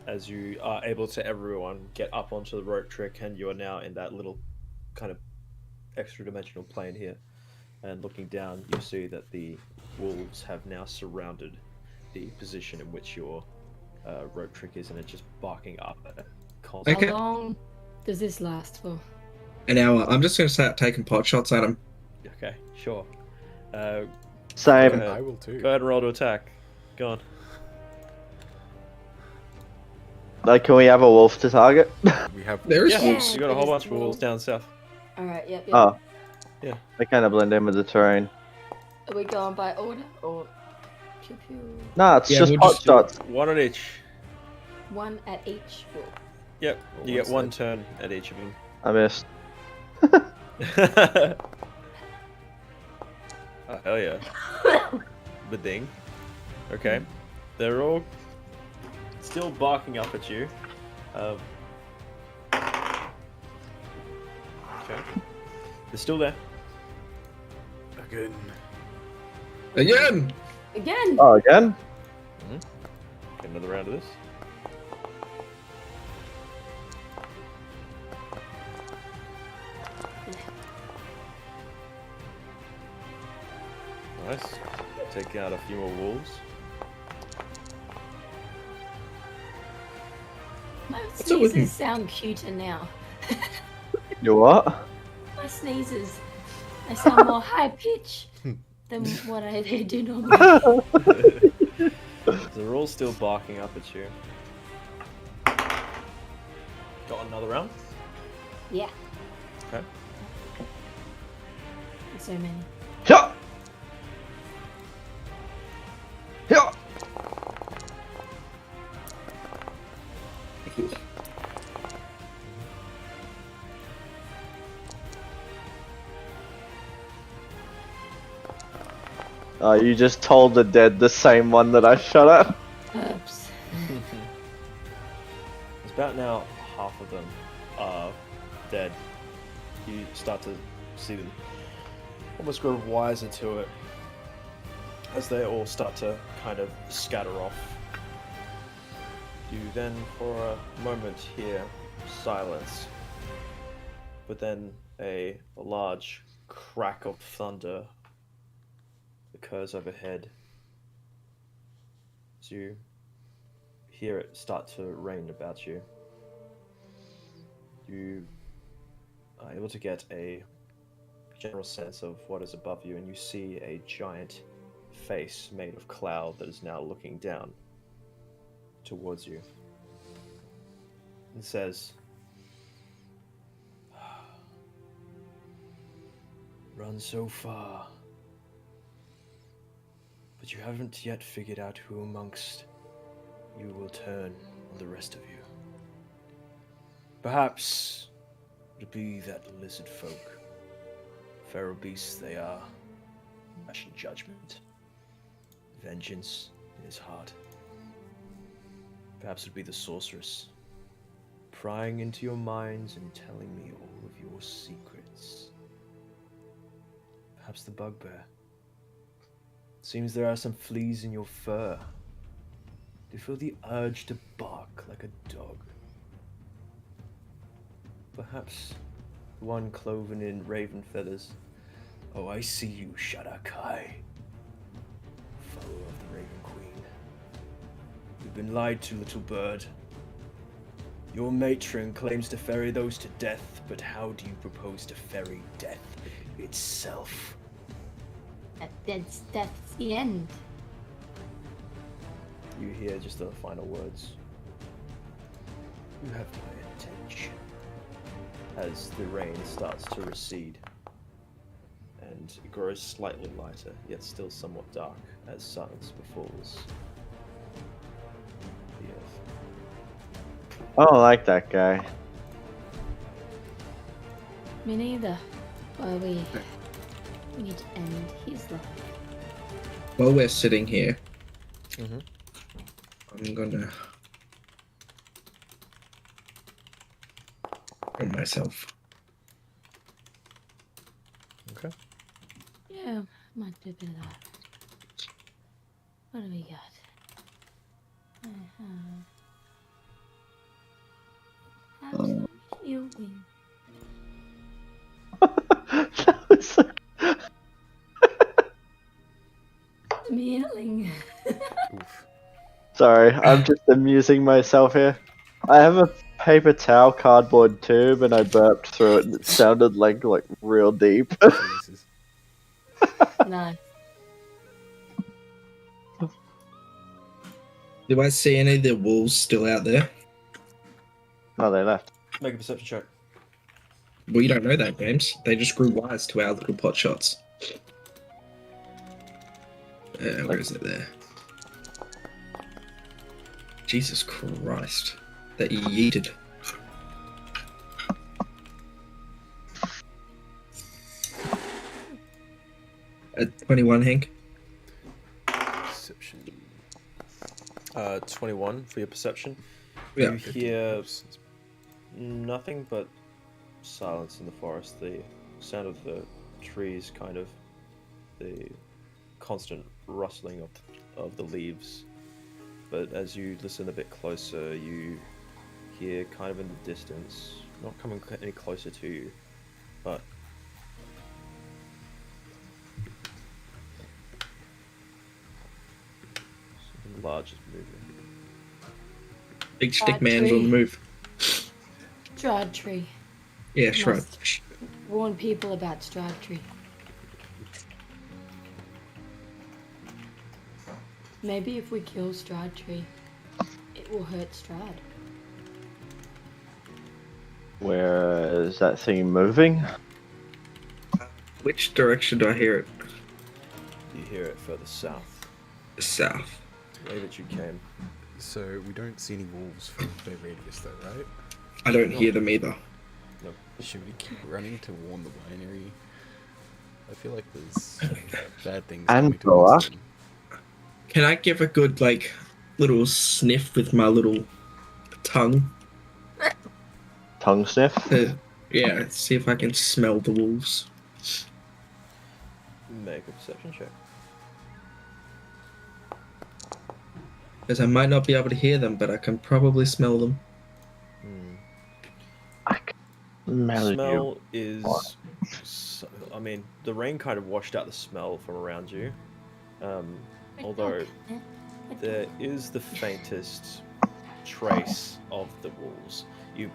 as you are able to everyone get up onto the rope trick, and you are now in that little kind of extra dimensional plane here, and looking down, you see that the wolves have now surrounded the position in which your rope trick is, and it's just barking up at it constantly. Okay. How long does this last for? An hour. I'm just gonna start taking pot shots at him. Okay, sure. Go Same. ahead. I will too. Go ahead and roll to attack. Go on. Like, can we have a wolf to target? We have. There is Yeah, wolves. you got a whole Biggest bunch of wolves wolf. down south. Alright, yep. Oh. Yeah. They kind of blend in with the terrain. Are we going by order or pew pew? No, it's Yeah, just we'll pot just do shots. One at each. One at each wolf. Yep, Or you get one one turn at each of them. I missed. Oh, hell yeah. Bading. Okay. They're all still barking up at you. Okay. They're still there. Again. Again. Again! Oh, again? Get another round of this. Nice. Take out a few more wolves. My up with you? sneezes sound cuter now. You what? My sneezes. They sound more high pitch than what they do normally. They're all still barking up at you. Got another round? Yeah, Okay. so many. Yeah. Yeah. Oh, you just told the dead the same one that I shot at? Oops. It's about now half of them are dead. You start to see them almost grow wiser to it as they all start to kind of scatter off. You then, for a moment, hear silence, but then a large crack of thunder occurs overhead as you hear it start to rain about you. You are able to get a general sense of what is above you, and you see a giant face made of cloud that is now looking down towards you. It says, "Run so far, but you haven't yet figured out who amongst you will turn on the rest of you. Perhaps it'll be that lizard folk. Feral beasts they are, passion judgment, vengeance in his heart. Perhaps it'll be the sorceress, prying into your minds and telling me all of your secrets. Perhaps the bugbear. Seems there are some fleas in your fur. Do you feel the urge to bark like a dog? Perhaps the one cloven in raven feathers. Oh, I see you, Shadakai, foe of the Raven Queen. You've been lied to, little bird. Your matron claims to ferry those to death, but how do you propose to ferry death itself? That's the end. You hear just the final words. You have my attention. As the rain starts to recede, and it grows slightly lighter, yet still somewhat dark, as silence befalls the earth. I don't like that guy. Me neither. Well, we need to end his life. While we're sitting here, Mhm. I'm gonna on myself. Okay. Yeah, might be a bit of that. What do we got? Have some healing. That was so- Some healing. Oof. Sorry, I'm just amusing myself here. I have a paper towel cardboard tube and I burped through it and it sounded like real deep. Jesus. Nice. Do I see any of the wolves still out there? Oh, they left. Make a perception check. We don't know that, James. They just grew wise to our little pot shots. Where is it there? Jesus Christ. That you yeeted. At 21, Hank? Perception. 21 for your perception. Yeah. You hear nothing but silence in the forest. The sound of the trees, kind of the constant rustling of the leaves. But as you listen a bit closer, you hear kind of in the distance, not coming any closer to you, but something large is moving. Big stick Bad man's on tree. the move. Strahd tree. Yeah, Strahd. Must warn people about Strahd tree. Maybe if we kill Strahd tree, it will hurt Strahd. Where is that thing moving? Which direction do I hear it? You hear it further south, South. the way that you came. So we don't see any wolves from their radius though, right? I don't hear them either. No. Should we keep running to warn the winery? I feel like there's bad things coming And blow towards up. them. Can I give a good, little sniff with my little tongue? Tongue sniff? Yeah, see if I can smell the wolves. Make a perception check. Because I might not be able to hear them, but I can probably smell them. I can smell you. Smell is, I mean, the rain kind of washed out the smell from around you. Although there is the faintest trace of the wolves. You're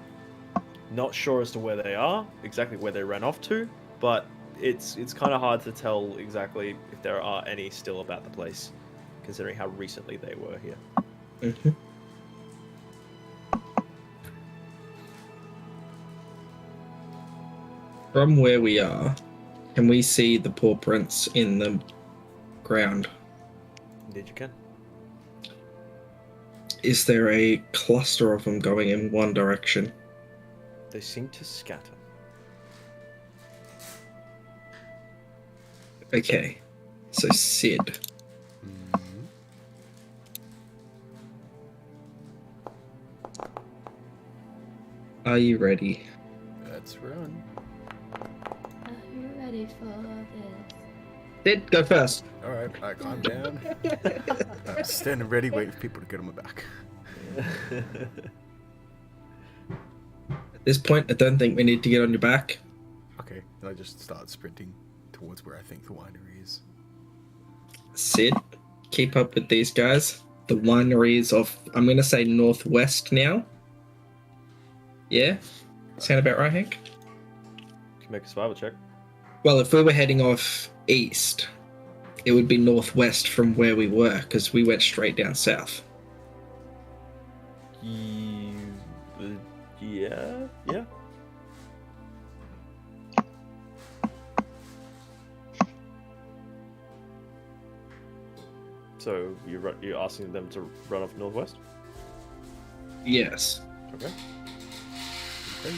not sure as to where they are, exactly where they ran off to, but it's kind of hard to tell exactly if there are any still about the place, considering how recently they were here. Mm-hmm. From where we are, can we see the paw prints in the ground? Indeed you can. Is there a cluster of them going in one direction? They seem to scatter. Okay, so Sid. Mhm. Are you ready? Let's run. Are you ready for this? Sid, go first. Alright, I calm down. I'm standing ready, waiting for people to get on my back. At this point, I don't think we need to get on your back. Okay, then I just start sprinting towards where I think the winery is. Sid, keep up with these guys. The winery is off, I'm going to say northwest now. Yeah? Sound about right, Hank? Can make a survival check. Well, if we were heading off east, it would be northwest from where we were, because we went straight down south. Yeah. So you're asking them to run off northwest? Yes. Okay. Okay.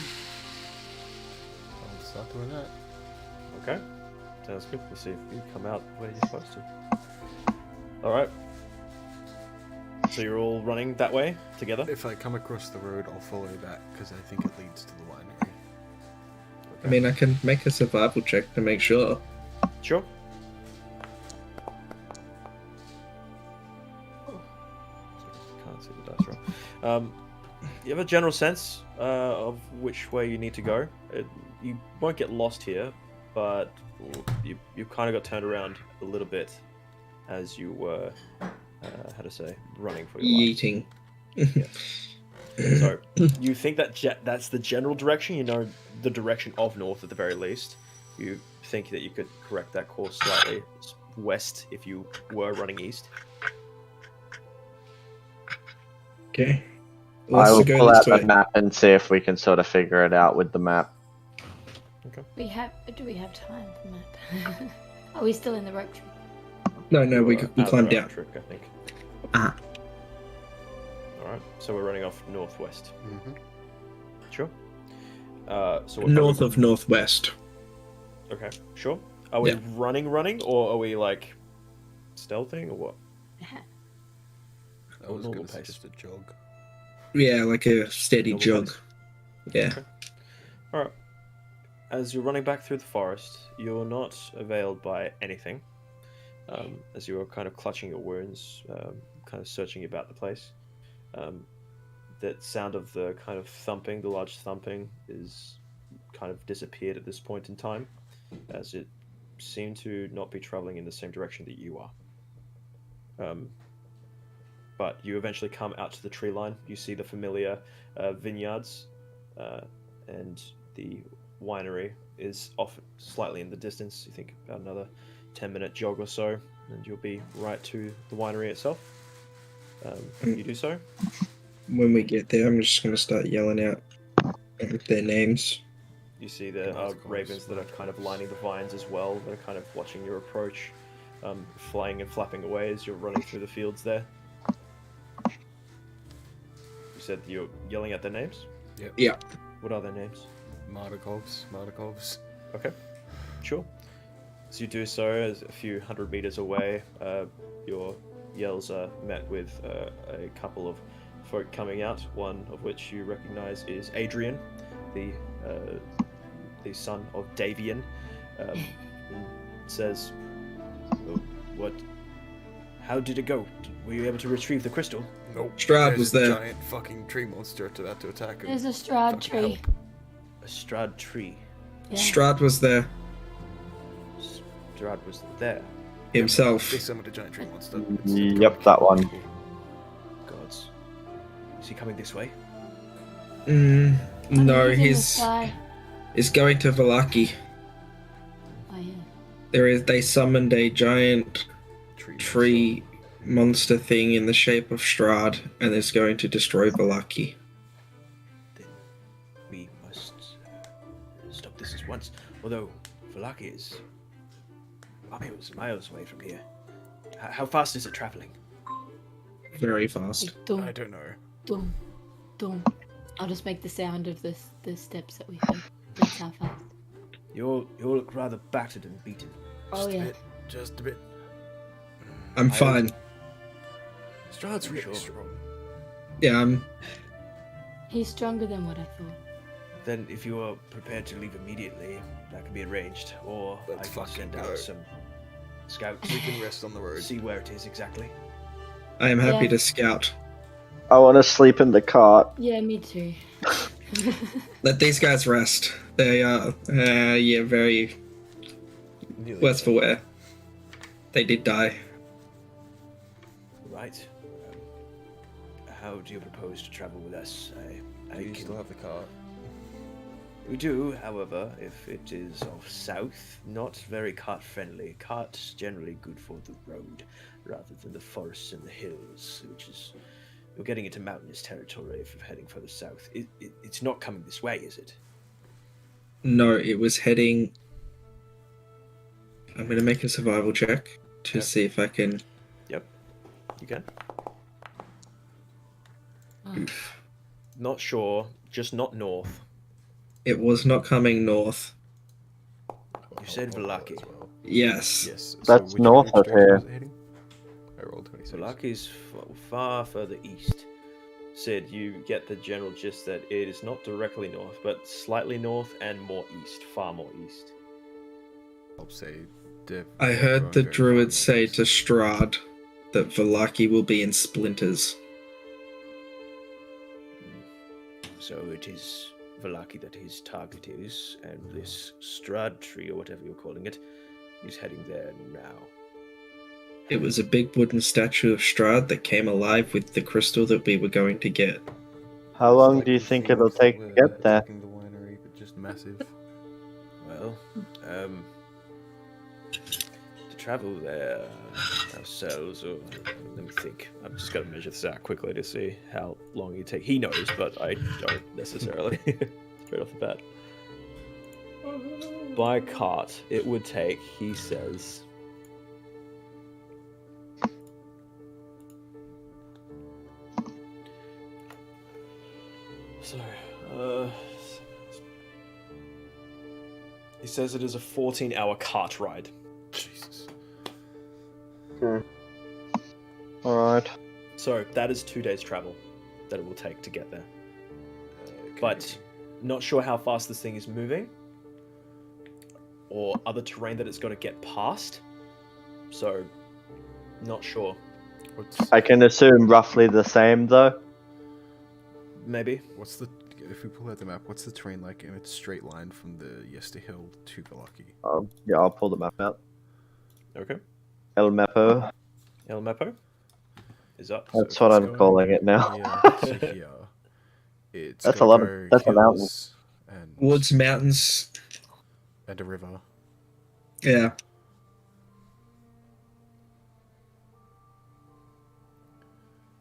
I'll start doing that. Okay. Sounds good. We'll see if you come out where you're supposed to. Alright. So you're all running that way together? If I come across the road, I'll follow that because I think it leads to the winery. I mean, I can make a survival check to make sure. Sure. You have a general sense of which way you need to go. You won't get lost here, but you kind of got turned around a little bit as you were, how to say, running for your life. Yeeting. So you think that that's the general direction. You know the direction of north at the very least. You think that you could correct that course slightly west if you were running east. Okay. I will Let's go pull this out way. the map and see if we can sort of figure it out with the map. Do we have time for that? Are we still in the rope tree? No, we Out of climbed the down. trick, I think. Ah. All right, so we're running off northwest. Mm-hmm. Sure. So we're North probably- of northwest. Okay, sure. Are we Yeah. running, or are we like stealthing, or what? I was Normal going to say pace. just a jog. Yeah, like a steady Normal jog. pace? Yeah. Okay. All right. As you're running back through the forest, you're not availed by anything. As you are kind of clutching your wounds, kind of searching about the place. That sound of the kind of thumping, the large thumping, is kind of disappeared at this point in time, as it seemed to not be traveling in the same direction that you are. But you eventually come out to the tree line. You see the familiar vineyards, and the winery is off slightly in the distance. You think about another 10-minute jog or so, and you'll be right to the winery itself. You do so. When we get there, I'm just going to start yelling out their names. You see the Of course. ravens that are kind of lining the vines as well, that are kind of watching your approach, flying and flapping away as you're running through the fields there. You said you're yelling at their names? Yep. Yeah. What are their names? Mardikovs. Okay, sure. As you do so, as a few hundred meters away, your yells are met with a couple of folk coming out, one of which you recognize is Adrian, the son of Davian. And says, "Oh, what? How did it go? Were you able to retrieve the crystal?" Nope. Strahd There's was a there. giant fucking tree monster to attack him. There's a Strahd Fucking tree. help. A Strahd tree. Yeah. Strahd was there Strahd was there. himself. They summoned a giant tree monster. Yep, that one. Gods. Is he coming this way? No, in the he's sky. going to Valaki. Oh yeah. They summoned a giant tree monster thing in the shape of Strahd, and is going to destroy Valaki. Then we must stop this at once. Although Valaki is miles away from here. How fast is it traveling? Very fast. Like, dum, I don't know. dum, dum. I'll just make the sound of the steps that we heard. That's how fast. You all look rather battered and beaten. Oh yeah. Just a bit. I'm fine. Strahd's really Sure. strong. Yeah, He's stronger than what I thought. Then, if you are prepared to leave immediately, that can be arranged. Or Let's I can fucking send go. out some scouts. We can rest on the road. See where it is exactly. I am happy Yeah. to scout. I want to sleep in the cart. Yeah, me too. Let these guys rest. They are, very Nearly worse for wear. They did die. Right. How do you propose to travel with us? I You can- still have the cart. We do, however, if it is of south, not very cart friendly. Cart's generally good for the road, rather than the forests and the hills, which is you're getting into mountainous territory if you're heading further south. It's not coming this way, is it? No, it was heading. I'm gonna make a survival check to Yep. see if I can. You can. Oh. Not sure, just not north. It was not coming north. You said Valaki. As well. Yes. Yes. That's which north of direction here. was it heading? I rolled 26. Valaki's far further east. Sid, you get the general gist that it is not directly north, but slightly north and more east, far more east. I'll say I heard the druid say to Strahd that Valaki will be in splinters. So it is Valaki that his target is, and this Strahd tree, or whatever you're calling it, is heading there now. It was a big wooden statue of Strahd that came alive with the crystal that we were going to get. How It's long like do you the think it'll Phoenix that take to were get there? attacking the winery, but just massive. Well, to travel there ourselves, or let me think. I've just got to measure this out quickly to see how long you take. He knows, but I don't necessarily. Straight off the bat. By cart, it would take, he says, he says it is a 14-hour cart ride. Jesus. Alright. So that is 2 days travel that it will take to get there. Okay. But not sure how fast this thing is moving or other terrain that it's got to get past. So not sure. I can assume roughly the same though. Maybe. If we pull out the map, what's the terrain like in a straight line from the Yester Hill to Valaki? Yeah, I'll pull the map out. Okay. El Mapo. El Mapo is up. So That's if what it's I'm going calling it now. Here to here, it's That's gotta a lot go of- that's a mountain. hills and Woods, mountains. and a river. Yeah.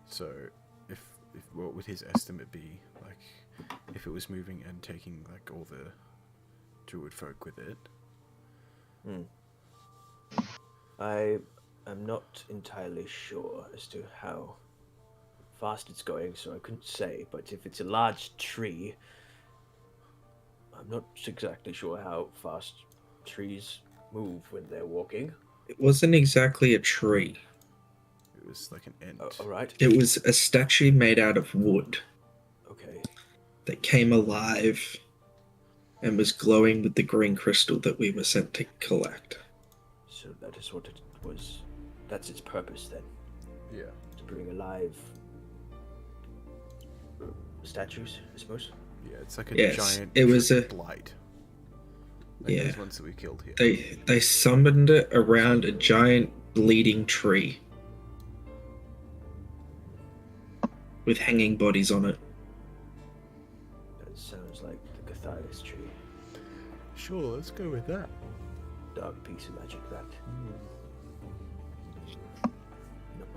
So, if what would his estimate be? Like, if it was moving and taking like all the druid folk with it? I am not entirely sure as to how fast it's going, so I couldn't say. But if it's a large tree, I'm not exactly sure how fast trees move when they're walking. It wasn't exactly a tree. It was like an ant. All right. It was a statue made out of wood Okay. that came alive and was glowing with the green crystal that we were sent to collect. So that is what it was. That's its purpose then, Yeah. to bring alive statues, I suppose. Yeah, it's like a Yes, giant it was tree a- blight. Like Yeah. those ones that we killed here. They summoned it around a giant bleeding tree with hanging bodies on it. That sounds like the Cathias tree. Sure, let's go with that. Dark piece of magic, that.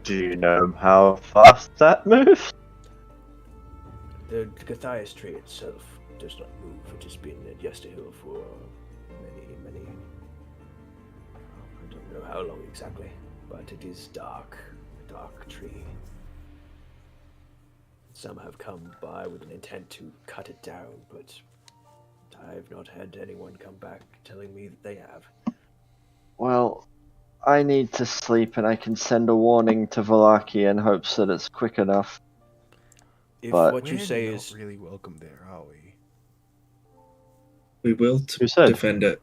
Do you know how fast that moves? The Cathias tree itself does not move. It has been at Yesterhill for many. I don't know how long exactly, but it is dark. A dark tree. Some have come by with an intent to cut it down, but I've not had anyone come back telling me that they have. Well, I need to sleep and I can send a warning to Valaki in hopes that it's quick enough. If But- what you We're say not is really welcome there, are we? We will Who said? defend it.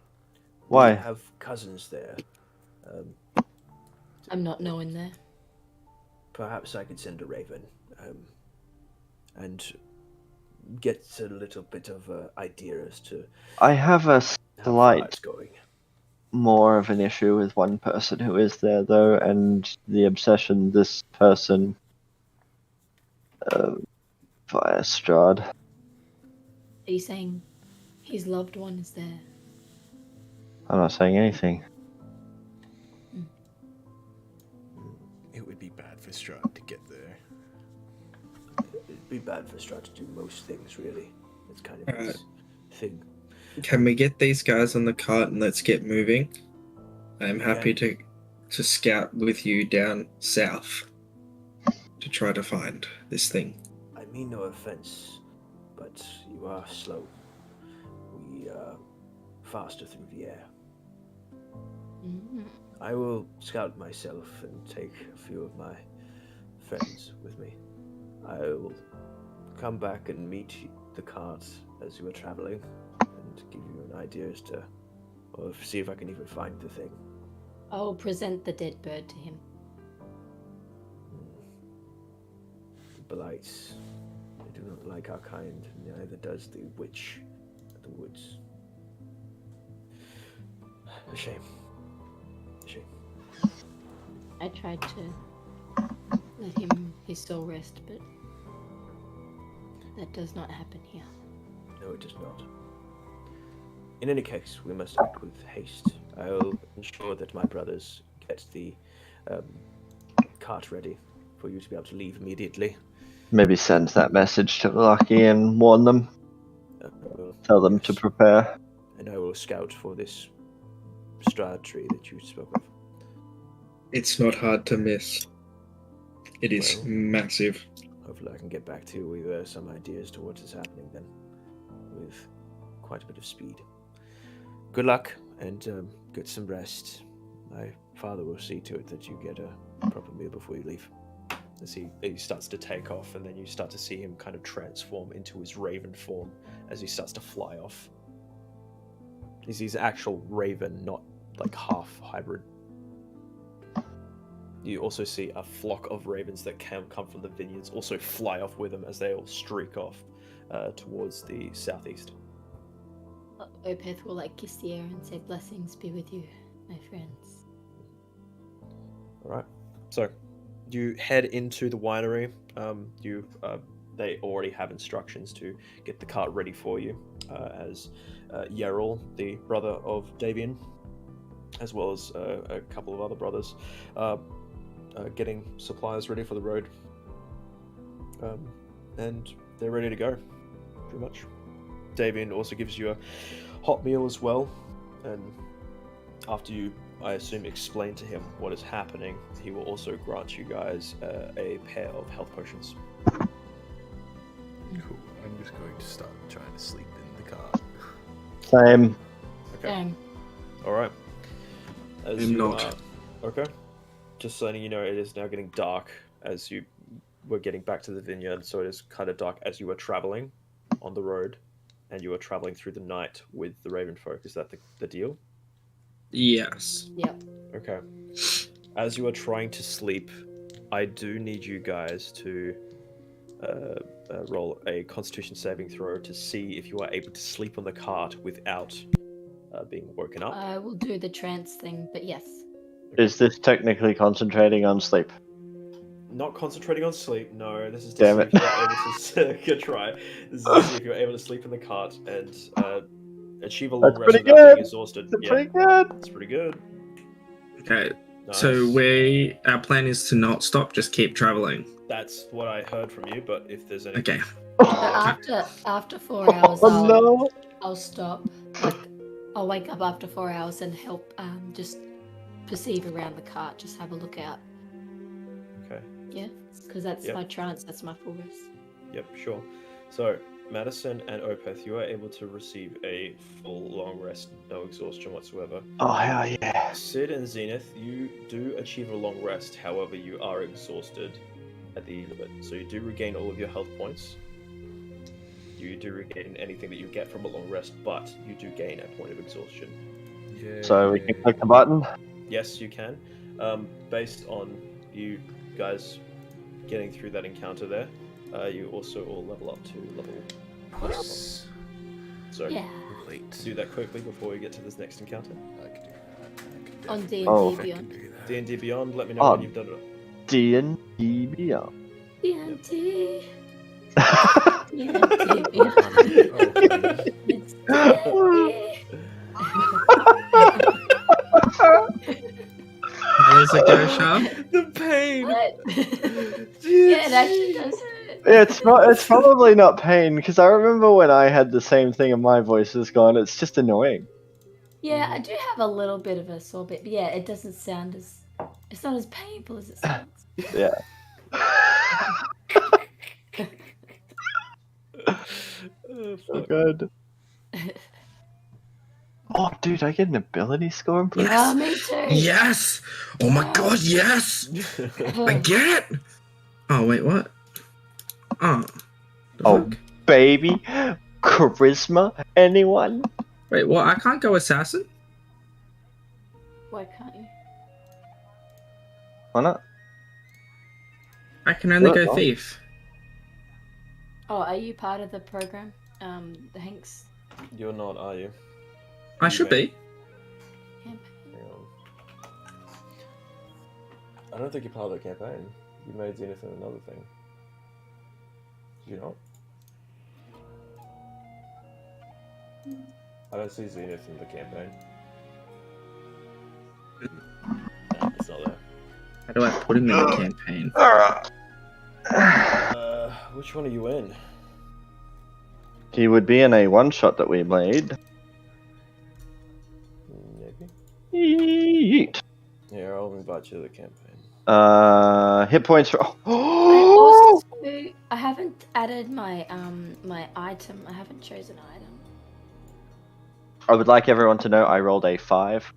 Why? we have cousins there, I'm not knowing there. perhaps I could send a raven and get a little bit of an idea as to I have a how far slight it's going. more of an issue with one person who is there though, and the obsession this person via Strahd. Are you saying his loved one is there? I'm not saying anything. It would be bad for Strahd to get there. It'd be bad for Strahd to do most things, really. It's kind of his thing. Can we get these guys on the cart and let's get moving? I'm happy to scout with you down south to try to find this thing. I mean no offense, but you are slow. We are faster through the air. Mm. I will scout myself and take a few of my friends with me. I will come back and meet the cart as you are traveling and give you an idea as to, or see if I can even find the thing. I'll present the dead bird to him. The blights. do not like our kind, neither does the witch of the woods. A shame. A shame. I tried to let him his soul rest, but that does not happen here. No, it does not. In any case, we must act with haste. I'll ensure that my brothers get the cart ready for you to be able to leave immediately. Maybe send that message to Lucky and warn them. Tell them to yes. prepare. And I will scout for this Strahd tree that you spoke of. It's not hard to miss. It is Well. massive. Hopefully I can get back to you with some ideas to what is happening then, with quite a bit of speed. Good luck, and get some rest. My father will see to it that you get a proper meal before you leave. As he starts to take off, and then you start to see him kind of transform into his raven form as he starts to fly off. He's his actual raven, not like half hybrid. You also see a flock of ravens that come from the vineyards also fly off with him as they all streak off towards the southeast. Opeth will like kiss the air and say, "Blessings be with you, my friends." All right. So you head into the winery. They already have instructions to get the cart ready for you, as Yerril, the brother of Davian, as well as a couple of other brothers, getting supplies ready for the road. And they're ready to go, pretty much. Davian also gives you a hot meal as well, and after you, I assume, explain to him what is happening, he will also grant you guys a pair of health potions. Cool. I'm just going to start trying to sleep in the car. Same. Okay. Dang. All right. As I'm you not. are, okay. Just letting you know, it is now getting dark as you were getting back to the vineyard, so it is kind of dark as you were traveling on the road, and you were traveling through the night with the Raven folk. Is that the deal? Yes. Yep. Okay. As you are trying to sleep, I do need you guys to roll a Constitution saving throw to see if you are able to sleep on the cart without being woken up. I will do the trance thing, but yes. Is this technically concentrating on sleep? Not concentrating on sleep. No, this is to Damn see it. if you're able to good try. This is to see if you're able to sleep in the cart and achieve a long That's rest pretty without being good. exhausted. That's Yeah, pretty good. that's pretty good. Okay. Nice. So our plan is to not stop, just keep traveling. That's what I heard from you. But if there's any, Okay. So after 4 hours, Oh no. I'll stop. Like, I'll wake up after 4 hours and help just perceive around the cart. Just have a look out. okay. Yeah, because that's Yep. my trance. That's my full rest. Yep, sure. So, Madison and Opeth, you are able to receive a full long rest, no exhaustion whatsoever. Oh hell yeah. Sid and Zenith, you do achieve a long rest, however, you are exhausted at the end of it. So, you do regain all of your health points. You do regain anything that you get from a long rest, but you do gain a point of exhaustion. Yeah. So we can click the button. Yes, you can. Based on you guys getting through that encounter there, you also all level up to level Yes. So Yeah. Late. do that quickly before we get to this next encounter. I can do that. I can On definitely- D&D Oh. I can Beyond. do that. D&D Beyond, let me know Oh. when you've done it. D&D Beyond. D&D. Oh, D&D honey. Beyond. Oh, honey. It's D&D. How does it go, Sharp? The pain! What? Yeah, it actually does hurt. It's probably not pain, because I remember when I had the same thing and my voice was gone. It's just annoying. Yeah, I do have a little bit of a sore bit, but yeah, it doesn't sound as... It's not as painful as it sounds. Yeah. Oh, So fuck. good. Oh, dude, I get an ability score improvement. Oh, me too. Yes! Oh my god, yes! I get it! Oh, wait, what? Oh. The Oh. fuck? Baby. Charisma. Anyone? Wait, what? I can't go assassin? Why can't you? Why not? I can only What? go thief. Oh, are you part of the program? Hanks You're not, are you? I You should may- be. campaign? Hang on. I don't think you're part of the campaign. You made Zenith in another thing. Did you not? I don't see Zenith in the campaign. No, it's not there. How do I put him in the campaign? Alright. Which one are you in? He would be in a one shot that we made. Maybe. Yeet. Yeah, I'll invite you to the campaign. Hit points for. I Oh! also I haven't added my my item. I haven't chosen item. I would like everyone to know I rolled a 5.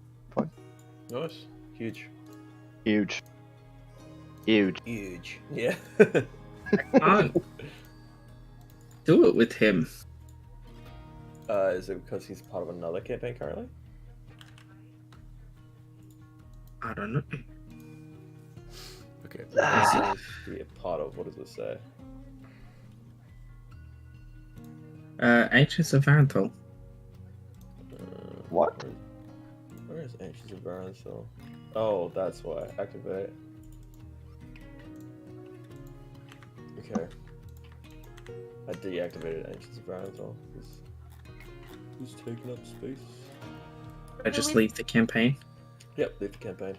Nice. Huge. Huge. Huge. Huge. Yeah. Can't do it with him. Is it because he's part of another campaign currently? I don't know. Okay. Be a part of, what does it say? Ancients of Varanthal. What? Where is Ancients of Varanthal? Oh, that's why. Activate. Okay. I deactivated Ancients of Varanthal. Who's taking up space? I just leave the campaign. Yep, leave the campaign.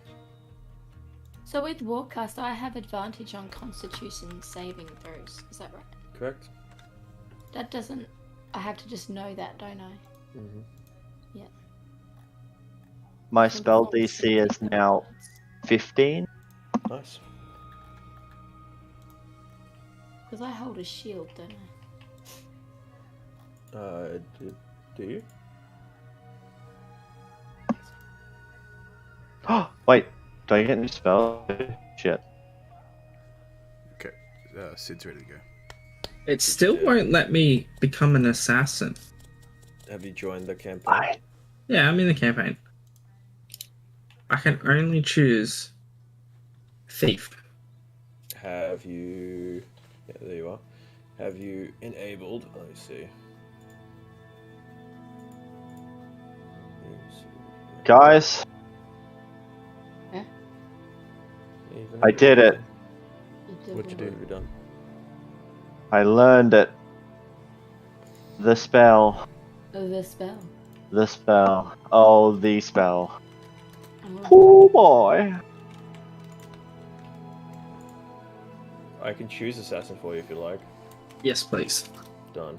So with Warcast, I have advantage on Constitution saving throws. Is that right? Correct? That doesn't. I have to just know that, don't I? Mm-hmm. My spell DC is now 15. Nice. Because I hold a shield, don't I? Do you? Wait, do I get any spell? Shit. Okay. Sid's ready to go. It still won't let me become an assassin. Have you joined the campaign? I Yeah, I'm in the campaign. I can only choose thief. Have you... Yeah, there you are. Have you enabled... Let me see. Guys, I did it. What'd you What do? have you done? I learned it. The spell. Oh, the spell. The spell. Oh, the spell. Oh. Oh boy. I can choose assassin for you if you like. Yes, please. Done.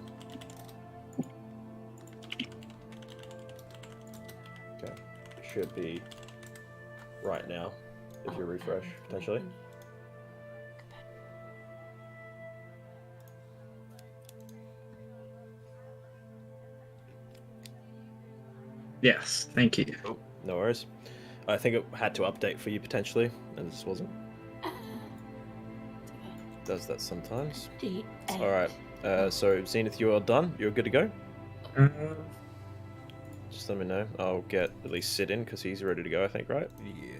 Okay. Should be right now if you refresh, potentially. Yes, thank you. Oh, no worries. I think it had to update for you potentially, and this wasn't. Does that sometimes. Alright, so Zenith, you are done. You're good to go. Uh, Just let me know. I'll get at least Sid in because he's ready to go, I think, right? Yeah.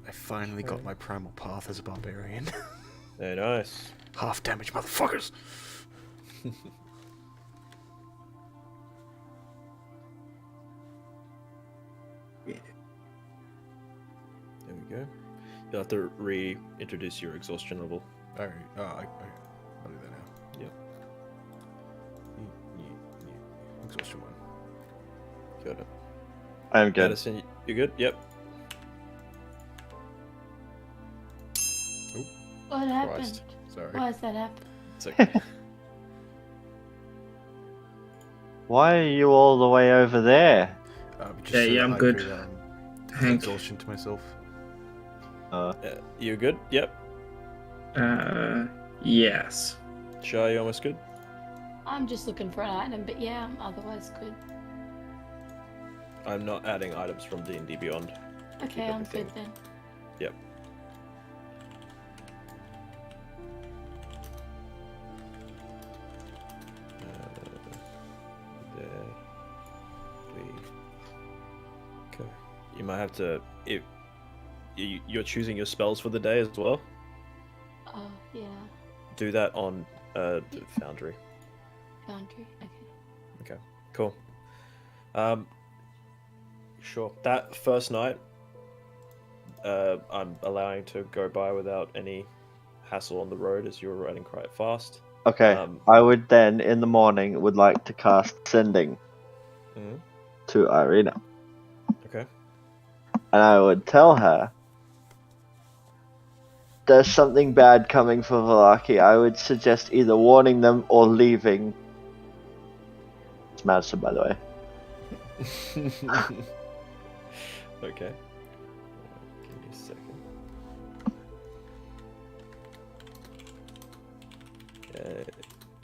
I finally got my primal path as a barbarian. Very nice. Half damage, motherfuckers! There we go. You'll have to reintroduce your exhaustion level. Alright, I'll do that now. Yep. Exhaustion 1. Got it. I'm good. Madison, you good? Yep. What happened? Christ. Sorry. Why has that happened? It's okay. Why are you all the way over there? Just Yeah, so yeah, I'm I good. Could, Hank. exhaustion to myself. You good? Yep. Yes. Shah, you almost good? I'm just looking for an item, but yeah, I'm otherwise good. I'm not adding items from D&D Beyond. Okay, I'm good everything. then. Yep. There. Okay. You might have to... If you're choosing your spells for the day as well. Oh, yeah. Do that on Foundry. Boundary. Okay. Cool. Sure. That first night, I'm allowing to go by without any hassle on the road as you were riding quite fast. Okay, I would then, in the morning, would like to cast Sending Mhm. to Irina. Okay. And I would tell her there's something bad coming for Valaki. I would suggest either warning them or leaving. It's Madison, by the way. Okay. Give me a second.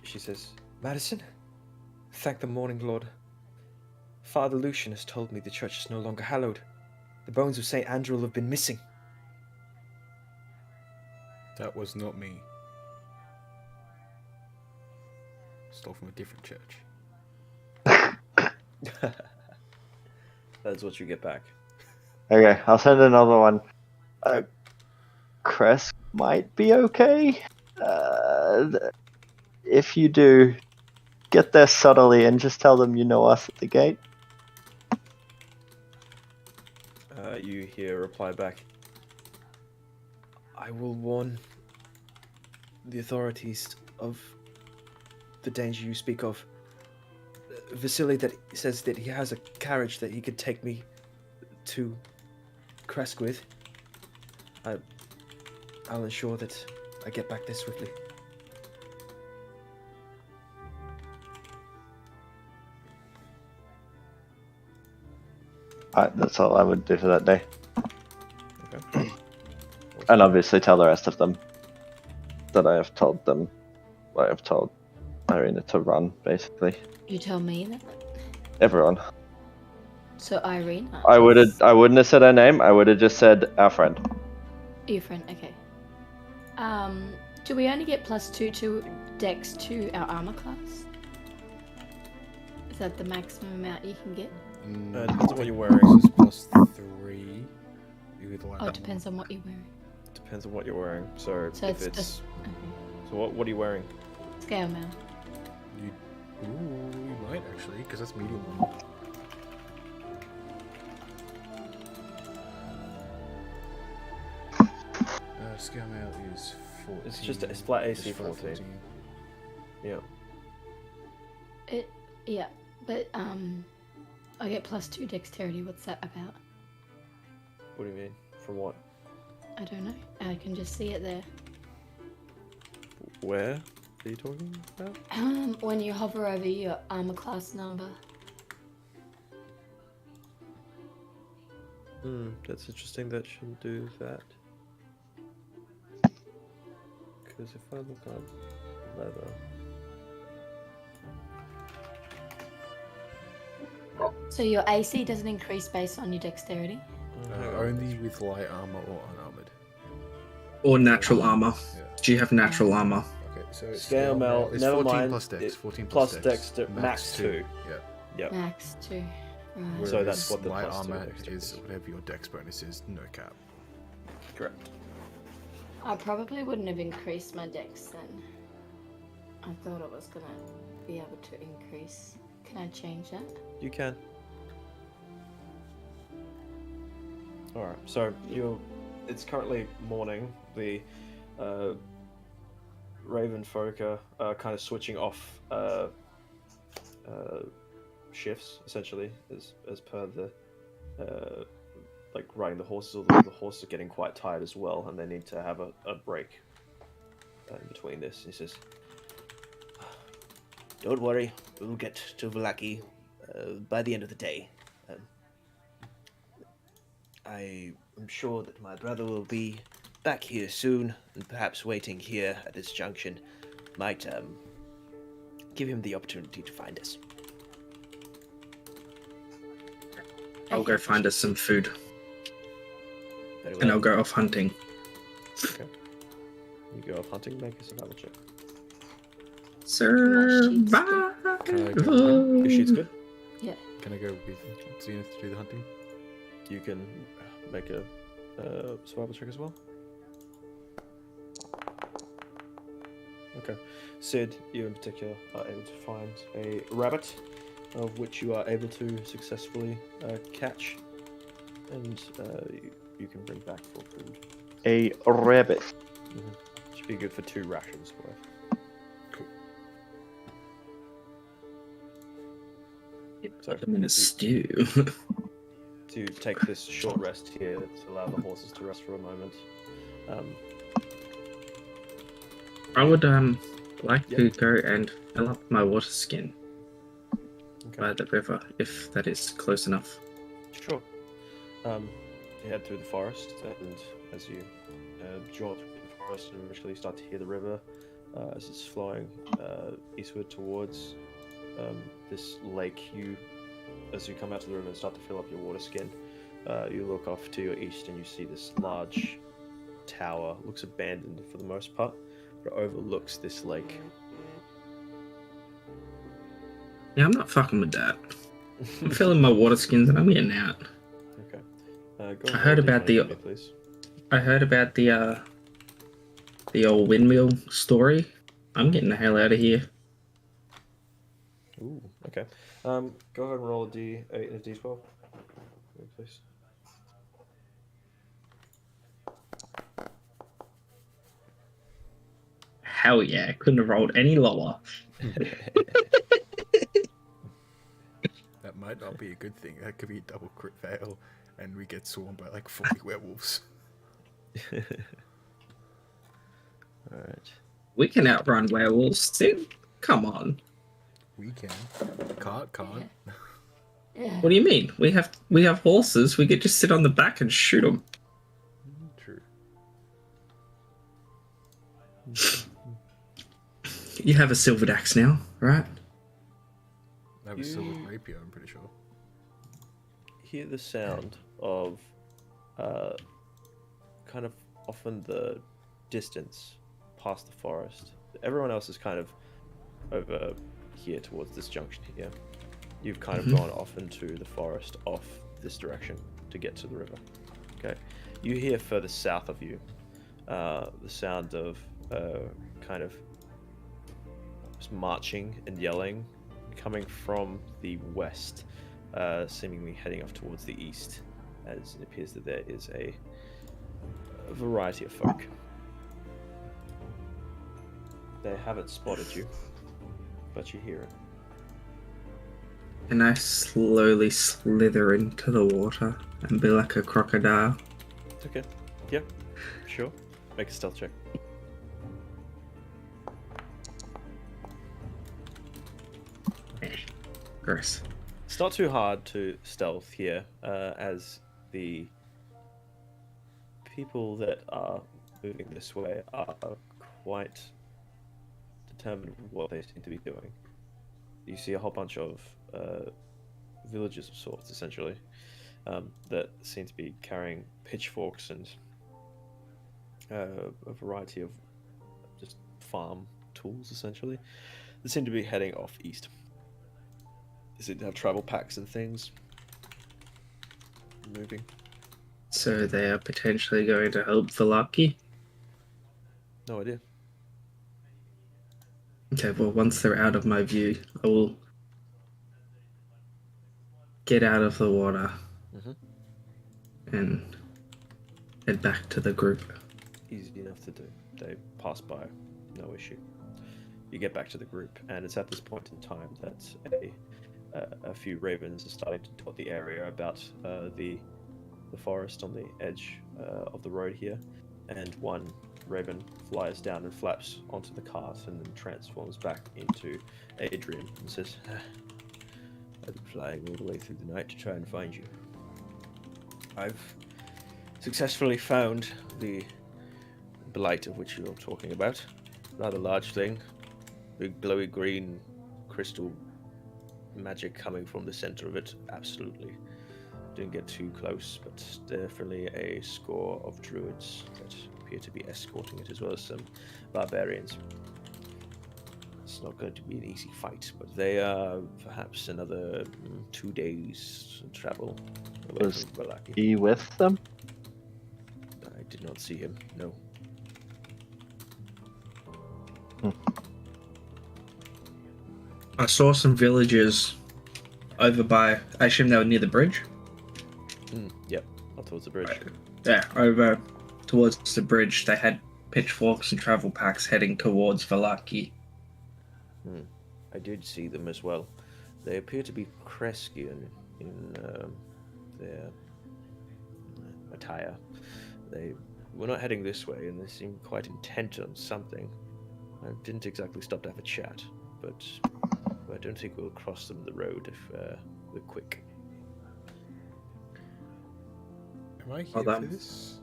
She says, Madison, thank the Morning Lord. Father Lucian has told me the church is no longer hallowed. The bones of St. Andrew have been missing. That was not me. Stole from a different church. That's what you get back. Okay, I'll send another one. Crest might be okay. If you do, get there subtly and just tell them you know us at the gate. You hear a reply back. I will warn the authorities of the danger you speak of. Vasily that says that he has a carriage that he could take me to Kresk with. I'll ensure that I get back there swiftly. Alright, that's all I would do for that day. Okay. And obviously tell the rest of them that I have told them what I have told Irina to run, basically. You tell me that. Everyone. So Irina. I wouldn't have said her name, I would have just said our friend. Your friend. Okay. Do we only get +2 to Dex to our armor class? Is that the maximum amount you can get? Depends on what you're wearing. This is +3. You would like Oh, it depends on what you're wearing. Depends on what you're wearing. So, So if it's it's just so what are you wearing? scale mail. You might actually, because that's medium one. Scale mail is 14. It's just it's flat AC It's flat 14. Yeah. Yeah, but I get +2 dexterity. What's that about? What do you mean? From what? I don't know. I can just see it there. Where are you talking about? When you hover over your armor class number. That's interesting that she'll do that. Because if I look up leather. So your AC doesn't increase based on your dexterity? Only with light armor or unarmored. Or natural armor. Yeah. Do you have natural armor? Okay, so it's Scale mail, It's never 14 mind. plus dex. It- 14 plus plus dex to max 2. Yeah. Yep. Max 2. Right. So that's what the light plus 2 armor dex is. is. Whatever your dex bonus is, no cap. Correct. I probably wouldn't have increased my dex then. I thought it was gonna be able to increase. Can I change that? You can. Alright, so it's currently morning. The Raven folk are kind of switching off shifts, essentially, as per the like riding the horses. Although the horses are getting quite tired as well, and they need to have a break in between this. He says, Don't worry, we'll get to Valaki by the end of the day. I am sure that my brother will be back here soon, and perhaps waiting here at this junction might give him the opportunity to find us. I'll go find us some food. Very And I'll well. go off hunting. okay. You go off hunting, make a survival check. Survival. Can I go Your sheet's good. Yeah. Can I go with Zenith to do the hunting? You can make a survival check as well. Okay. Sid, you in particular are able to find a rabbit, of which you are able to successfully catch, and you can bring back for food. A rabbit. Should be good for 2 rations worth. So, Put them in a stew. to take this short rest here to allow the horses to rest for a moment. I would like Yeah. to go and fill up my water skin Okay. by the river, if that is close enough. Sure. You head through the forest, and as you jaunt through the forest and eventually start to hear the river as it's flowing eastward towards this lake, as you come out to the river and start to fill up your water skin, you look off to your east and you see this large tower. Looks abandoned for the most part, but it overlooks this lake. Yeah, I'm not fucking with that. I'm filling my water skins and I'm getting out. Okay. Go I and heard roll about D20 the- for me, please. I heard about the old windmill story. I'm getting the hell out of here. Ooh, okay. Go ahead and roll a D8 and a D12, for me, please. Hell yeah, couldn't have rolled any lower. That might not be a good thing. That could be a double crit fail, and we get swarmed by like 40 werewolves. Alright. We can outrun werewolves, Sid. Come on. We can. Can't. Yeah. What do you mean? We have horses. We could just sit on the back and shoot them. True. You have a silvered axe now, right? I have a silver rapier, I'm pretty sure. Hear the sound of kind of off in the distance past the forest. Everyone else is kind of over here towards this junction here. You've kind of gone off into the forest off this direction to get to the river. Okay. You hear further south of you the sound of kind of just marching and yelling coming from the west, seemingly heading off towards the east, as it appears that there is a variety of folk. They haven't spotted you, but you hear it. And I slowly slither into the water and be like a crocodile. Okay. Yeah. Sure. Make a stealth check. Gross. It's not too hard to stealth here, as the people that are moving this way are quite determined with what they seem to be doing. You see a whole bunch of villages of sorts, essentially, that seem to be carrying pitchforks and a variety of just farm tools, essentially. They seem to be heading off east. They seem to have travel packs and things. Moving. So they are potentially going to help the lucky. No idea. Okay, well, once they're out of my view, I will get out of the water and head back to the group. Easy enough to do. They pass by, no issue. You get back to the group, and it's at this point in time that a few ravens are starting to dot the area about the forest on the edge of the road here, and one raven flies down and flaps onto the cart and then transforms back into Adrian and says, "I've been flying all the way through the night to try and find you. I've successfully found the blight of which you're talking about. Rather large thing, big glowy green crystal magic coming from the center of it. Absolutely. Didn't get too close, but definitely a score of druids that appear to be escorting it, as well as some barbarians. It's not going to be an easy fight, but they are perhaps another 2 days travel away Was from Balaki. he with them? I did not see him, no. I saw some villagers over by. I assume they were near the bridge. Yep, up towards the bridge. Yeah, over towards the bridge. They had pitchforks and travel packs heading towards Valaki. I did see them as well. They appear to be Kreskian in their attire. They were not heading this way, and they seemed quite intent on something. I didn't exactly stop to have a chat, but I don't think we'll cross them the road if we're quick. Am I here Well for done. this?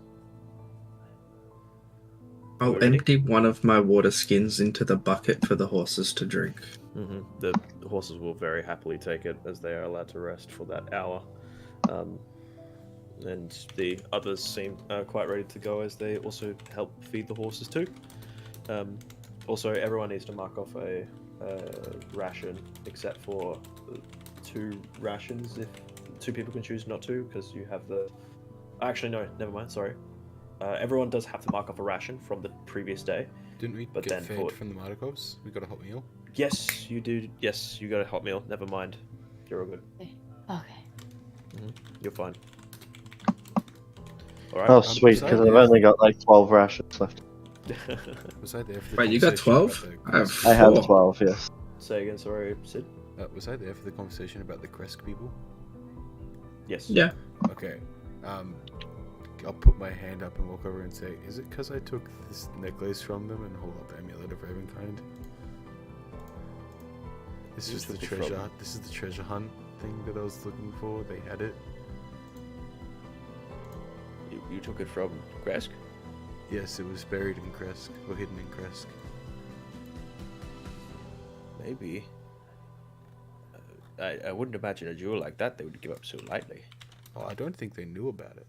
I'll Already? empty one of my water skins into the bucket for the horses to drink. The horses will very happily take it, as they are allowed to rest for that hour. And the others seem quite ready to go, as they also help feed the horses too. Also, everyone needs to mark off a ration, except for 2 rations if 2 people can choose not to, because you have the... Actually, no, never mind, sorry. Everyone does have to mark off a ration from the previous day. Didn't we But get then fed for- from the Mardikovs? We got a hot meal? Yes, you do. Yes, you got a hot meal. Never mind. You're all good. Okay. You're fine. Alright. Oh, sweet, beside because I've you. only got like 12 rations left. Was I there for the Wait, you got conversation 12? about the I have Kresk- I have 4. 12, yes. Say again, sorry, Sid? Was I there for the conversation about the Kresk people? Yes. Yeah. Okay. I'll put my hand up and walk over and say, is it because I took this necklace from them and hold up the amulet of Ravenkind? This You is the took it from treasure. them. This is the treasure hunt thing that I was looking for. They had it. You took it from Kresk? Yes, it was buried in Kresk, or hidden in Kresk. Maybe. I wouldn't imagine a jewel like that they would give up so lightly. Oh, I don't think they knew about it.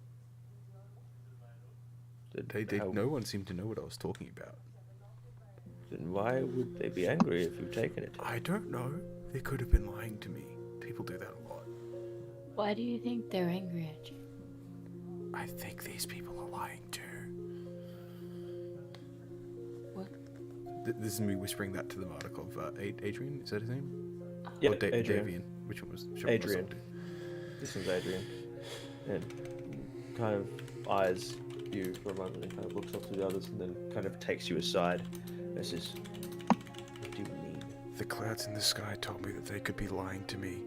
How- No one seemed to know what I was talking about. Then why would they be angry if you've taken it? I don't know. They could have been lying to me. People do that a lot. Why do you think they're angry at you? I think these people are lying too. What? This is me whispering that to the Marduk of Adrian. Is that his name? Yeah, Or Adrian. Davian. Which one was? Adrian. This is Adrian. And kind of eyes you for a moment and kind of looks up to the others and then kind of takes you aside. And says, "What do you mean?" The clouds in the sky told me that they could be lying to me.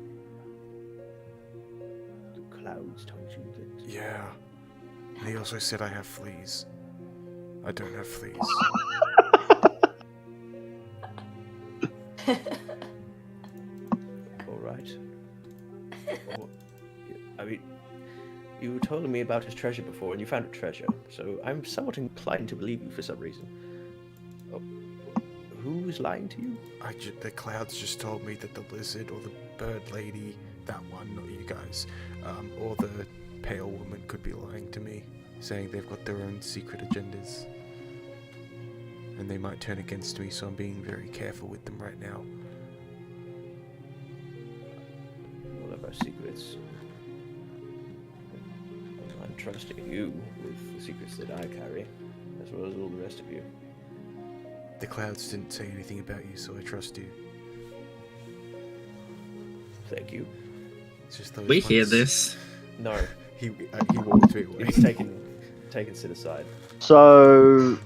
The clouds told you that. Yeah. And he also said I have fleas. I don't have fleas. All right. Well, I mean, you were telling me about his treasure before, and you found a treasure. So I'm somewhat inclined to believe you for some reason. Oh, who is lying to you? The clouds just told me that the lizard or the bird lady, that one, not you guys, or the pale woman could be lying to me, saying they've got their own secret agendas. And they might turn against me, so I'm being very careful with them right now. All of our secrets. I'm trusting you with the secrets that I carry, as well as all the rest of you. The clouds didn't say anything about you, so I trust you. Thank you. It's just those We hear ones- this. No, He walked me away. he's taken Sid aside. So,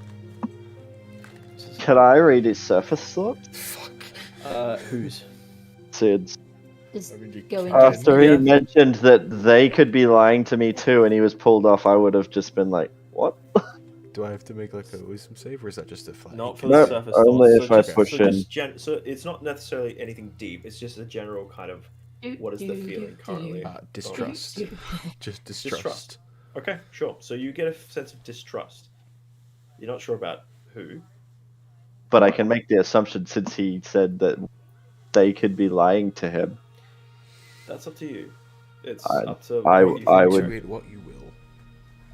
can I read his surface thoughts? Fuck. Whose? Sid's. Just I mean, you go can. into After Yeah. he mentioned that they could be lying to me too, and he was pulled off, I would have just been like, "What?" Do I have to make like a wisdom save, or is that just a flag? Not for No, the surface only thoughts. if I just, push so it's not necessarily anything deep. It's just a general kind of what is the feeling currently. Distrust. Just distrust. Distrust. Okay, sure. So you get a sense of distrust. You're not sure about who. But I can make the assumption since he said that they could be lying to him. That's up to you. It's I- up to I- what you think I is would- right. Read what you will.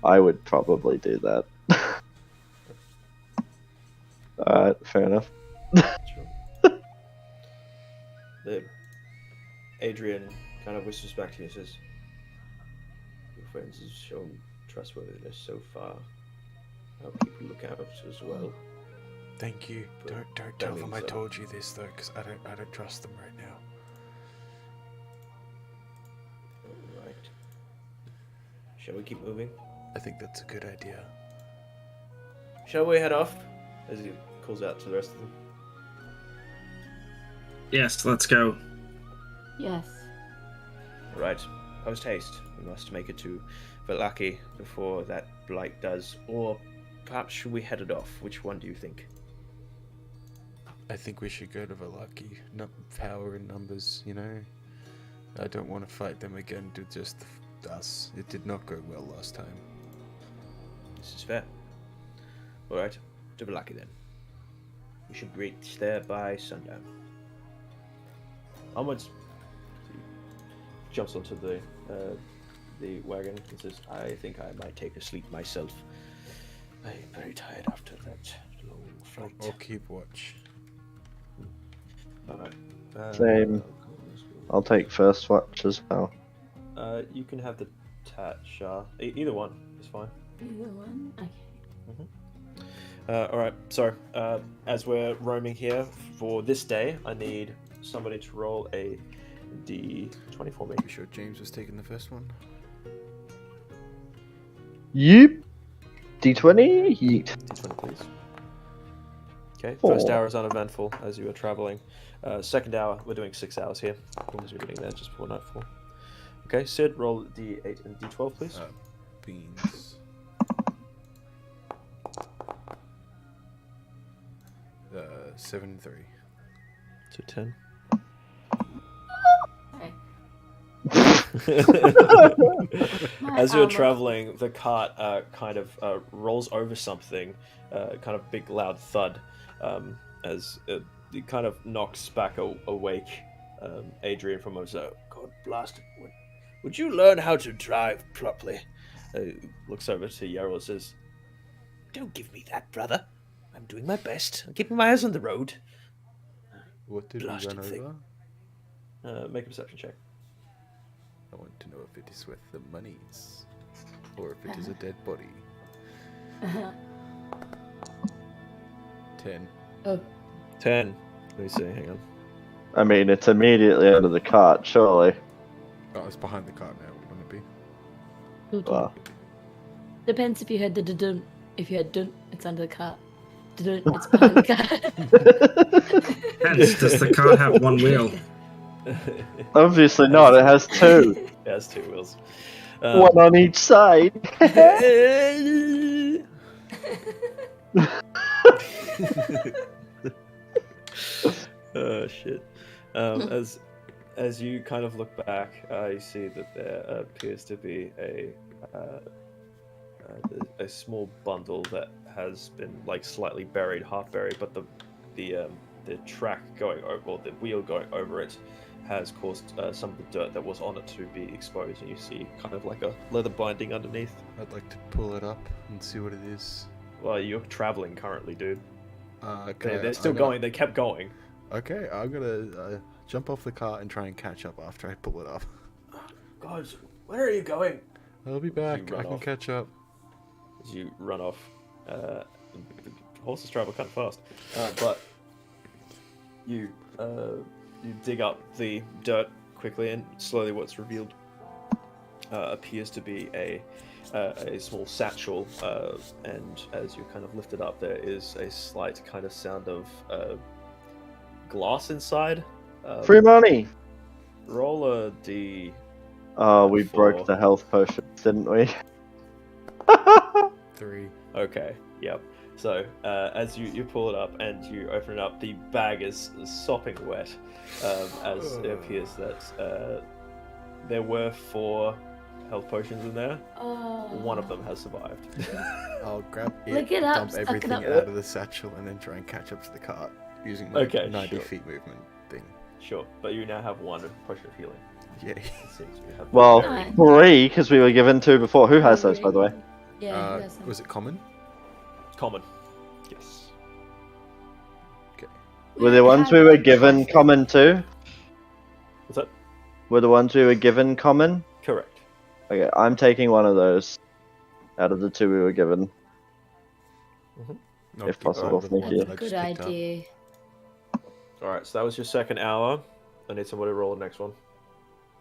I would probably do that. Alright, fair enough. Sure. Adrian kind of whispers back to you and says, "Your friends have shown trustworthiness so far. I'll keep a lookout as well." Thank you. But Don't tell them I means, told you this though, because I don't trust them right now. Right. Shall we keep moving? I think that's a good idea. Shall we head off? As he calls out to the rest of them. Yes, let's go. Yes. Right. Post haste. We must make it to Valaki before that blight does. Or perhaps should we head it off? Which one do you think? I think we should go to Valaki. Power in numbers, you know? I don't want to fight them again to just us. It did not go well last time. This is fair. Alright. To Valaki then. We should reach there by sundown. Onwards. He jumps onto the wagon and says, I think I might take a sleep myself. I'm very tired after that long flight. I'll keep watch. Alright. Same. I'll take first watch as well. You can have the Shah. Either one is fine. Either one? Okay. Alright, so as we're roaming here for this day, I need somebody to roll a d20 for me. You sure James was taking the first one? Yep. D20. Yeet. D20, please. Okay, 4. first hour is uneventful as you are traveling. Second hour, we're doing 6 hours here because we're getting there just before nightfall. Okay, Sid, roll d8 and d12, please. Beans. 7 and 3. So 10. My As you're armor. traveling, the cart kind of rolls over something, kind of big loud thud, as it kind of knocks back awake Adrian from his God blast it. Would you learn how to drive properly? Looks over to Yarrow and says, Don't give me that, brother. I'm doing my best. I'm keeping my eyes on the road. What did we Blasted run thing. over? Make a perception check. I want to know if it is worth the monies. Or if it is a dead body. 10. Oh, 10. Let me see, hang on. I mean, it's immediately under the cart, surely. Oh, it's behind the cart now, wouldn't it be? Well, depends if you heard the dun. If you heard dun, it's under the cart. Dun, it's behind the cart. Hence, does the car have one wheel? obviously not. It has 2. It has 2 wheels. One on each side. Oh shit! As you kind of look back, you see that there appears to be a small bundle that has been like slightly buried, half buried, but the track going over, or the wheel going over it, has caused some of the dirt that was on it to be exposed, and you see kind of like a leather binding underneath. I'd like to pull it up and see what it is. Well, you're traveling currently, dude. Okay, They're still going. They kept going. Okay, I'm gonna jump off the cart and try and catch up after I pull it up. God, where are you going? I'll be back. run I can off. catch up. As you run off, the horses travel kind of fast, but you dig up the dirt quickly, and slowly what's revealed appears to be a small satchel, and as you kind of lift it up, there is a slight kind of sound of glass inside. Free money. Roll a d. Oh, we Four. broke the health potions, didn't we? 3. Okay, yep. So, as you pull it up and you open it up, the bag is sopping wet, as it appears that there were 4 health potions in there. Oh. One of them has survived. I'll grab it, Lick it up, dump suck it everything up. out of the satchel, and then try and catch up to the cart using my Okay, 90 sure. feet movement thing. Sure, but you now have 1 potion of healing. Yay. It seems we have Well, very- 3, because we were given 2 before. Who has those, by the way? Yeah, he does have- Was it common? common. Yes. Okay. Were the ones we were given common too? What's that? Were the ones we were given common? Correct. Okay, I'm taking one of those out of the 2 we were given. Not If the possible, the thank one you. that I Good just picked up. idea. Alright, so that was your second hour. I need somebody to roll the next one.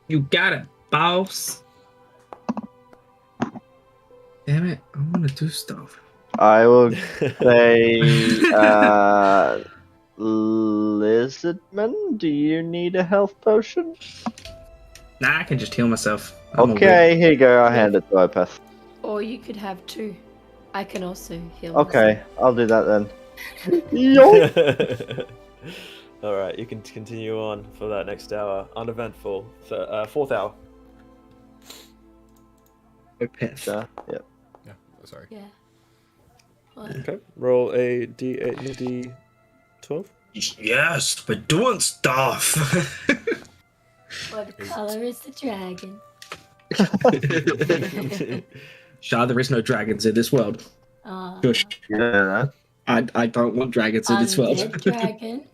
You got it, boss. Damn it! I want to do stuff. I will say, Lizardman, do you need a health potion? Nah, I can just heal myself. I'm all good. Okay, here you go. I'll hand it to Opeth. Or you could have 2. I can also heal Okay, myself. I'll do that then. Yoink! Alright, you can continue on for that next hour. Uneventful. Fourth hour. Opeth. Yeah, yep. Yeah, sorry. Yeah. What? Okay. Roll a d8 and a d12. Yes, we're doing stuff. What color is the dragon? Shah, there is no dragons in this world. Shush. You know that. I don't want dragons in this world. Undead dragon.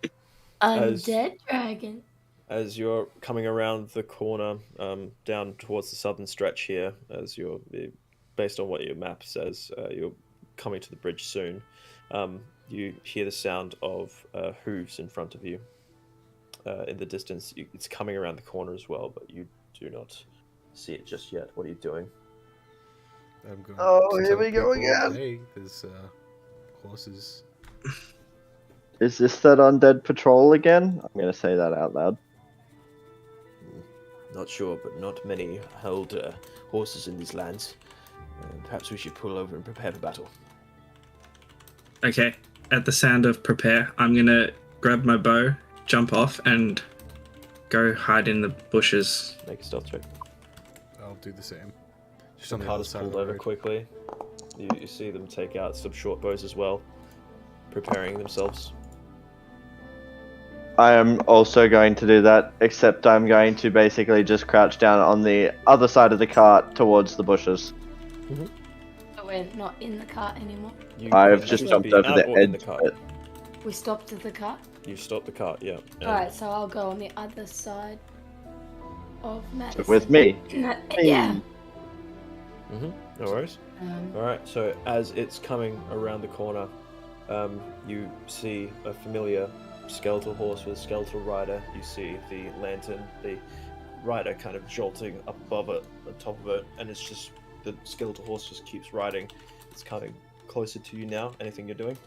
Undead dragon. As you're coming around the corner, down towards the southern stretch here, as you're based on what your map says, you're coming to the bridge soon. You hear the sound of hooves in front of you. In the distance, it's coming around the corner as well, but you do not see it just yet. What are you doing? I'm going Oh, to here tell we go people, again. Hey, there's horses. Is this that undead patrol again? I'm gonna say that out loud. Not sure, but not many hold horses in these lands. Perhaps we should pull over and prepare for battle. Okay, at the sound of prepare, I'm gonna grab my bow, jump off, and go hide in the bushes. Make a stealth check. I'll do the same. Just The on the cart other is side of pulled the over road. quickly. You see them take out some short bows as well, preparing themselves. I am also going to do that, except I'm going to basically just crouch down on the other side of the cart towards the bushes. So we're not in the cart anymore. I've You just should jumped be over out the or in edge the of cart. it. We stopped at the cart. You stopped the cart, yeah. Alright, so I'll go on the other side of Madison. With me. Yeah. No worries. Alright, so as it's coming around the corner, you see a familiar skeletal horse with a skeletal rider. You see the lantern, the rider kind of jolting up above it, on top of it, and it's just the skeletal horse just keeps riding. It's coming closer to you now. Anything you're doing?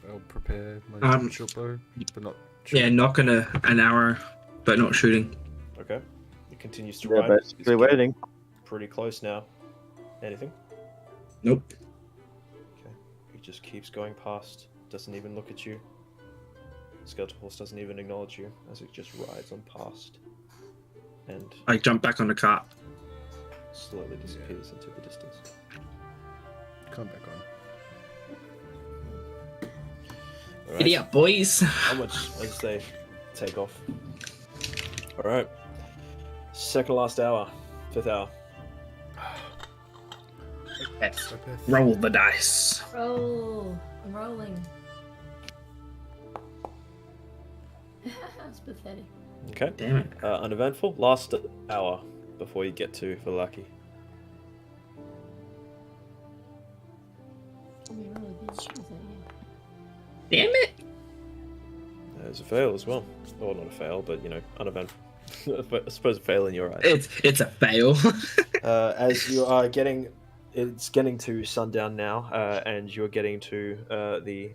I'll prepare my short bow, but not. Yeah, knocking an arrow, but not shooting. Okay. It continues to They're ride. It's basically getting waiting. pretty close now. Anything? Nope. Okay. He just keeps going past. Doesn't even look at you. Skeletal horse doesn't even acknowledge you as it just rides on past. And I jump back on the cart. slowly disappears into the distance. Come back on. Alright. Giddy up, boys. How much as they take off? Alright. Second last hour. Fifth hour. Opeth. Roll the dice. Roll. I'm rolling. That's pathetic. Okay. Damn it. Uneventful. Last hour before you get to Valaki. I mean, really good. Is that you? Damn it. There's a fail as well. Or not a fail, but uneventful. I suppose a fail in your eyes. It's a fail. As you are it's getting to sundown now, and you're getting to the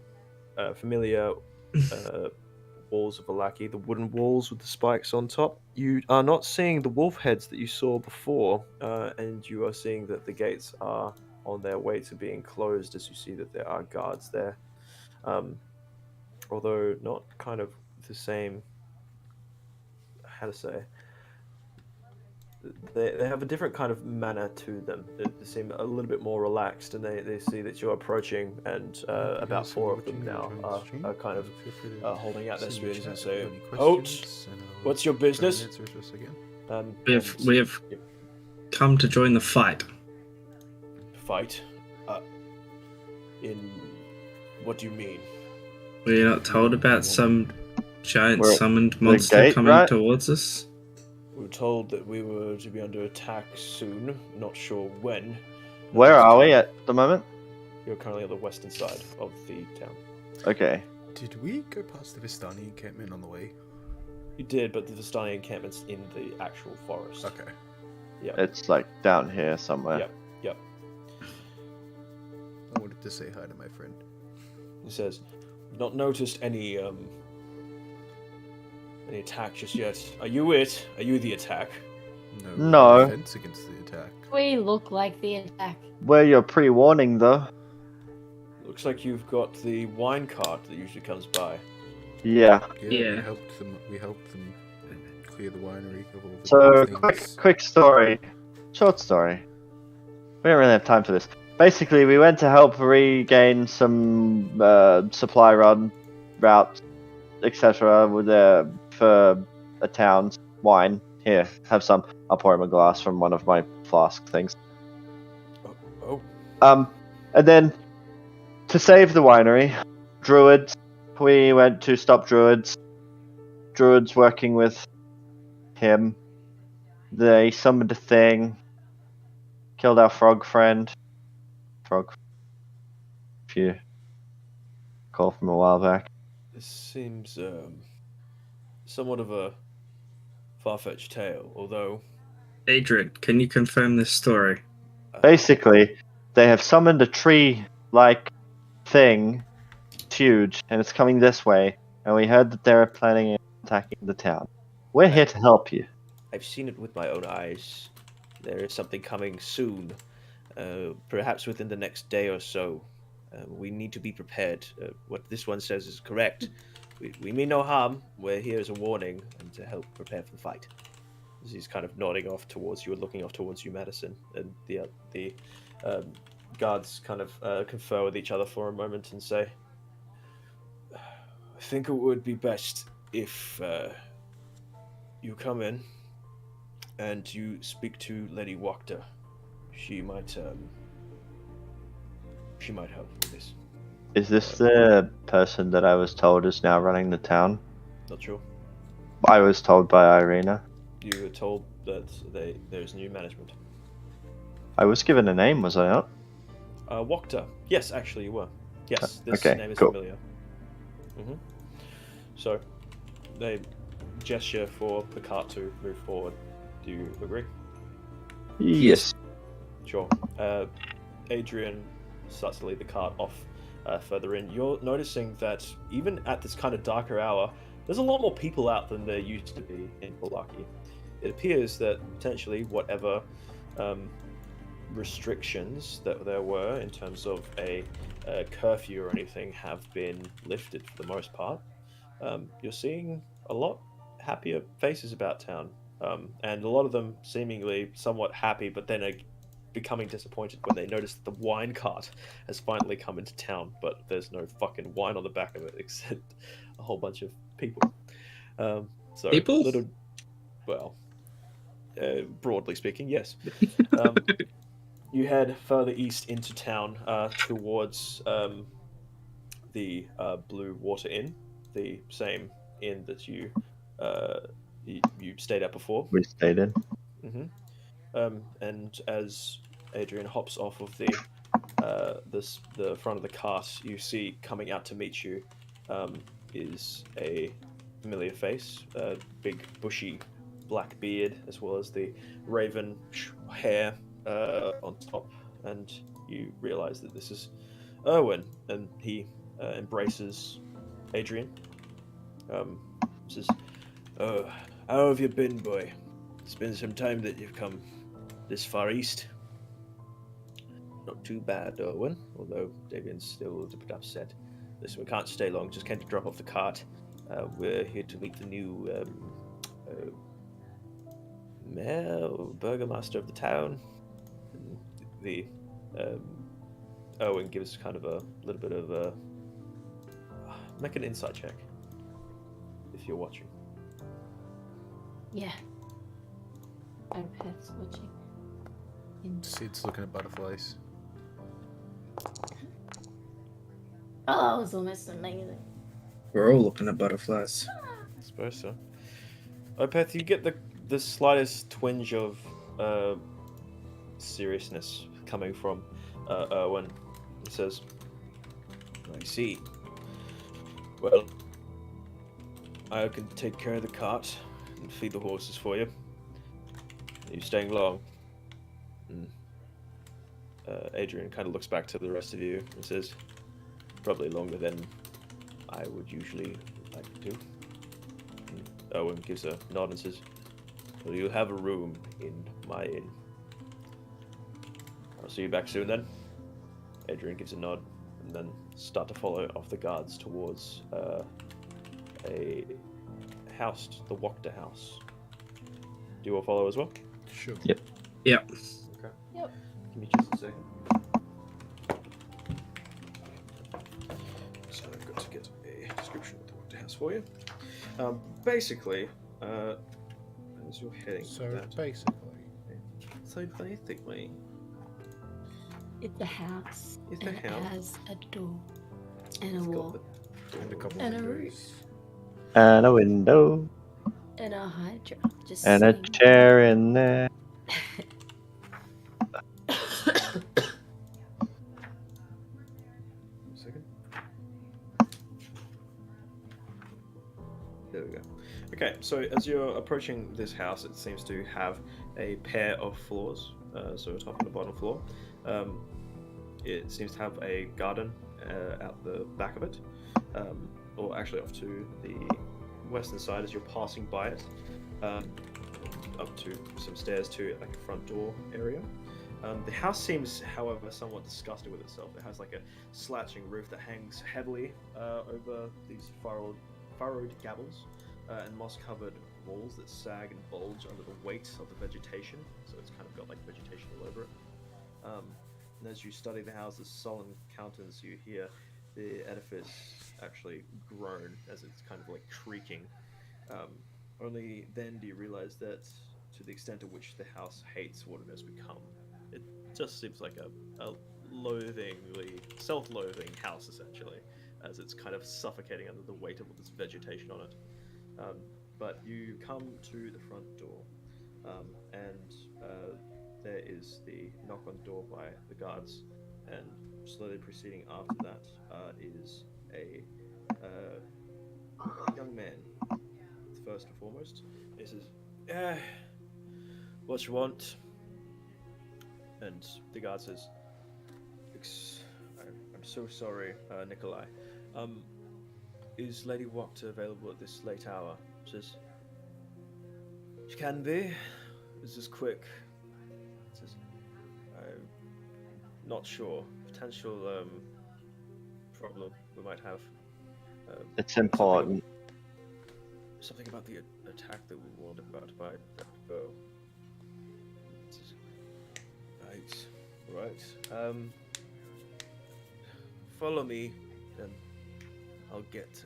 familiar walls of Valaki, the wooden walls with the spikes on top. You are not seeing the wolf heads that you saw before, and you are seeing that the gates are on their way to being closed, as you see that there are guards there. Although not kind of the same, how to say, they have a different kind of manner to them. They seem a little bit more relaxed, and they see that you're approaching, and about 4 of them now are kind of holding out their spoons and say, "Halt! What's your business?" We've come to join the fight. Fight? In what do you mean? We're not told about some giant We're at summoned the monster gate, coming right? towards us. We were told that we were to be under attack soon. Not sure when. Where are we at the moment? You're currently on the western side of the town. Okay. Did we go past the Vistani encampment on the way? You did, but the Vistani encampment's in the actual forest. Okay. Yeah. It's like down here somewhere. Yep. Yep. I wanted to say hi to my friend. He says, "Not noticed any attack just yet. Are you it? Are you the attack?" No. we're defense against the attack. We look like the attack. We're your pre-warning, though. Looks like you've got the wine cart that usually comes by. Yeah. Yeah, Yeah. we helped them clear the winery of all the So, things. quick story. Short story. We don't really have time for this. Basically, we went to help regain some supply run routes, etc. For a town's wine. Here, have some. I'll pour him a glass from one of my flask things. Oh. And then to save the winery, druids. We went to stop druids. Druids working with him. They summoned a thing. Killed our frog friend. Frog. If you recall from a while back. This seems somewhat of a far-fetched tale, although Adrian, can you confirm this story? Basically, they have summoned a tree-like thing. It's huge, and it's coming this way. And we heard that they're planning on attacking the town. We're here to help you. I've seen it with my own eyes. There is something coming soon, perhaps within the next day or so. We need to be prepared. What this one says is correct. We mean no harm. We're here as a warning and to help prepare for the fight. As he's kind of nodding off towards you and looking off towards you, Madison, and the guards kind of confer with each other for a moment and say, "I think it would be best if you come in and you speak to Lady Wachter. She might help with this." Is this the person that I was told is now running the town? Not sure. I was told by Irina. You were told that there's new management. I was given a name, was I not? Wachter. Yes, actually you were. Yes, this okay, name is cool. familiar. So, they gesture for the cart to move forward. Do you agree? Yes. Sure. Adrian starts to lead the cart off further in. You're noticing that even at this kind of darker hour, there's a lot more people out than there used to be in Polaki. It appears that potentially whatever restrictions that there were in terms of a curfew or anything have been lifted for the most part. You're seeing a lot happier faces about town, and a lot of them seemingly somewhat happy, but then becoming disappointed when they notice that the wine cart has finally come into town, but there's no fucking wine on the back of it except a whole bunch of people. So People? Broadly speaking, yes. You head further east into town towards the Blue Water Inn, the same inn that you stayed at before. We stayed in. And as Adrian hops off of the front of the cart, you see coming out to meet you is a familiar face, big bushy black beard, as well as the raven hair on top, and you realize that this is Erwin, and he embraces Adrian. Says, "Oh, how have you been, boy? It's been some time that you've come this far east." "Not too bad, Erwin, although Davian's still a little bit upset. Listen, we can't stay long, just came to drop off the cart. We're here to meet the new mayor or burgomaster of the town." And the Erwin gives kind of a little bit of a... Make an insight check, if you're watching. Yeah. Opeth's watching. Sid's looking at butterflies. Oh, that was almost amazing. We're all looking at butterflies. I suppose so. Opeth, you get the slightest twinge of seriousness coming from Erwin. He says, I see. Well, I can take care of the cart and feed the horses for you. Are you staying long? And, Adrian kind of looks back to the rest of you and says, probably longer than I would usually like to. And Owen gives a nod and says, well, you have a room in my inn. I'll see you back soon then. Adrian gives a nod and then start to follow off the guards towards a house, the Wachter house. Do you all follow as well? Sure. Yep. Okay. Yep. Give me just a second. So I've got to get a description of the Wachter house for you. Basically, as you're heading to So that. basically, So basically, It's a house. It's a and house. It has a door and a it's got wall the and a couple And a windows. And a window. and a hydra. Just And a saying. chair in there. Second. There we go. Okay, so as you're approaching this house, it seems to have a pair of floors, so a top and a bottom floor. It seems to have a garden out the back of it, or actually off to the western side as you're passing by it, up to some stairs to like a front door area. The house seems, however, somewhat disgusted with itself. It has like a slatching roof that hangs heavily over these furrowed gables, and moss-covered walls that sag and bulge under the weight of the vegetation. So it's kind of got like vegetation all over it. And as you study the house's sullen countenance, you hear the edifice actually groan as it's kind of like creaking. Only then do you realize that to the extent to which the house hates what it has become, it just seems like a loathingly, self-loathing house essentially, as it's kind of suffocating under the weight of all this vegetation on it. But you come to the front door, and there is the knock on the door by the guards, and slowly proceeding after that is a young man, first and foremost. He says, what you want? And the guard says, I'm so sorry, Nikolai. Is Lady Wachter available at this late hour? Says, she can be. It's just quick. Says, I'm not sure. Potential problem we might have. It's important. Something about the attack that we warned about by that bow. Says, right. Follow me, and I'll get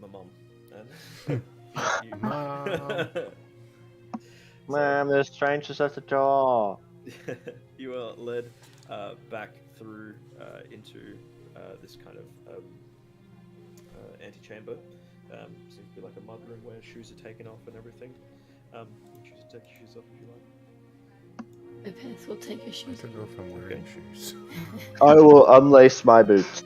my mom. And Mom. Ma'am, there's strangers at the door. You are led back through into this kind of antechamber. Seems to be like a mudroom where shoes are taken off and everything. You choose to take your shoes off if you like. Opeth will take your I shoes. don't know if I'm wearing shoes. I will unlace my boots.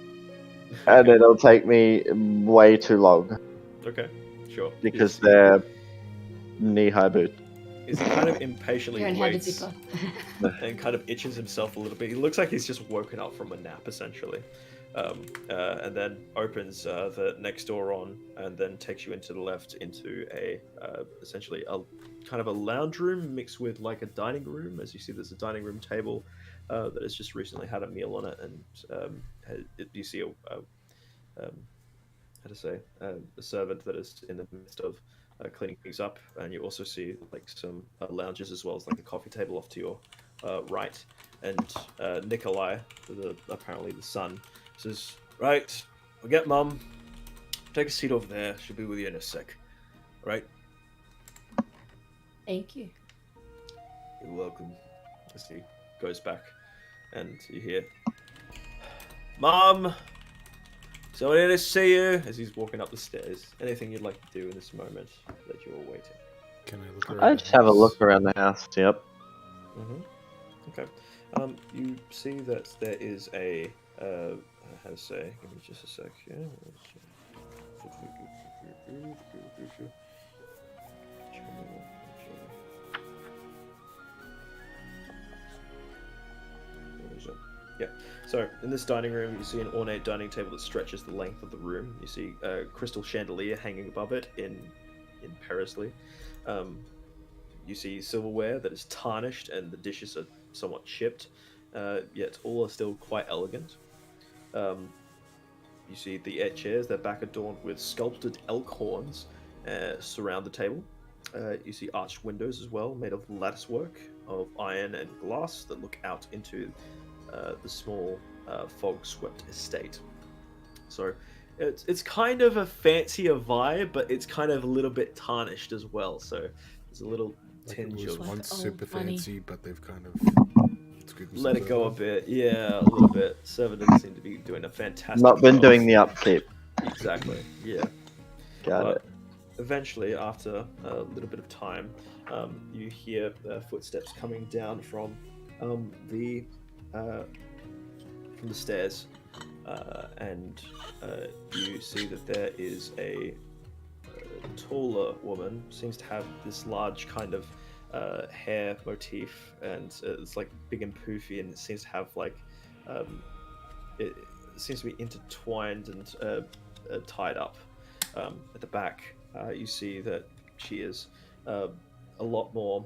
And it'll take me way too long. Okay, sure. Because they're knee-high boots. He's kind of impatiently Karen had a waits zipper. and kind of itches himself a little bit. He looks like he's just woken up from a nap, essentially. And then opens the next door on, and then takes you into the left into essentially a kind of a lounge room mixed with like a dining room. As you see, there's a dining room table that has just recently had a meal on it, and you see a servant that is in the midst of cleaning things up, and you also see like some lounges as well as like a coffee table off to your right. And Nikolai, apparently the son, says, "Right, I'll get Mum. Take a seat over there. She'll be with you in a sec. Right?" Thank you. You're welcome. As he goes back, and you hear, "Mum, someone here to see you." As he's walking up the stairs. Anything you'd like to do in this moment that you're waiting? Can I look around? I the just have a house? look around the house, yep. Mm-hmm. Okay. You see that there is a how to say? Give me just a sec. Yeah. Where is it? Yeah. So in this dining room, you see an ornate dining table that stretches the length of the room. You see a crystal chandelier hanging above it in Perisley. You see silverware that is tarnished and the dishes are somewhat chipped, yet all are still quite elegant. You see the chairs, their back adorned with sculpted elk horns, surround the table. You see arched windows as well, made of lattice work of iron and glass that look out into the small fog-swept estate. So it's kind of a fancier vibe, but it's kind of a little bit tarnished as well. So there's a little Like it tinge was of Like once old super money. fancy, but they've kind of screwed let themselves it go a over. bit. Yeah, a little bit. Seven doesn't seem to be doing a fantastic Not been job. doing the upkeep. Exactly. Yeah. Got But it. eventually, after a little bit of time, you hear footsteps coming down from the stairs, and you see that there is a taller woman. Seems to have this large kind of hair motif, and it's like big and poofy, and it seems to have like it seems to be intertwined and tied up. At the back, you see that she is a lot more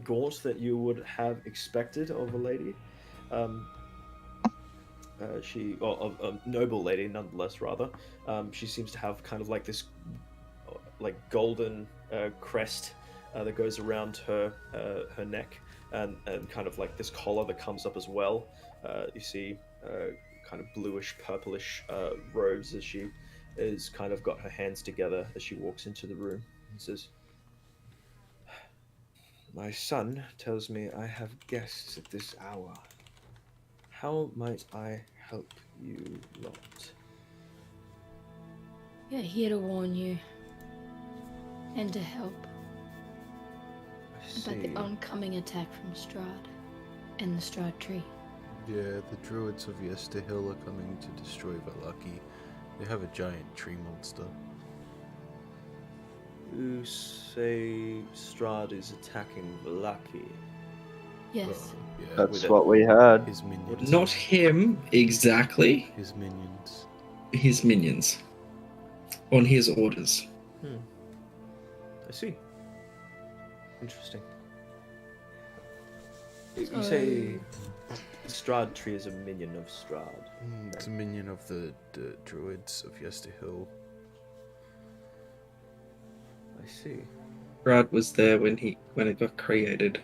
gaunt than you would have expected of a lady. Of a noble lady, nonetheless. Rather, she seems to have kind of like this, like golden crest that goes around her neck, and kind of like this collar that comes up as well. You see kind of bluish, purplish robes as she is kind of got her hands together as she walks into the room and says, "My son tells me I have guests at this hour. How might I help you lot?" We're here to warn you and to help I about see. the oncoming attack from Strahd and the Strahd tree. Yeah, the druids of Yesterhill are coming to destroy Valaki. They have a giant tree monster. You say Strahd is attacking Valaki. Yes. Yeah, That's with it. what we heard. his minions. Not him exactly, His minions. his minions. On his orders. I see. Interesting. You say the Strahd tree is a minion of Strahd. It's a minion of the druids of Yesterhill. I see. Brad was there when it got created.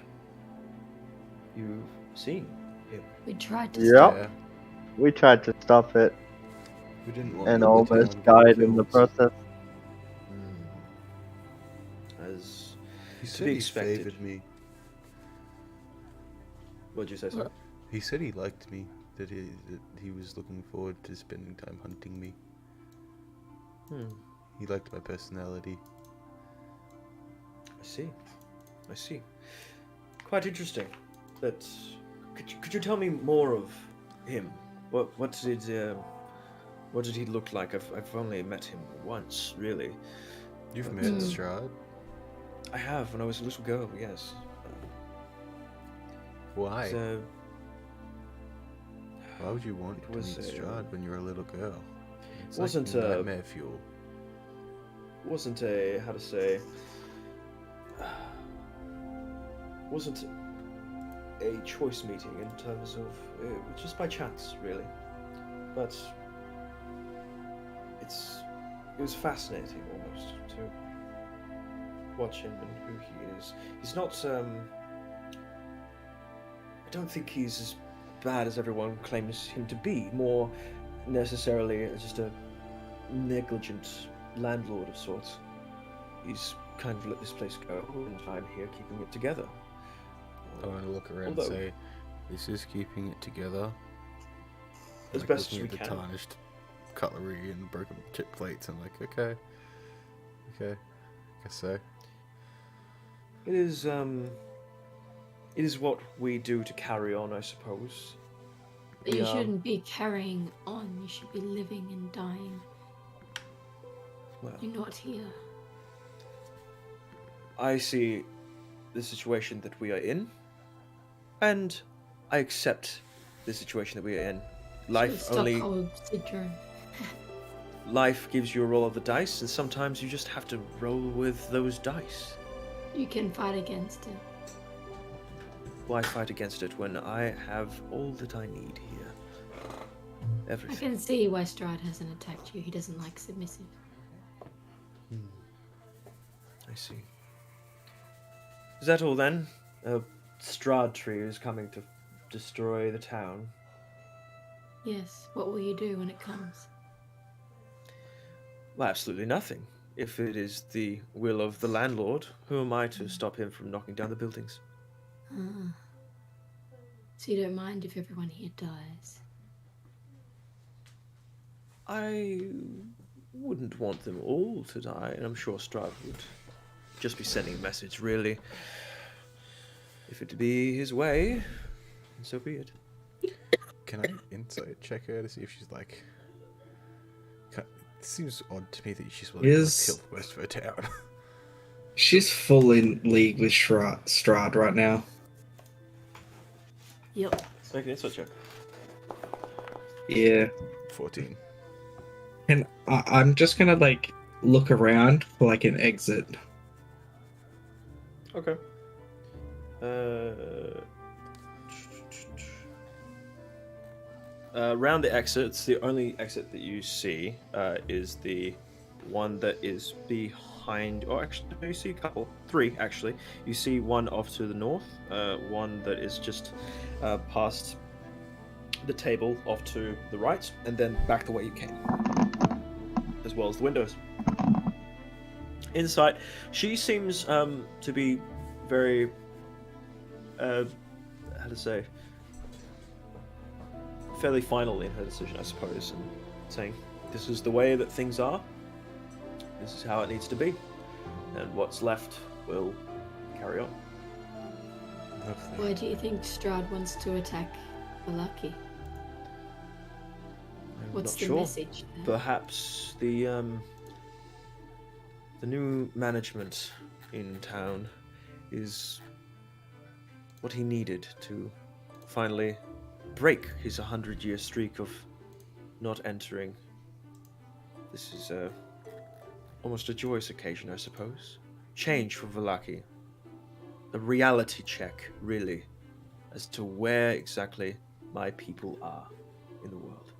You've seen him. We tried to Yep. stop. Yeah, We tried to stop it we didn't want and the almost town getting died in the killed. process. As He to said be he expected. favored me. What'd you say, sir? What? He said he liked me. That he was looking forward to spending time hunting me. He liked my personality. I see. I see. Quite interesting. But could you tell me more of him? What did he look like? I've only met him once, really. You've met Hmm. Strahd? I have when I was a little girl. Yes. Why? So Why would you want it to was meet a- Strahd when you're a little girl? It's wasn't like a- nightmare fuel. wasn't a how to say wasn't a choice meeting in terms of just by chance, really. But it was fascinating almost to watch him and who he is. He's not I don't think he's as bad as everyone claims him to be. More necessarily just a negligent landlord of sorts. He's kind of let this place go, and I'm here keeping it together. I want to look around Although- and say, this is keeping it together. As Like, best as looking we at the can. tarnished cutlery and broken chip plates, I'm like, okay. I guess so. It is It is what we do to carry on, I suppose. But you We are- shouldn't be carrying on. You should be living and dying. Well, You're not here. I see the situation that we are in, and I accept the situation that we are in. Life Stockholm syndrome. life gives you a roll of the dice, and sometimes you just have to roll with those dice. You can fight against it. Why fight against it when I have all that I need here? I Everything. can see why Strahd hasn't attacked you. He doesn't like submissive. I see. Is that all then? A Strahd tree is coming to destroy the town. Yes. What will you do when it comes? Well, absolutely nothing. If it is the will of the landlord, who am I to stop him from knocking down the buildings? Ah. So you don't mind if everyone here dies? I wouldn't want them all to die, and I'm sure Strahd would just be sending a message, really. If it be his way, so be it. Can I insight check her to see if she's like? It seems odd to me that she's willing to Is- kill the rest of her town. She's full in league with Strahd right now. Yep. Let's make an insight check. Yeah. 14. And I'm just gonna like look around for like an exit. Okay. Around the exits, the only exit that you see is the one that is behind. Or actually, no, you see a couple. 3, actually. You see one off to the north, one that is just past the table off to the right, and then back the way you came, as well as the windows. Inside, she seems to be very, how to say, fairly final in her decision, I suppose, and saying, this is the way that things are, this is how it needs to be, and what's left will carry on. Lovely. Why do you think Strahd wants to attack Valaki? I'm What's not the sure. message there? Perhaps the new management in town is what he needed to finally break his 100-year streak of not entering. This is almost a joyous occasion, I suppose. Change for Valaki. A reality check, really, as to where exactly my people are in the world.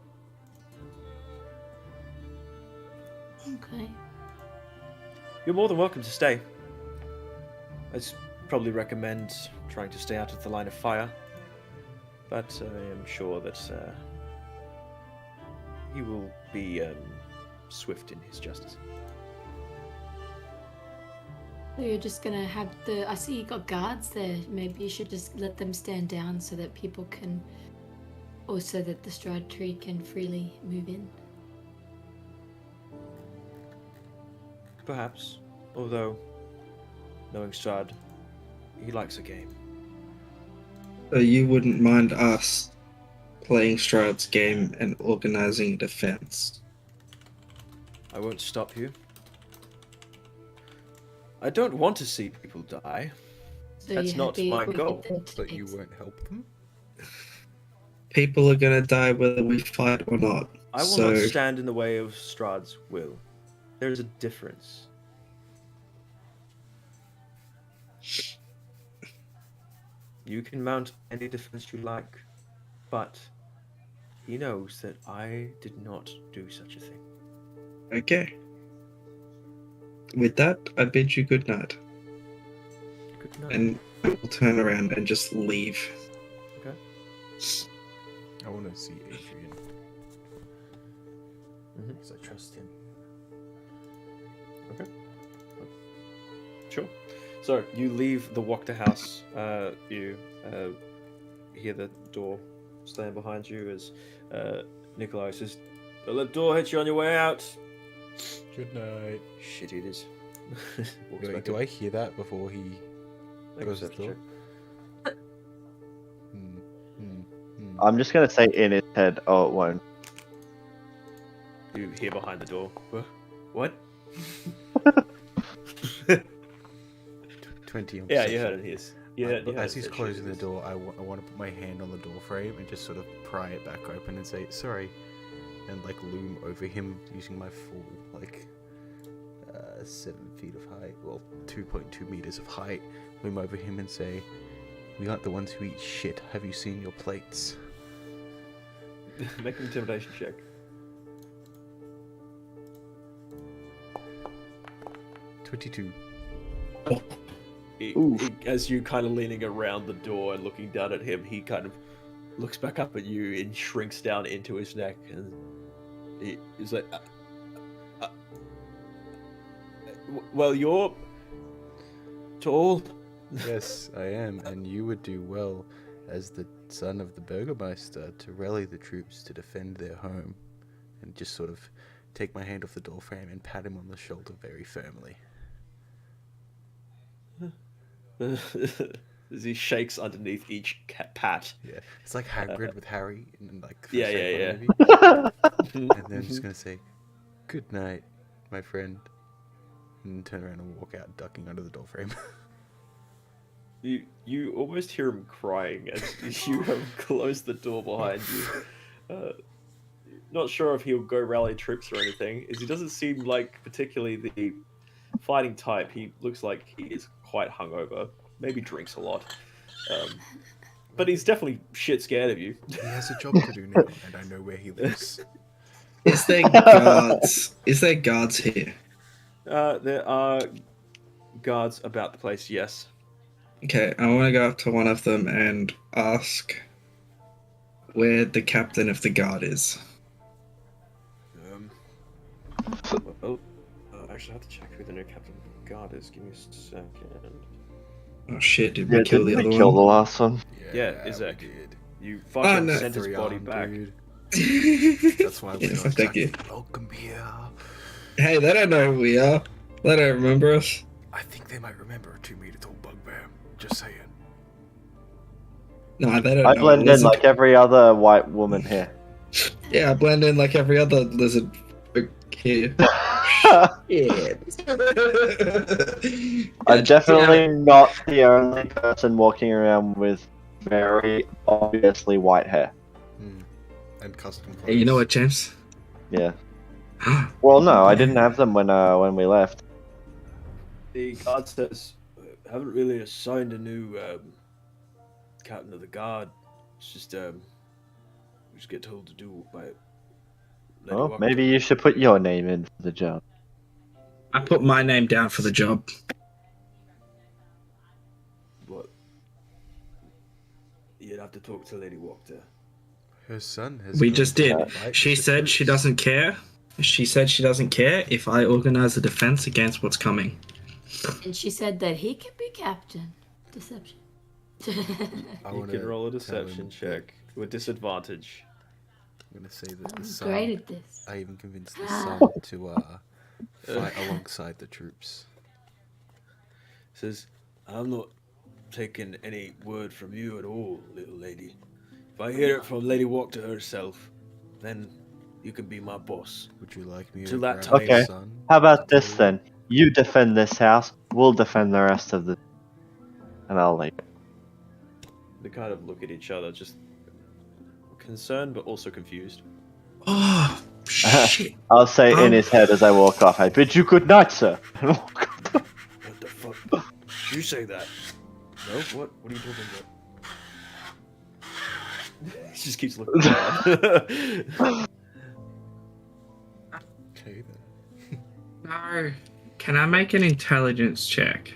Okay. You're more than welcome to stay. I'd probably recommend trying to stay out of the line of fire, but I am sure that he will be swift in his justice. So you're just gonna have the. I see you got guards there. Maybe you should just let them stand down so that people can. Or so that the Strahd tree can freely move in. Perhaps, although, knowing Strahd, he likes a game. So you wouldn't mind us playing Strahd's game and organizing defense? I won't stop you. I don't want to see people die. So That's you're not happy my with goal. them But you to- won't help them? People are gonna die whether we fight or not. I will so not stand in the way of Strahd's will. There's a difference. You can mount any defense you like, but he knows that I did not do such a thing. okay. With that, I bid you good night, Good night. and I will turn around and just leave. Okay. I want to see Adrian. Mhm. Because I trust him. Okay. Sure. So you leave the Wachter house. You hear the door slam behind you as Nikolai says, "Don't let the door hit you on your way out." Good night. Shit, it is. Walks Wait, back do in. I hear that before he Make a goes to the perception door? check. I'm just gonna say in his head. Oh, it won't. You hear behind the door. What? 20 on Yeah, you perception. heard it. You heard As it he's say closing the shoes. door, I want to put my hand on the door frame and just sort of pry it back open and say, sorry, and like loom over him using my full, like, 7 feet of height, well, 2.2 meters of height, loom over him and say, we aren't the ones who eat shit. Have you seen your plates? Make an intimidation check. 22. As you kind of leaning around the door and looking down at him, he kind of looks back up at you and shrinks down into his neck, and he's like, "Well, you're tall." Yes, I am, and you would do well as the son of the Burgermeister to rally the troops to defend their home, and just sort of take my hand off the door frame and pat him on the shoulder very firmly. As he shakes underneath each pat. Yeah, it's like Hagrid with Harry in like the Yeah, Shape yeah, movie. yeah. And then I'm just gonna say, "Good night, my friend," and turn around and walk out, ducking under the door frame. You almost hear him crying as you have closed the door behind you. Not sure if he'll go rally troops or anything, as he doesn't seem like particularly the fighting type. He looks like he is quite hungover, maybe drinks a lot. But he's definitely shit scared of you. He has a job to do now, and I know where he lives. Is there guards? Is there guards here? There are guards about the place, yes. Okay, I want to go up to one of them and ask where the captain of the guard is. Well, I actually have to check who the new captain of the guard is. Give me a second. Oh shit, did we kill the didn't other we kill the one? last one? Yeah, we Isaac. did. You fucking no. sent his body back. Dude. That's why we're Yeah, not thank you. exactly welcome here. Hey, they don't know who we are. They don't remember us. I think they might remember a 2-meter tall bugbear. Just saying. No, they don't I know. blend in Lizard. like every other white woman here. Yeah, I blend in like every other lizard here. Yeah. I'm definitely not the only person walking around with very obviously white hair. And custom clothes. Hey, you know what, James? Yeah. Well, no, I Yeah. didn't have them when we left. The guard says, haven't really assigned a new captain of the guard. It's just, we just get told to do by Lady Well, Walker. maybe you should put your name in for the job. I put my name down for the job. What? You'd have to talk to Lady Walker. Her son has. We gone just to did. fight She with the said she troops. doesn't care. She said she doesn't care if I organize a defense against what's coming. And she said that he can be captain. Deception. I You wanna can roll a tell deception him check with disadvantage. I'm gonna say that the I'm son. great at this. I even convinced the son to fight alongside the troops. Says, I'm not taking any word from you at all, little lady. If I hear it from Lady Walker herself, then you can be my boss. Would you like me Till to that grab time- your Okay. son? How about to this tell then? You defend this house, we'll defend the rest of the... And I'll leave. They kind of look at each other, just concerned but also confused. Oh, shit. I'll say in Um, his head as I walk off, I bid you good night, sir. And walk off. What the fuck? Did you say that? No? What? What are you talking about? He just keeps looking around. Okay then. No. Can I make an intelligence check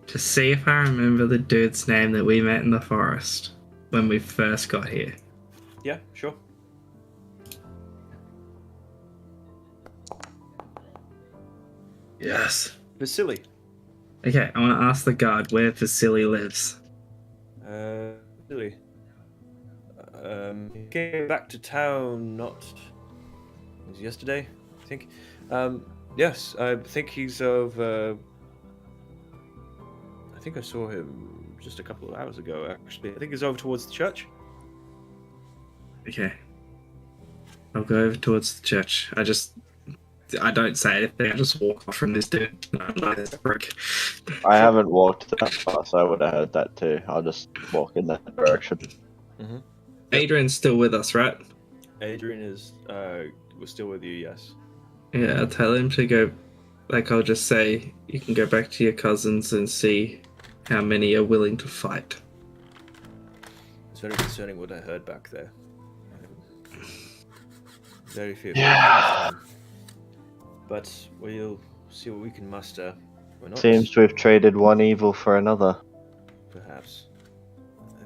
to see if I remember the dude's name that we met in the forest when we first got here? Yeah, sure. Yes. Vasily. Okay, I want to ask the guard where Vasily lives. Vasily. He came back to town it was yesterday, I think. Yes, I think he's of, I think I saw him just a couple of hours ago, actually. I think he's over towards the church. Okay. I'll go over towards the church. I don't say anything. I just walk off from this dude. Like this brick. I haven't walked that far, so I would have heard that too. I'll just walk in that direction. Mm-hmm. Adrian's still with us, right? Adrian is was still with you, yes. Yeah, I'll tell him to go. Like, I'll just say, you can go back to your cousins and see how many are willing to fight. It's very concerning what I heard back there. Very fearful. Yeah. But we'll see what we can muster. We're not, Seems to have traded one evil for another. perhaps.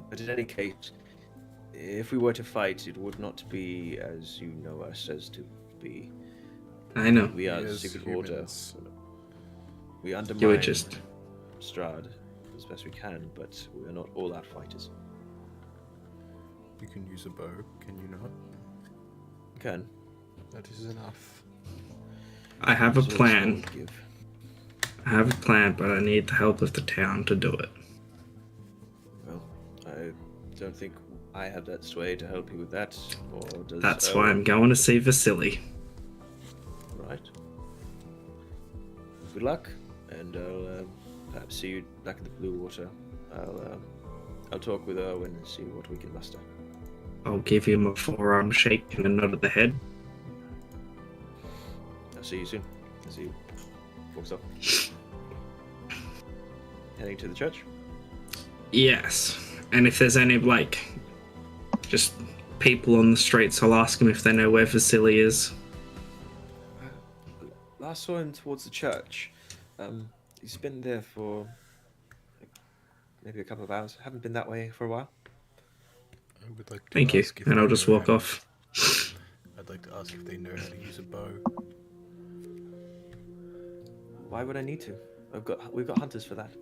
But in any case, if we were to fight, it would not be as you know us as to be. I know. We are We the as secret order. humans, We You were undermine just. Strahd as best we can, but we are not all-out fighters. You can use a bow, can you not? We can. That is enough. I have a So it's plan. what we give. I have a plan, but I need the help of the town to do it. Well, I don't think I have that sway to help you with that, or does That's why I'm going to see Vasily. Right. Good luck, and I'll perhaps see you back at the Blue Water. I'll talk with Erwin and see what we can muster. I'll give him a forearm shake and a nod of the head. I'll see you soon. As he walks off. Heading to the church. Yes. And if there's any, like, just people on the streets, I'll ask them if they know where Vasily is. Last saw him towards the church. He's been there for maybe a couple of hours. Haven't been that way for a while. I would like to Thank you. ask if And they I'll just know walk how- off. I'd like to ask if they know how to use a bow. Why would I need to? We've got hunters for that. Do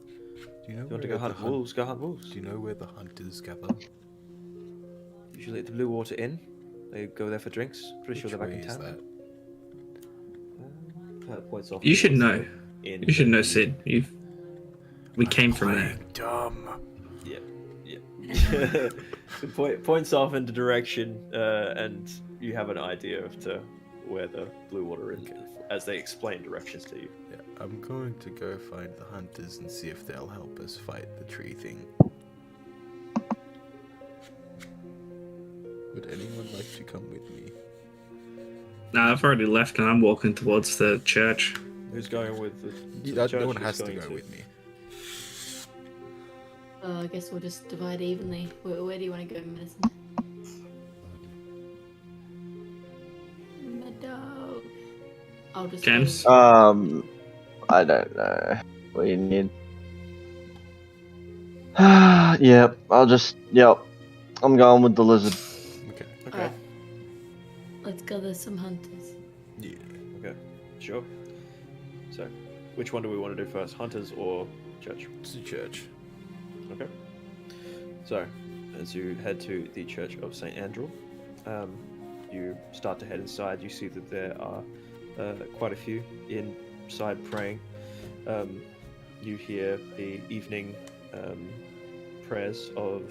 you know You want to where go hunt the wolves? Go hunt wolves. Do you know where the hunters gather? Usually at the Blue Water Inn. They go there for drinks. Pretty sure Which they're back way in is town. that? Points off You should towards know. the inn You should know, where Sid. We came from there. Dumb. Yeah. So points off in the direction, and you have an idea of to where the Blue Water Inn is, as they explain directions to you. Yeah, I'm going to go find the hunters and see if they'll help us fight the tree thing. Would anyone like to come with me? No, I've already left and I'm walking towards the church. Who's going with the No church? one Who's has to going go with me. I guess we'll just divide evenly. Where do you want to go, Madison? My dog. I'll just. James? Go. I don't know. We need. Yep. I'm going with the lizard. Okay. Okay. Alright. Let's gather some hunters. Yeah. Okay. Sure. So, which one do we want to do first? Hunters or church? It's the church. Okay. So, as you head to the Church of St. Andrew, you start to head inside. You see that there are quite a few inside praying. You hear the evening prayers of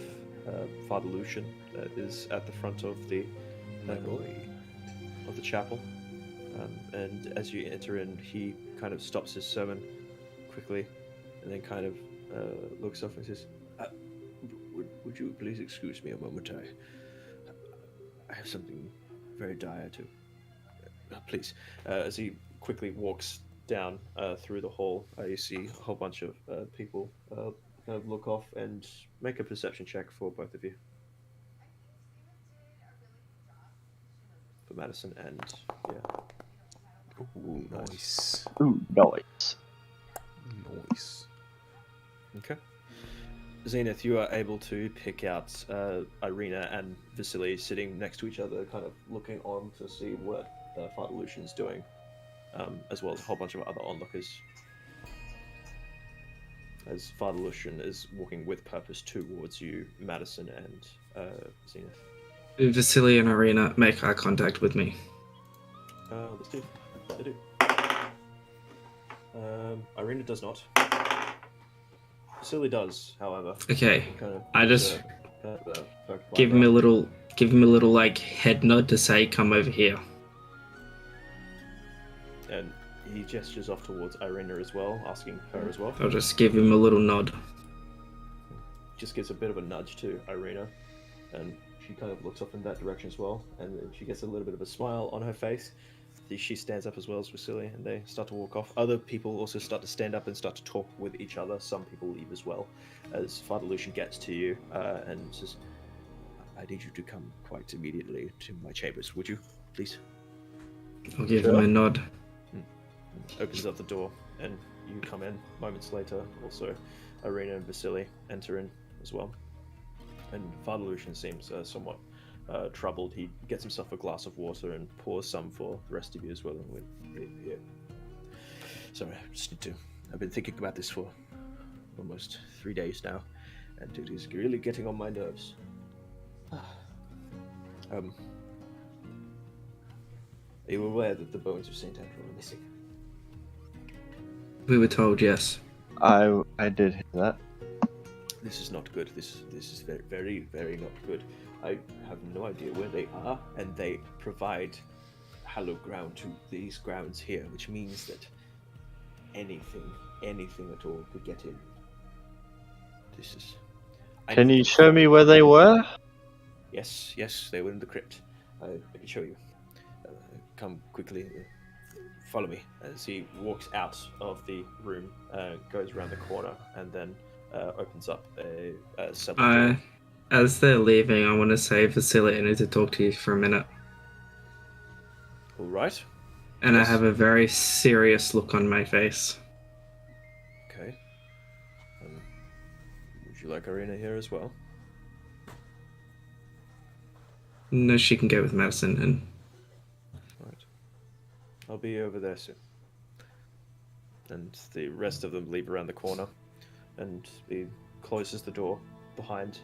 Father Lucian that is at the front of the My boy. of the chapel. And as you enter in, he kind of stops his sermon quickly, and then kind of looks up and says, would you please excuse me a moment? I have something very dire to... please. As he quickly walks down through the hall, you see a whole bunch of people kind of look off and make a perception check for both of you. For Madison and... yeah. Ooh, nice. Ooh, nice. Nice. Okay. Zenith, you are able to pick out Irina and Vasily sitting next to each other, kind of looking on to see what Father Lucian's doing, as well as a whole bunch of other onlookers. As Father Lucian is walking with purpose towards you, Madison and Zenith. Vasily and Irina make eye contact with me. Let's do. They do. Irina does not. Vasily does, however. Okay. Kind of I just Give him a little like head nod to say, "Come over here." And he gestures off towards Irina as well, asking her as well. I'll just give him a little nod. Just gives a bit of a nudge to Irina, and she kind of looks off in that direction as well, and then she gets a little bit of a smile on her face. She stands up as well as Vasily, and they start to walk off. Other people also start to stand up and start to talk with each other. Some people leave as well, as Father Lucian gets to you and says, I need you to come quite immediately to my chambers, would you, please? I'll give him a nod. Opens up the door, and you come in moments later. Also, Irina and Vasily enter in as well. And Father Lucian seems somewhat troubled. He gets himself a glass of water and pours some for the rest of you as well. And here. Sorry, I just need to. I've been thinking about this for almost 3 days now, and it is really getting on my nerves. Are you aware that the bones of Saint Andrew are missing? We were told, yes. I did hear that. This is not good. This is very, very, very not good. I have no idea where they are, and they provide hallowed ground to these grounds here, which means that anything at all could get in. This is... Can you show me where they were? Yes, they were in the crypt. I can show you. Come quickly. Follow me. As he walks out of the room, goes around the corner, and then opens up a cellar door. As they're leaving, I want to say, Vasily, I need to talk to you for a minute. All right. And Yes. I have a very serious look on my face. Okay. Would you like Irina here as well? No, she can go with Madison, and Right. I'll be over there soon. And the rest of them leave around the corner, and he closes the door behind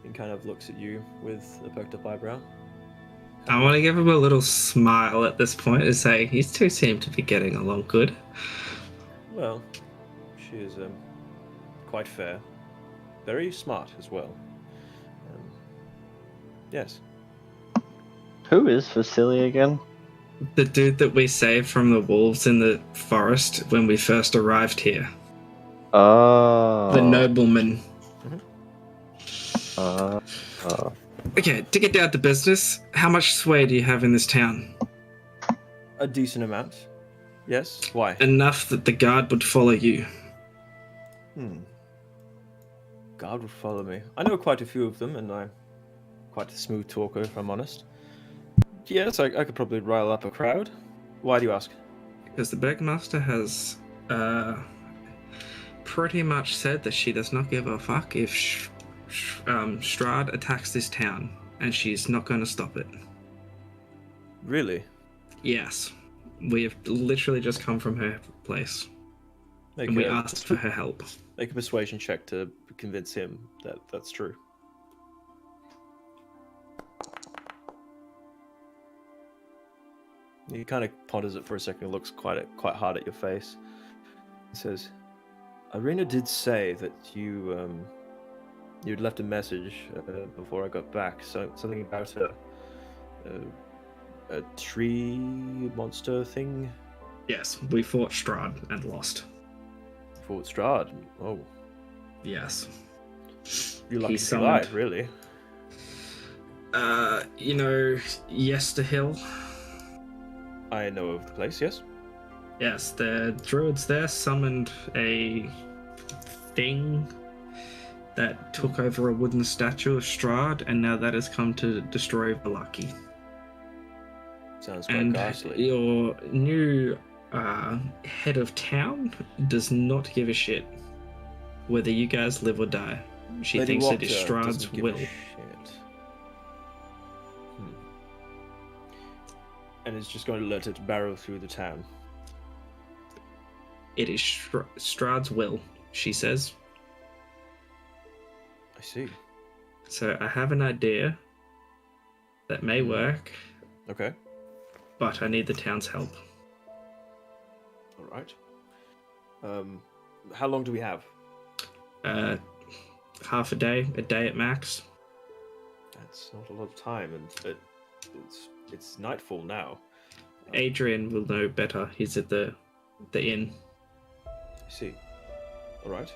and kind of looks at you with a perked up eyebrow. I want to give him a little smile at this point and say, "You two seem to be getting along good." Well, she is quite fair, very smart as well. Yes. Who is Vasily again? The dude that we saved from the wolves in the forest when we first arrived here. Oh. The nobleman. Oh. Okay, to get down to business, how much sway do you have in this town? A decent amount. Yes. Why? Enough that the guard would follow you. God would follow me. I know quite a few of them, and I'm quite a smooth talker, if I'm honest. Yes, I could probably rile up a crowd. Why do you ask? Because the Burgomaster has pretty much said that she does not give a fuck if Strahd attacks this town, and she's not going to stop it. Really? Yes. We have literally just come from her place, and we asked for her help. Make a persuasion check to convince him that that's true. He kind of ponders it for a second, looks quite hard at your face. He says, Irina did say that you'd left a message before I got back, so something about a tree monster thing? Yes, we fought Strahd and lost. Fort Strahd? Oh. Yes. You're lucky He to be alive, summoned- really. Yesterhill? I know of the place, yes? Yes, the druids there summoned a thing that took over a wooden statue of Strahd, and now that has come to destroy Valaki. Sounds quite And ghastly. your new head of town does not give a shit whether you guys live or die. She Lady thinks it is Wachter Strahd's doesn't give a will. shit. And it's just going to let it barrel through the town. It is Strahd's will, she says. I see. So I have an idea that may work, Okay. but I need the town's help. All right. How long do we have? Half a day at max. It's not a lot of time, and it's nightfall now. Adrian will know better. He's at the inn. I see. All right.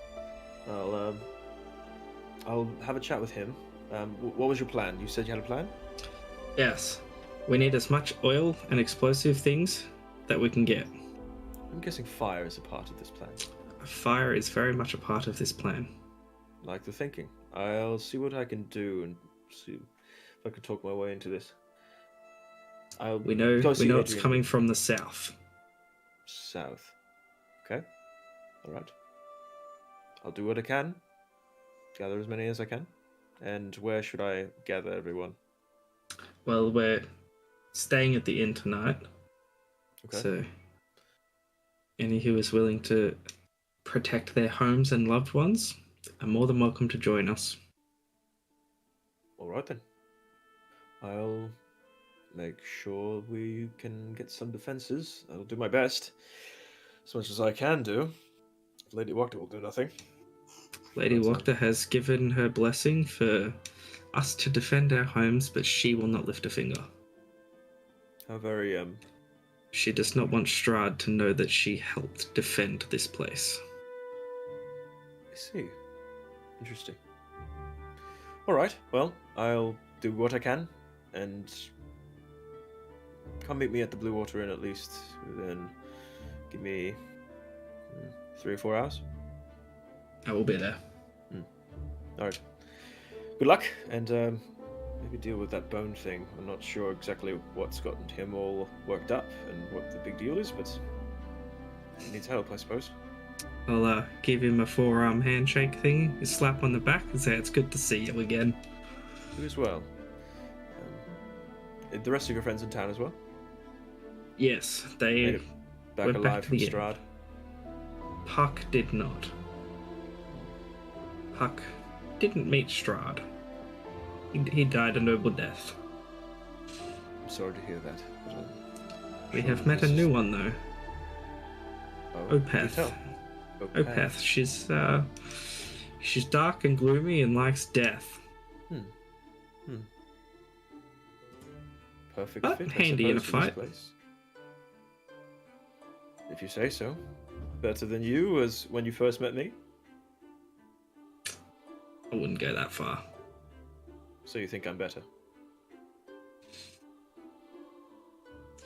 I'll have a chat with him. What was your plan? You said you had a plan? Yes. We need as much oil and explosive things that we can get. I'm guessing fire is a part of this plan. Fire is very much a part of this plan. Like the thinking. I'll see what I can do and see if I can talk my way into this. We know go see it's Adrian. coming from the south. South. Okay. All right. I'll do what I can. Gather as many as I can. And where should I gather everyone? Well, we're staying at the inn tonight. Okay. So any who is willing to protect their homes and loved ones are more than welcome to join us. All right then. I'll make sure we can get some defenses. I'll do my best. As much as I can do. Lady Wachter will do nothing. Lady Wachter has given her blessing for us to defend our homes, but she will not lift a finger. How very, She does not want Strahd to know that she helped defend this place. I see. Interesting. Alright, well, I'll do what I can, and come meet me at the Blue Water Inn at least, then give me 3 or 4 hours. I will be there. Alright. Good luck, and maybe deal with that bone thing. I'm not sure exactly what's gotten him all worked up and what the big deal is, but he needs help, I suppose. I'll give him a forearm handshake thing, a slap on the back, and say it's good to see you again. You as well. The rest of your friends in town as well? Yes, Made they it back went back alive to from the inn. Strahd? Puck did not. Puck didn't meet Strahd. He died a noble death. I'm sorry to hear that. But, We sure have met a this new is- one though. Oh, can you Opeth. tell? Opeth. She's dark and gloomy and likes death. Perfect But fit, handy I in a suppose, for this fight. place. If you say so. Better than you as when you first met me. I wouldn't go that far. So you think I'm better?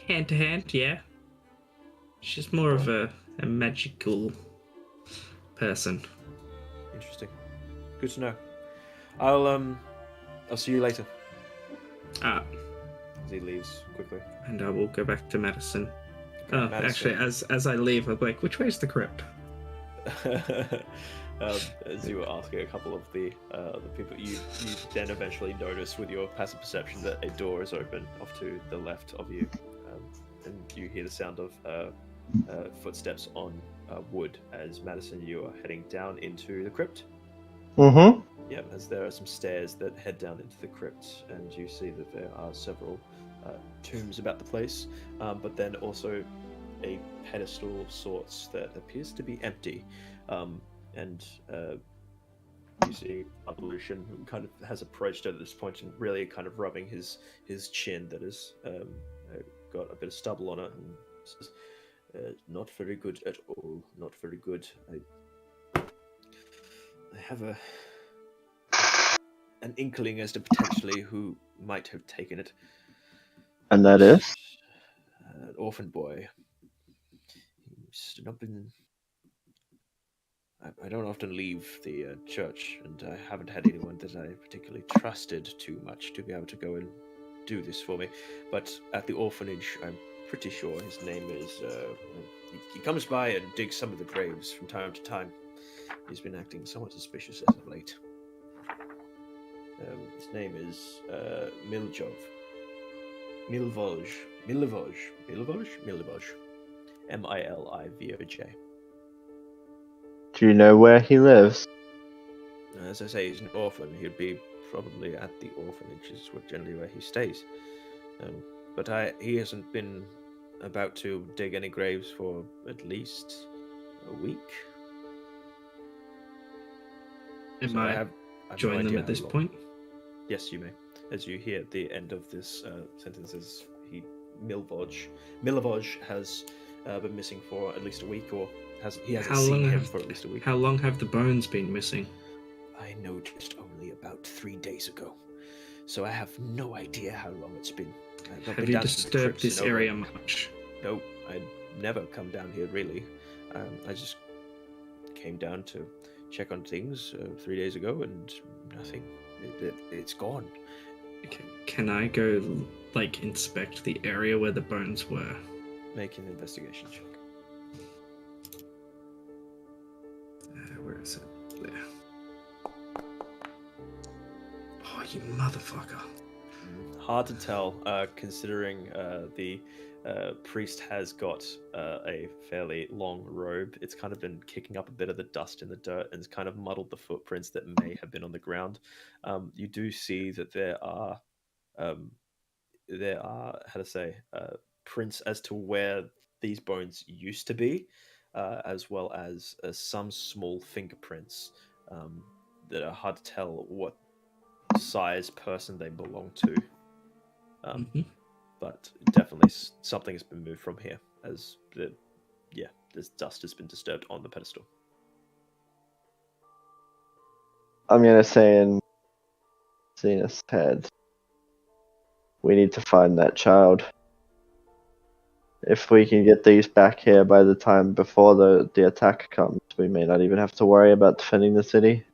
Hand to hand, yeah. She's more of a magical person. Interesting. Good to know. I'll see you later. Ah, As he leaves quickly. and I will go back to Madison. Oh, Madison. actually, as I leave, I'm like, which way is the crypt? As you were asking a couple of the people, you then eventually notice with your passive perception that a door is open off to the left of you, and you hear the sound of footsteps on wood as Madison, you are heading down into the crypt. Mm-hmm. Yep, as there are some stairs that head down into the crypt, and you see that there are several tombs about the place, but then also a pedestal of sorts that appears to be empty. And you see Evolution, who kind of has approached at this point and really kind of rubbing his chin that has got a bit of stubble on it, and says, "Not very good at all. Not very good. I have an inkling as to potentially who might have taken it. And that is? An orphan boy. He's not been. I don't often leave the church, and I haven't had anyone that I particularly trusted too much to be able to go and do this for me. But at the orphanage, I'm pretty sure his name is. He comes by and digs some of the graves from time to time. He's been acting somewhat suspicious as of late. His name is Miljov. Milivoj. Milivoj. Do you know where he lives? As I say, he's an orphan. He'd be probably at the orphanage, is generally where he stays. But he hasn't been about to dig any graves for at least a week. Am So I have join no them idea at this how long. point? Yes, you may. as you hear at the end of this sentence, as Milivoj has been missing for at least a week, or he hasn't seen him for at least a week. How long have the bones been missing? I noticed only about 3 days ago, so I have no idea how long it's been. I've not Have been you down to the disturbed crypts this in over- area much? No, I never come down here really. I just came down to check on things 3 days ago, and nothing. It's gone. Okay. Can I go, like, inspect the area where the bones were? Make an investigation check. Where is it? There. Oh, you motherfucker. Hard to tell, considering the priest has got a fairly long robe. It's kind of been kicking up a bit of the dust in the dirt and it's kind of muddled the footprints that may have been on the ground. You do see that there are how to say prints as to where these bones used to be, as well as some small fingerprints that are hard to tell what size person they belong to. But definitely something has been moved from here, as this dust has been disturbed on the pedestal. I'm gonna say in Zena's head, we need to find that child. If we can get these back here by the time before the attack comes, we may not even have to worry about defending the city.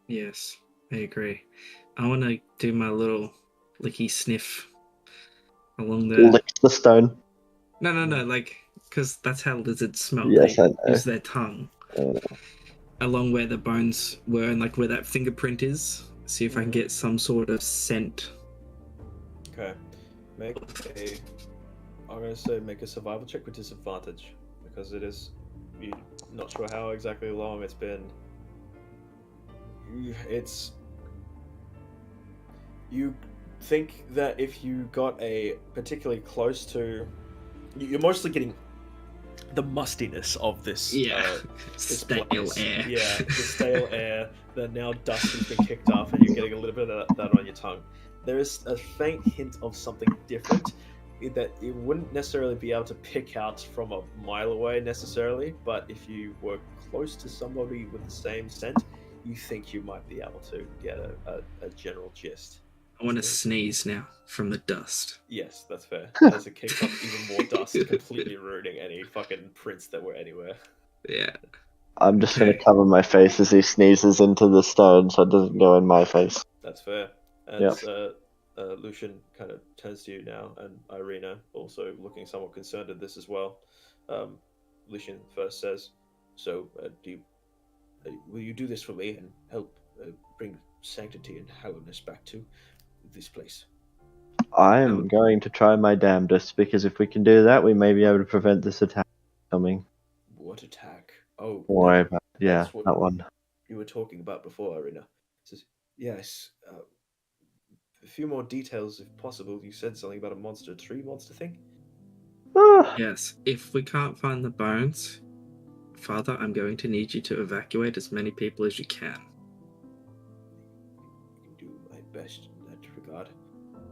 Yes, I agree. I want to do my little licky sniff along the... Lick the stone. No, like, because that's how lizards smell. Yes, They I know. use their tongue. Along where the bones were and, like, where that fingerprint is. See if I can get some sort of scent. Okay. I'm going to say make a survival check with disadvantage, because it is... You're not sure how exactly long it's been. You think that if you got a particularly close to... You're mostly getting the mustiness of this. This stale place. air. Yeah, the stale air. The now dust has been kicked up, and you're getting a little bit of that on your tongue. There is a faint hint of something different that you wouldn't necessarily be able to pick out from a mile away necessarily, but if you were close to somebody with the same scent, you think you might be able to get a general gist. I want to sneeze now from the dust. Yes, that's fair. As it kicks up even more dust, completely ruining any fucking prints that were anywhere. Yeah. I'm just going to cover my face as he sneezes into the stone so it doesn't go in my face. That's fair. As Lucian kind of turns to you now, and Irina also looking somewhat concerned at this as well. Lucian first says, "So, will you do this for me and help bring sanctity and hallowness back to this place?" I'm going to try my damnedest, because if we can do that, we may be able to prevent this attack coming. What attack? Oh, Don't worry about it. Yeah, that's what that one. you were talking about before, Irina. Says, yes. A few more details, if possible. You said something about a tree monster thing? Yes, if we can't find the bones, Father, I'm going to need you to evacuate as many people as you can. I can do my best in that regard.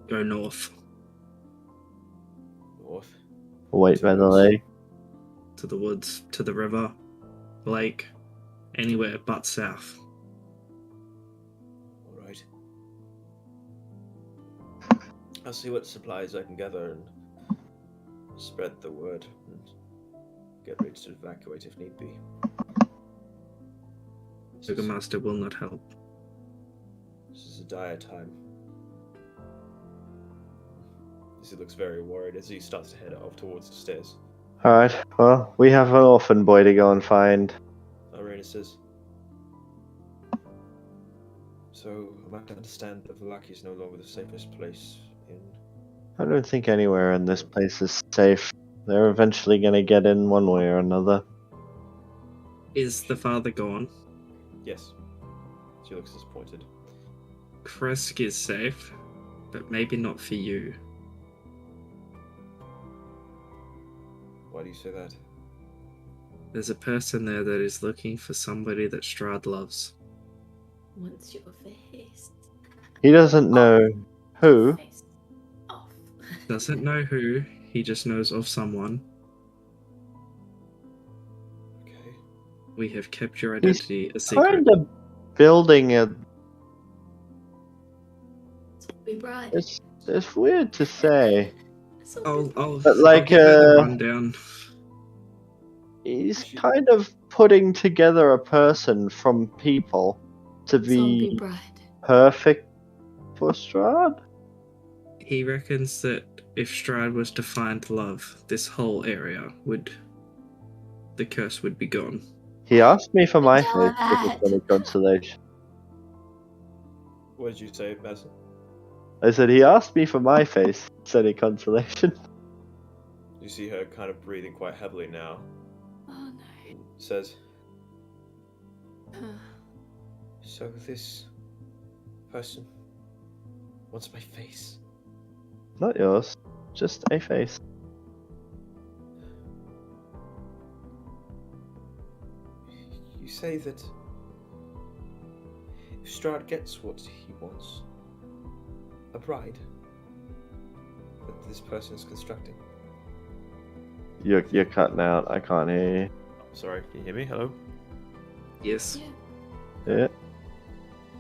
Go north. North? Wait by the lake. To the woods, to the river, lake, anywhere but south. Alright. I'll see what supplies I can gather and spread the word and get ready to evacuate if need be. Burgomaster will not help. This is a dire time. He looks very worried as he starts to head off towards the stairs. Alright, well, we have an orphan boy to go and find. Irina says, "So, am I to understand that Vallaki is no longer the safest place in..." I don't think anywhere in this place is safe. They're eventually going to get in one way or another. Is the father gone? Yes. She looks disappointed. Kresk is safe, but maybe not for you. Why do you say that? There's a person there that is looking for somebody that Strahd loves. Wants your face. He doesn't know who. Face off. Doesn't know who, he just knows of someone. Okay. We have kept your identity a secret. Kind of building a. We bride. It's weird to say. I'll But like, give her the rundown. He's kind of putting together a person from people to Zombie be bride. perfect for Strahd. He reckons that if Strahd was to find love, this whole area the curse would be gone. He asked me for my Tell face her if that. it's any consolation. What did you say, Basil? I said he asked me for my face. If it's any consolation. You see her kind of breathing quite heavily now. Oh Says, no. so this person wants my face. Not yours, just a face. You say that if Strahd gets what he wants, a bride that this person is constructing. You're cutting out. I can't hear you. Sorry, can you hear me? Hello? Yes. Yeah. Yeah.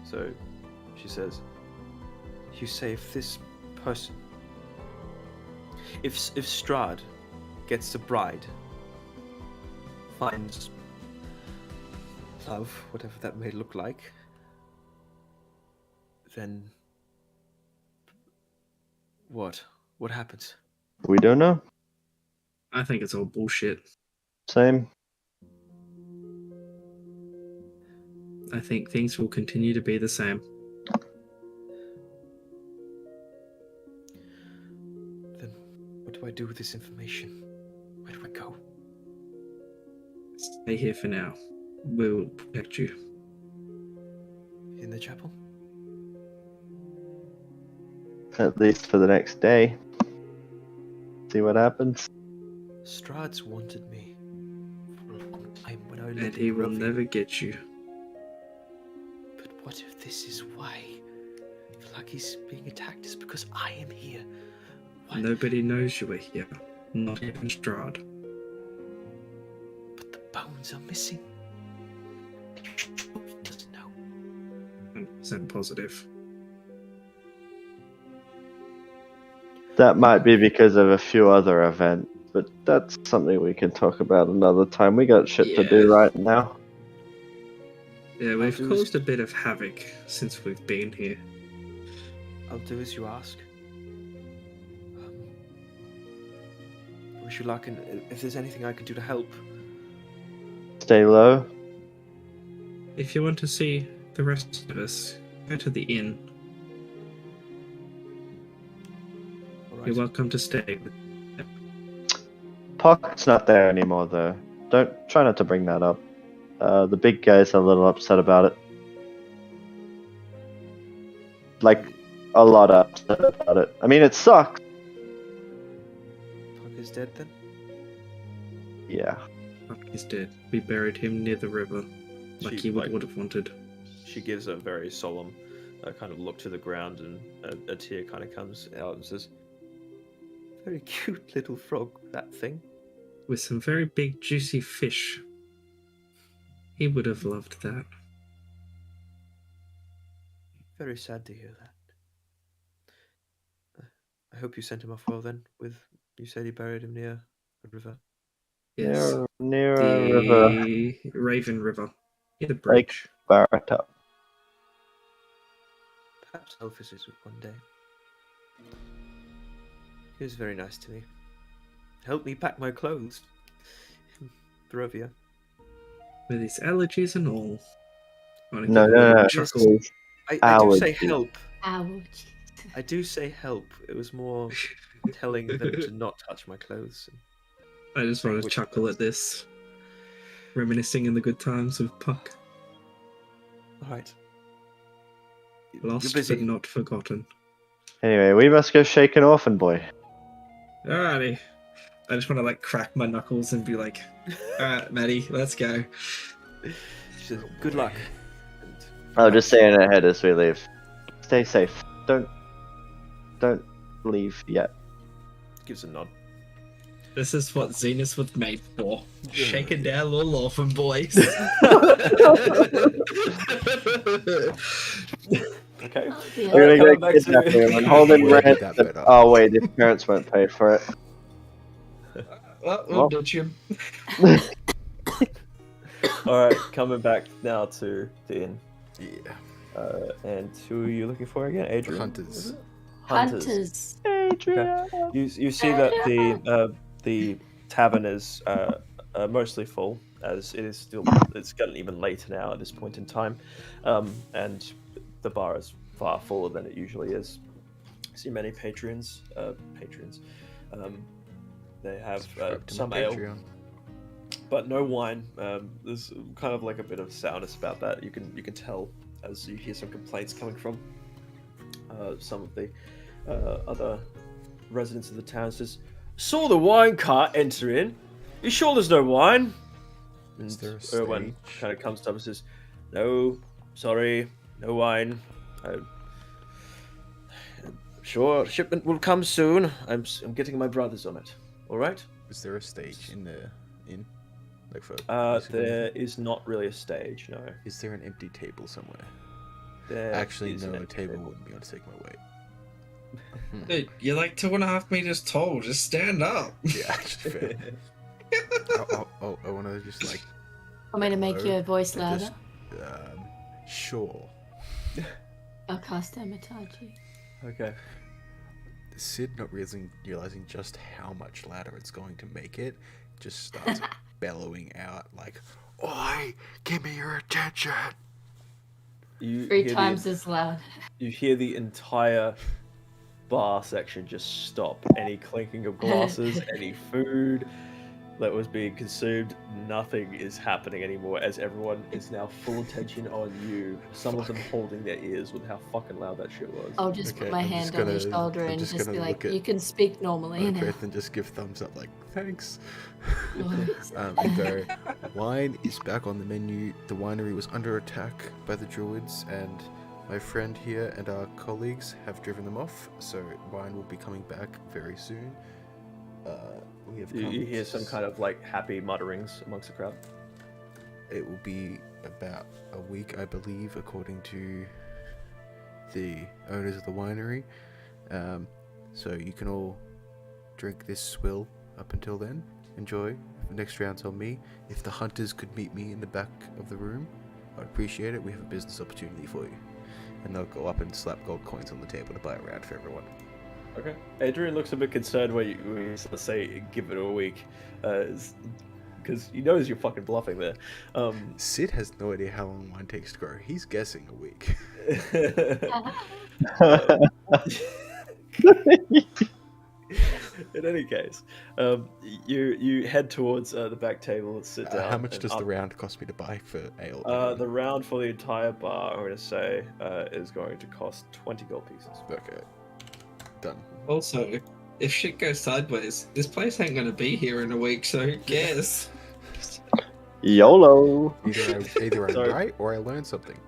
So, she says, you say if this person, if Strahd gets a bride, finds love, whatever that may look like, then what? What happens? We don't know. I think it's all bullshit. Same. I think things will continue to be the same. Then what do I do with this information? Where do I go? Stay here for now. We'll protect you. In the chapel? At least for the next day. See what happens. Strahd's wanted me for a long time when I lived And in he will Barovia. never get you. But what if this is why? I feel like he's being attacked is because I am here. Why? Nobody knows you are here. Not even Strahd. But the bones are missing. Are you sure he doesn't know? 100% positive. That might be because of a few other events, but that's something we can talk about another time. We got shit to do Yeah. right now. Yeah, we've do caused a bit of havoc since we've been here. I'll do as you ask. Wish you luck, and if there's anything I can do to help. Stay low. If you want to see the rest of us, go to the inn. All right. You're welcome to stay. Pocket's not there anymore, though. Try not to bring that up. The big guy's a little upset about it. Like, a lot upset about it. I mean, it sucks. Puck is dead then? Yeah. Fuck, he's dead. We buried him near the river, like She, he would like- have wanted. She gives a very solemn kind of look to the ground, and a tear kind of comes out and says, very cute little frog, that thing. With some very big, juicy fish. He would have loved that. Very sad to hear that. I hope you sent him off well then, you said you buried him near a river. Yes. Near a river. The Raven River. Near the bridge. Barata. Perhaps I'll visit one day. He was very nice to me. Helped me pack my clothes. Barovia. With his allergies and all. No. Chuckle. Please. I do Allergy. say help. Ouch. I do say help. It was more telling them to not touch my clothes. I just want to Which chuckle ones? at this. Reminiscing in the good times of Puck. Alright. Lost You're busy. but not forgotten. Anyway, we must go shake an orphan boy. Alrighty. I just want to crack my knuckles and be like, alright, Maddie, let's go. She says, good luck. And I'll just say it ahead as we leave. Stay safe. Don't leave yet. Gives a nod. This is what Zenith was made for. Shaking down little orphan boys. Okay. Oh, dear. We're gonna coming go back kidnap to- him and hold him Worded ransom. that better. Oh wait, his parents won't pay for it. Well, Well. did you? All right, coming back now to the inn. Yeah. And who are you looking for again? The Adrian. hunters. Hunters. Adrian. You see that the tavern is mostly full, as it's gotten even later now at this point in time, and the bar is far fuller than it usually is. See many patrons. They have Subscribe to my some ale, Patreon. but no wine. There's kind of like a bit of sourness about that. You can tell as you hear some complaints coming from some of the other residents of the town. Says, "Saw the wine cart enter in. You sure there's no wine?" And Is there a Erwan stage? kind of comes up and says, "No, sorry, no wine. Sure, shipment will come soon. I'm getting my brothers on it. All right." Is there a stage in the inn? Like for musical There anything? is not really a stage. No. Is there an empty table somewhere? There Actually, is no, an a empty table wouldn't be able to take my weight. Dude, you're like 2.5 meters tall. Just stand up. Yeah, actually, fair. I want to just like, Want me to make your voice like louder? this, sure. I'll cast Hermitage. Okay. Sid, not realizing just how much louder it's going to make it, just starts bellowing out like, "Oi, give me your attention!" You 3 hear times as loud. You hear the entire bar section just stop. Any clinking of glasses, any food that was being consumed, nothing is happening anymore as everyone is now full attention on you. Some of them holding their ears with how fucking loud that shit was. I'll just Okay, put my I'm hand just on his gonna- shoulder I'm and just just gonna be like, look at you can speak normally now. Opeth and just give thumbs up like, "Thanks." Nice. And go, "Wine is back on the menu. The winery was under attack by the druids, and my friend here and our colleagues have driven them off, so wine will be coming back very soon." We have You hear some kind of like happy mutterings amongst the crowd. It will be about a week, I believe, according to the owners of the winery. So you can all drink this swill up until then. Enjoy. The next round's on me. If the hunters could meet me in the back of the room, I'd appreciate it. We have a business opportunity for you. And they'll go up and slap gold coins on the table to buy a round for everyone. Okay. Adrian looks a bit concerned when you say give it a week, because he knows you're fucking bluffing there. Sid has no idea how long wine takes to grow. He's guessing a week. In any case, you head towards the back table and sit down. How much and does up- the round cost me to buy for ale? The round for the entire bar, I'm going to say, is going to cost 20 gold pieces. Okay. Done. Also, if shit goes sideways, this place ain't gonna be here in a week, so who cares? YOLO. Either I'm Sorry. right or I learned something.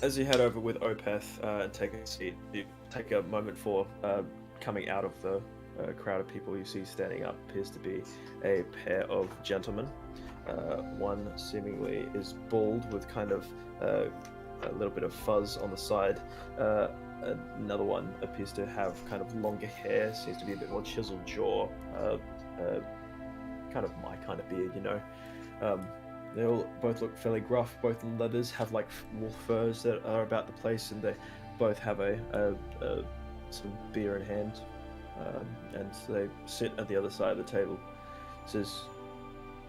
As you head over with Opeth and take a seat, you take a moment for coming out of the crowd of people you see standing up. Appears to be a pair of gentlemen. One seemingly is bald with kind of a little bit of fuzz on the side. Another one appears to have kind of longer hair, seems to be a bit more chiseled jaw, kind of my kind of beard, you know. They all both look fairly gruff. Both leathers have like wolf furs that are about the place, and they both have some beer in hand. And they sit at the other side of the table. Says,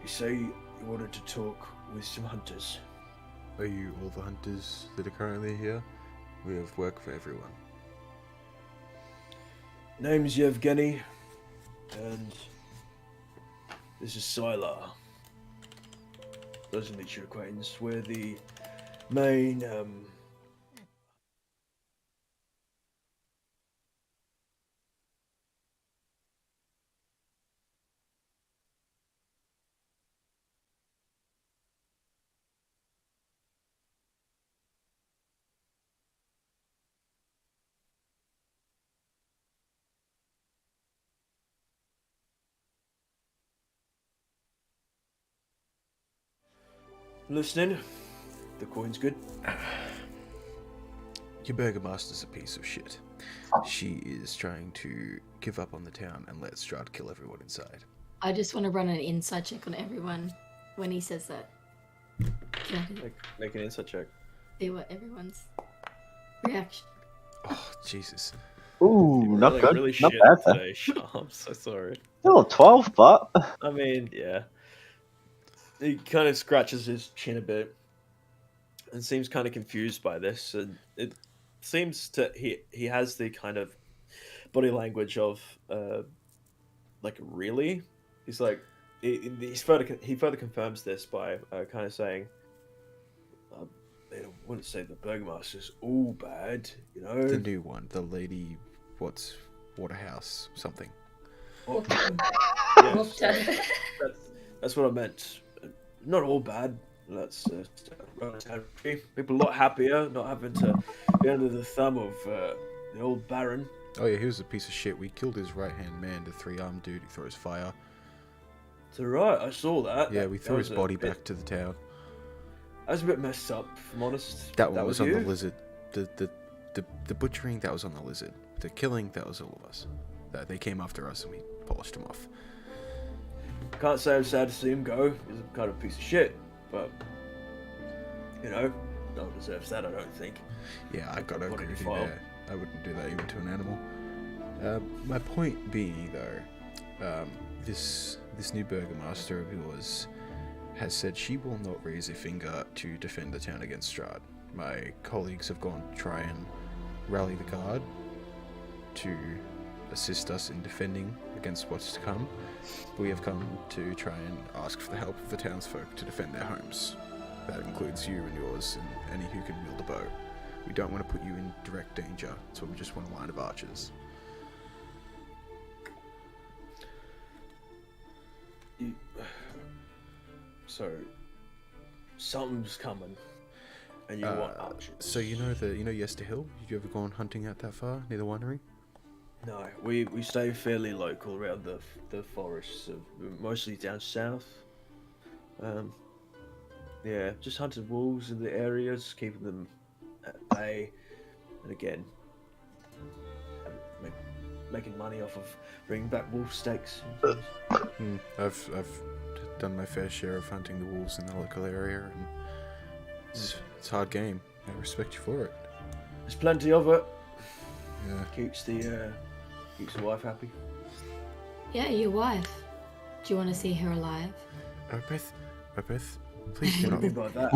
"You say you wanted to talk with some hunters." Are you all the hunters that are currently here? We have work for everyone. Name's Yevgeny, and this is Sylar. Those are your acquaintance. We're the main Listening. The coin's good. Your burgomaster's a piece of shit. She is trying to give up on the town and let Strahd kill everyone inside. I just want to run an inside check on everyone when he says that. Can I Make an insight check. see what everyone's reaction? Oh, Jesus. Ooh, You were not like good. really Not shit bad there. today, Sean. I'm so sorry. Still 12, but I mean, yeah. He kind of scratches his chin a bit and seems kind of confused by this. And it seems to he has the kind of body language of like really. He's like he further confirms this by kind of saying, "I wouldn't say the burgomaster's all bad, you know." The new one, the lady, what's Waterhouse something. Yes, that's what I meant. Not all bad. That's people a lot happier not having to be under the thumb of the old Baron. Oh yeah, he was a piece of shit. We killed his right-hand man, the three-armed dude who throws fire. It's alright, I saw that. Yeah, That- we that threw his was a body bit- back to the town. That was a bit messed up, if I'm honest. That one was on the you? lizard. The butchering, that was on the lizard. The killing, that was all of us. They came after us and we polished him off. Can't say I'm sad to see him go. He's a kind of piece of shit, but you know, no one deserves that. I don't think. Yeah, I gotta Put it agree in with you file. there. I wouldn't do that even to an animal. My point being, though, this new burgomaster of yours has said she will not raise a finger to defend the town against Strahd. My colleagues have gone to try and rally the guard to assist us in defending against what's to come. We have come to try and ask for the help of the townsfolk to defend their homes. That includes you and yours and any who can wield a bow. We don't want to put you in direct danger, so we just want a line of archers. So something's coming, and you want archers. So you know Yester Hill? Did you ever go on hunting out that far near the winery? No, we stay fairly local around the forests, mostly down south. Yeah, just hunted wolves in the areas, keeping them at bay, and again, making money off of bringing back wolf steaks. And things. I've done my fair share of hunting the wolves in the local area, and it's hard game. I respect you for it. There's plenty of it. Yeah. Keeps the wife happy. Yeah, your wife. Do you want to see her alive? Opeth, please do What do you not. mean by that?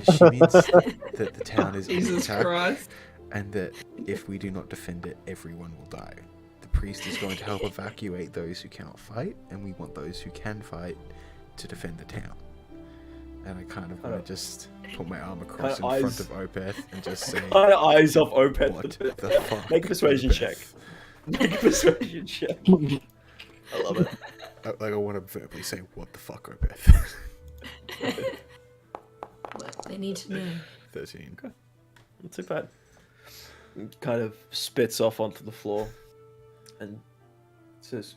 She means that the town is under Jesus attack, Christ. and that if we do not defend it, everyone will die. The priest is going to help evacuate those who cannot fight, and we want those who can fight to defend the town. And I kind of want to just put my arm across in front of Opeth and just say, Kind of eyes off Opeth. what the fuck? Make a persuasion Opeth? check. Make a persuasion check. I love it. I want to verbally say, what the fuck, Opeth? What they need to know. 13. Not too bad. It kind of spits off onto the floor and says,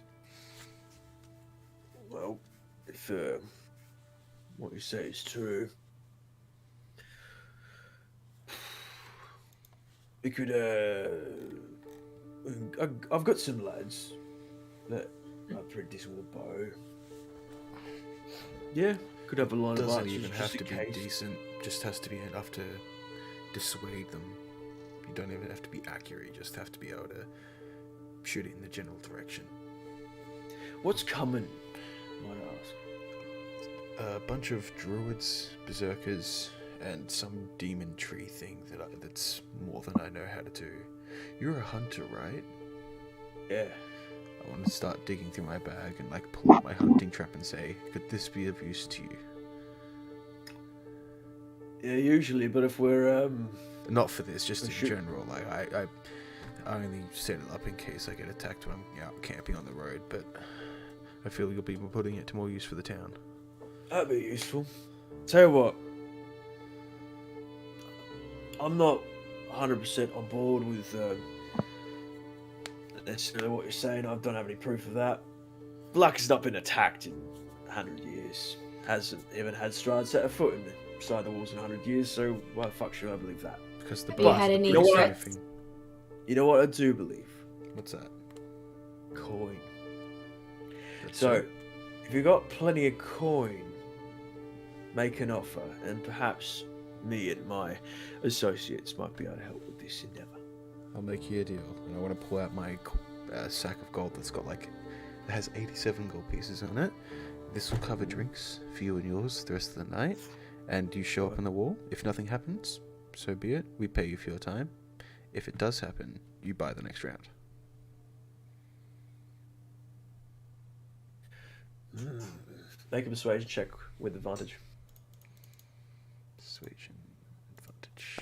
"Well, if what you say is true, we could. I've got some lads that are pretty decent with a bow. Yeah, could have a line of Doesn't archers even just have to in be case. decent, just has to be enough to dissuade them. You don't even have to be accurate, you just have to be able to shoot it in the general direction. What's coming? Might I ask. A bunch of druids, berserkers, and some demon tree thing that's more than I know how to do. You're a hunter, right? Yeah. I want to start digging through my bag and pull out my hunting trap and say, could this be of use to you? Yeah, usually, but if we're Not for this, just in Sure. general. I only set it up in case I get attacked when I'm out camping on the road, but I feel you'll be putting it to more use for the town. that'd be useful. Tell you what, I'm not 100% on board with necessarily what you're saying. I don't have any proof of that. Black has not been attacked in 100 years. hasn't even had Strahd set a foot inside the walls in 100 years, so why the fuck should I believe that? Because the Have you bars had are any pretty threats? sniffing. You know what I do believe? What's that? Coin. That's So, it. if you've got plenty of coin, make an offer, and perhaps me and my associates might be able to help with this endeavor. I'll make you a deal, and I want to pull out my sack of gold that's got it has 87 gold pieces on it. This will cover drinks for you and yours the rest of the night, and you show up on the wall. If nothing happens, so be it. We pay you for your time. If it does happen, you buy the next round. Make a persuasion check with advantage. Persuasion advantage.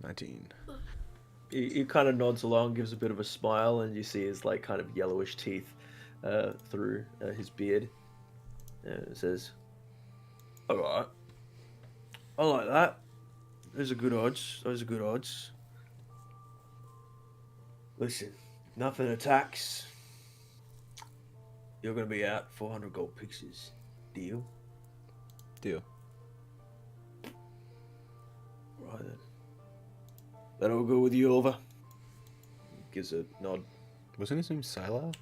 19. He kind of nods along, gives a bit of a smile, and you see his kind of yellowish teeth through his beard. And it says, "All right, I like that. Those are good odds. Those are good odds. Listen, nothing attacks. You're gonna be out 400 gold pieces. Deal? Deal. Right then. That all go with you, Oliver?" Gives a nod. Wasn't his name Sylar?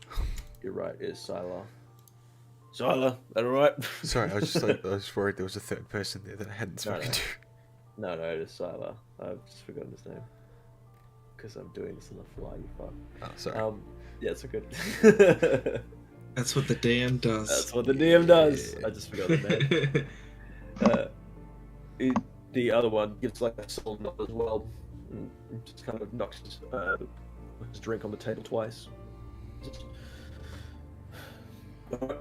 You're right, it's Sylar. Sylar, that alright? Sorry, I was just I was worried there was a third person there that I hadn't No, spoken no. to. No, it is Sylar. I've just forgotten his name. Because I'm doing this on the fly, you fuck. Oh, sorry. Yeah, it's all good. That's what the DM does. That's what the DM does. Yeah. I just forgot the name. The other one gives a soul nod as well. And just kind of knocks his drink on the table twice. Just, "Alright.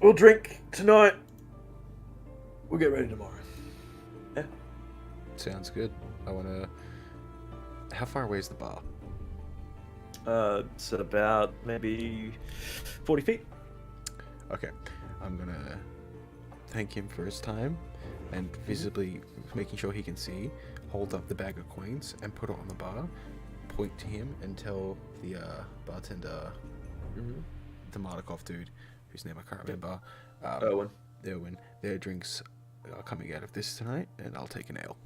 We'll drink tonight. We'll get ready tomorrow." Yeah. Sounds good. I want to... How far away is the bar? It's at about maybe 40 feet. Okay. I'm going to thank him for his time and visibly making sure he can see, hold up the bag of coins and put it on the bar, point to him and tell the bartender, the Mardukov dude, whose name I can't remember, Erwin, their drinks are coming out of this tonight and I'll take an ale.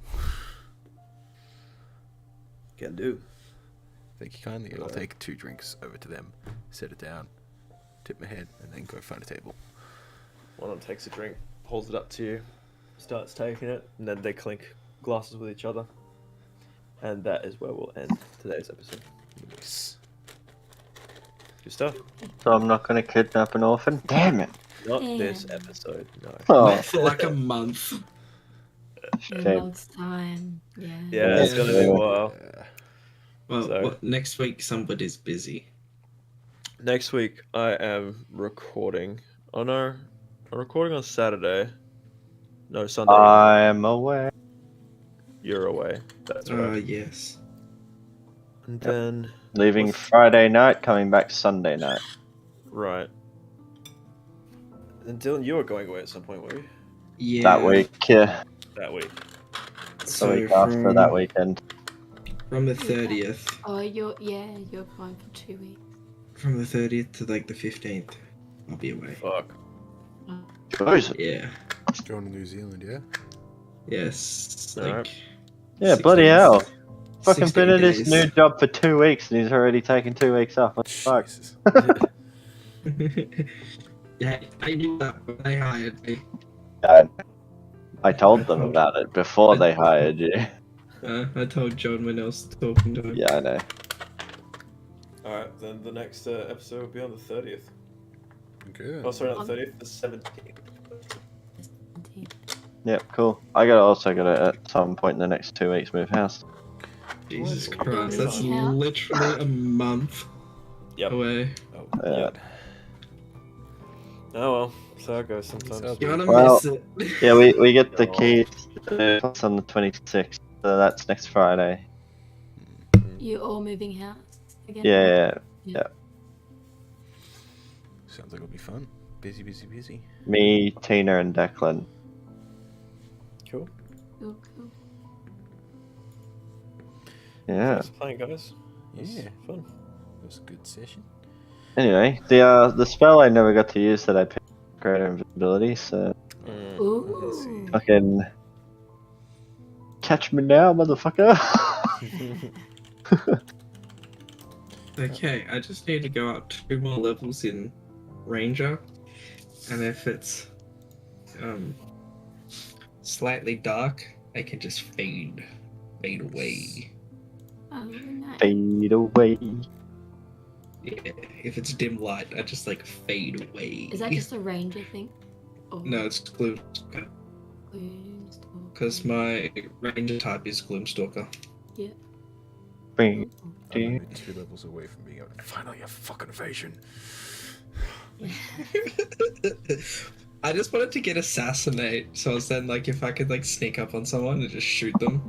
Can do. Thank you kindly. I'll take 2 drinks over to them, set it down, tip my head, and then go find a table. One of them takes a drink, holds it up to you, starts taking it, and then they clink glasses with each other. And that is where we'll end today's episode. Nice. Good stuff. So I'm not going to kidnap an orphan? Damn it. Not Damn. this episode, no. Oh, Wait for like a month. In a shame. month's time. Yeah. Yeah, it's gonna be a while. Well, So- next week somebody's busy. Next week I am recording. Oh no, I'm recording on Saturday. No, Sunday. I'm away. You're away. That's Oh, right. yes. And then Leaving What's- Friday night, coming back Sunday night. right. And Dylan, you were going away at some point, were you? Yeah. That week, yeah. That week. The So week after that weekend. From the 30th. Oh, you're going for 2 weeks. From the 30th to like the 15th. I'll be away. Fuck. Jesus. Yeah. Going to New Zealand, yeah? Yes. Alright. Like, Yeah, 16 bloody hell. Fucking 16 been in his days. new job for 2 weeks and he's already taken 2 weeks off. What the fuck? Jesus. Yeah, I knew that when they hired me. I told them about it before they hired you. I told John when I was talking to him. Yeah, I know. Alright, then the next episode will be on the 30th. Good. Oh, sorry, not the 30th, the 17th. Yep, cool. also gotta at some point in the next 2 weeks move house. Jesus What? Christ, that's Yeah. literally a month Yep. away. Oh, Yeah. Oh well, so it goes sometimes. So- You're gonna Well- miss it. Yeah, we get the keys to the house on the 26th, so that's next Friday. You all moving house again? Yeah, Sounds like it'll be fun. Busy, busy, busy. me, Tina, and Declan. Cool. Cool, cool. Yeah. Thanks for playing, guys. It was It fun. was a good session. Anyway, the spell I never got to use that I picked greater invisibility, so Let's see. Ooh. fucking catch me now, motherfucker. Okay, I just need to go up 2 more levels in Ranger, and if it's slightly dark, I can just fade away. Oh, nice. Fade away. Yeah, if it's dim light, I just like fade away. Is that just a ranger thing? Or No, it's Gloom, Gloomstalker? because my Ranger type is Gloomstalker. Yeah. Bring Ooh. I'm only 2 levels away from being able to finally have fucking evasion. I just wanted to get assassinate, so I was then like, if I could like sneak up on someone and just shoot them.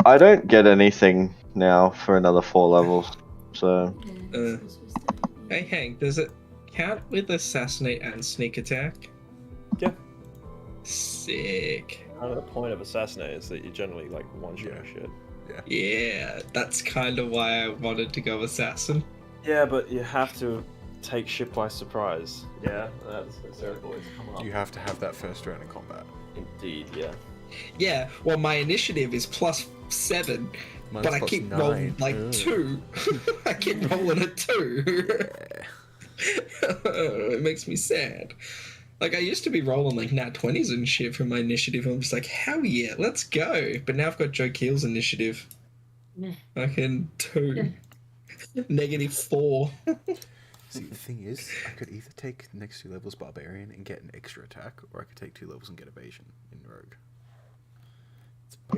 I don't get anything now for another 4 levels, so Yeah, this was the- Hey Hank, does it count with assassinate and sneak attack? Yeah. Sick. Kind of the point of assassinate is that you generally like one-shot Yeah. shit. Yeah, that's kind of why I wanted to go assassin. Yeah, but you have to take shit by surprise. Yeah, that's always come up. You have to have that first round in combat. Indeed, yeah. Yeah, well, my initiative is +7, Mine's but I plus keep 9. rolling like 2. I keep rolling a 2. Yeah. It makes me sad. Like, I used to be rolling like nat 20s and shit for my initiative. I'm just like, hell yeah, let's go. But now I've got Joe Keel's initiative. Meh. I can 2. -4. See, the thing is, I could either take the next 2 levels Barbarian and get an extra attack, or I could take 2 levels and get Evasion in Rogue.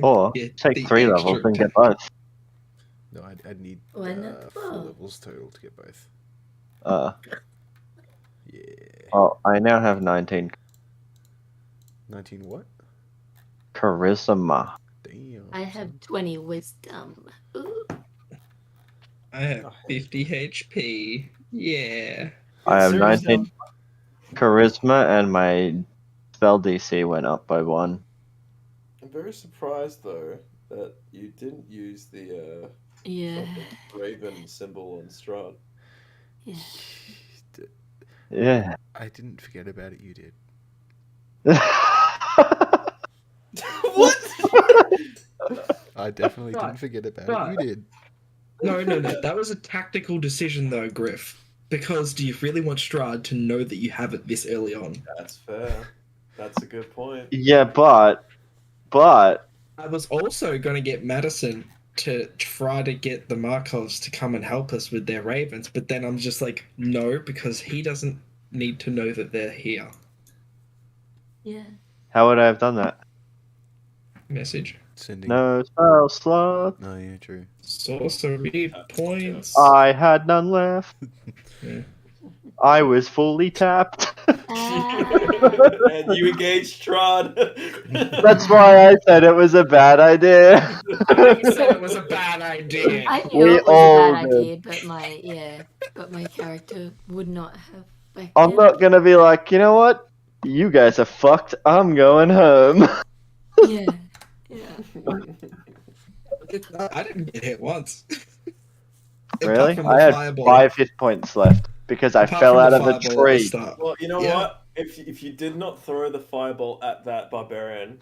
or Yeah, take the 3 extra levels and get attack. both. No, I'd need Why not 4 12? levels total to get both. Yeah. Well, I now have 19 19 what? charisma. Damn. I have 20 wisdom. Ooh. I have 50 HP. Yeah. I have Seriously, 19 charisma, and my spell DC went up by 1. I'm very surprised though that you didn't use the Yeah. raven symbol on Strahd. Yeah. Yeah. I didn't forget about it, you did. What? I definitely Right. didn't forget about Right. it, you did. No. That was a tactical decision, though, Griff. Because do you really want Strahd to know that you have it this early on? That's fair. That's a good point. Yeah, but I was also going to get Madison to try to get the Markovs to come and help us with their ravens, but then I'm just like, no, because he doesn't need to know that they're here. Yeah. how would I have done that? Message. Sending. No spell slot. No, yeah, true. Sorcery points. I had none left. Yeah. I was fully tapped. And you engaged Strahd. That's why I said it was a bad idea. I said it was a bad idea. I knew We it was a all bad did. idea, but my character would not have backed I'm down. not gonna be like, you know what? You guys are fucked. I'm going home. Yeah. Yeah. I didn't get hit once. Really? Apart from the I had fireball. 5 hit points left because I Apart fell from out the of a fireball at the tree. start. Well, you know Yeah. what? If you did not throw the fireball at that barbarian,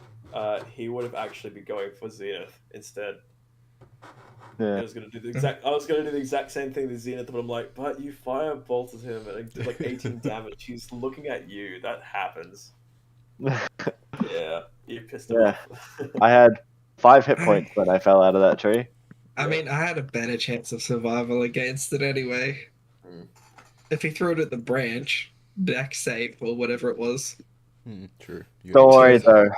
he would have actually been going for Zenith instead. I Yeah. was gonna do the exact same thing to Zenith, but I'm like, but you firebolted him and it did like 18 damage. He's looking at you. That happens. Yeah, you pissed him Yeah. off. I had 5 hit points when I fell out of that tree. I mean, I had a better chance of survival against it anyway. Hmm. If he threw it at the branch, back save or whatever it was. True. You Don't had worry to- though.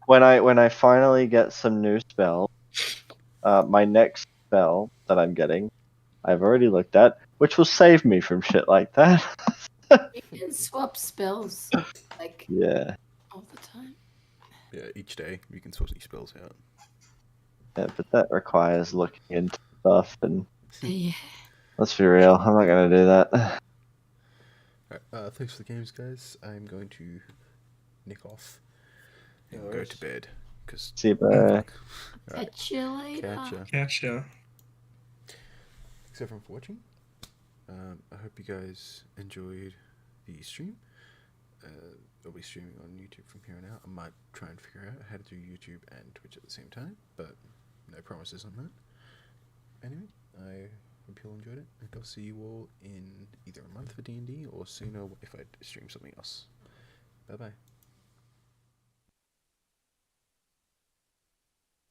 When I finally get some new spells, my next spell that I'm getting, I've already looked at, which will save me from shit like that. You can swap spells like Yeah. all the time. Yeah, each day you can swap these spells out. Yeah, but that requires looking into stuff, and Yeah. let's be real, I'm not gonna do that. Alright, thanks for the games, guys. I'm going to nick off and No go worries. to bed. Cause See you, bye. Alright, Catch you later. catch ya. Gotcha. Thanks everyone for watching. I hope you guys enjoyed the stream. I'll be streaming on YouTube from here on out. I might try and figure out how to do YouTube and Twitch at the same time, but no promises on that. Anyway, I hope you all enjoyed it, and I'll see you all in either a month for D&D or sooner if I stream something else. Bye bye.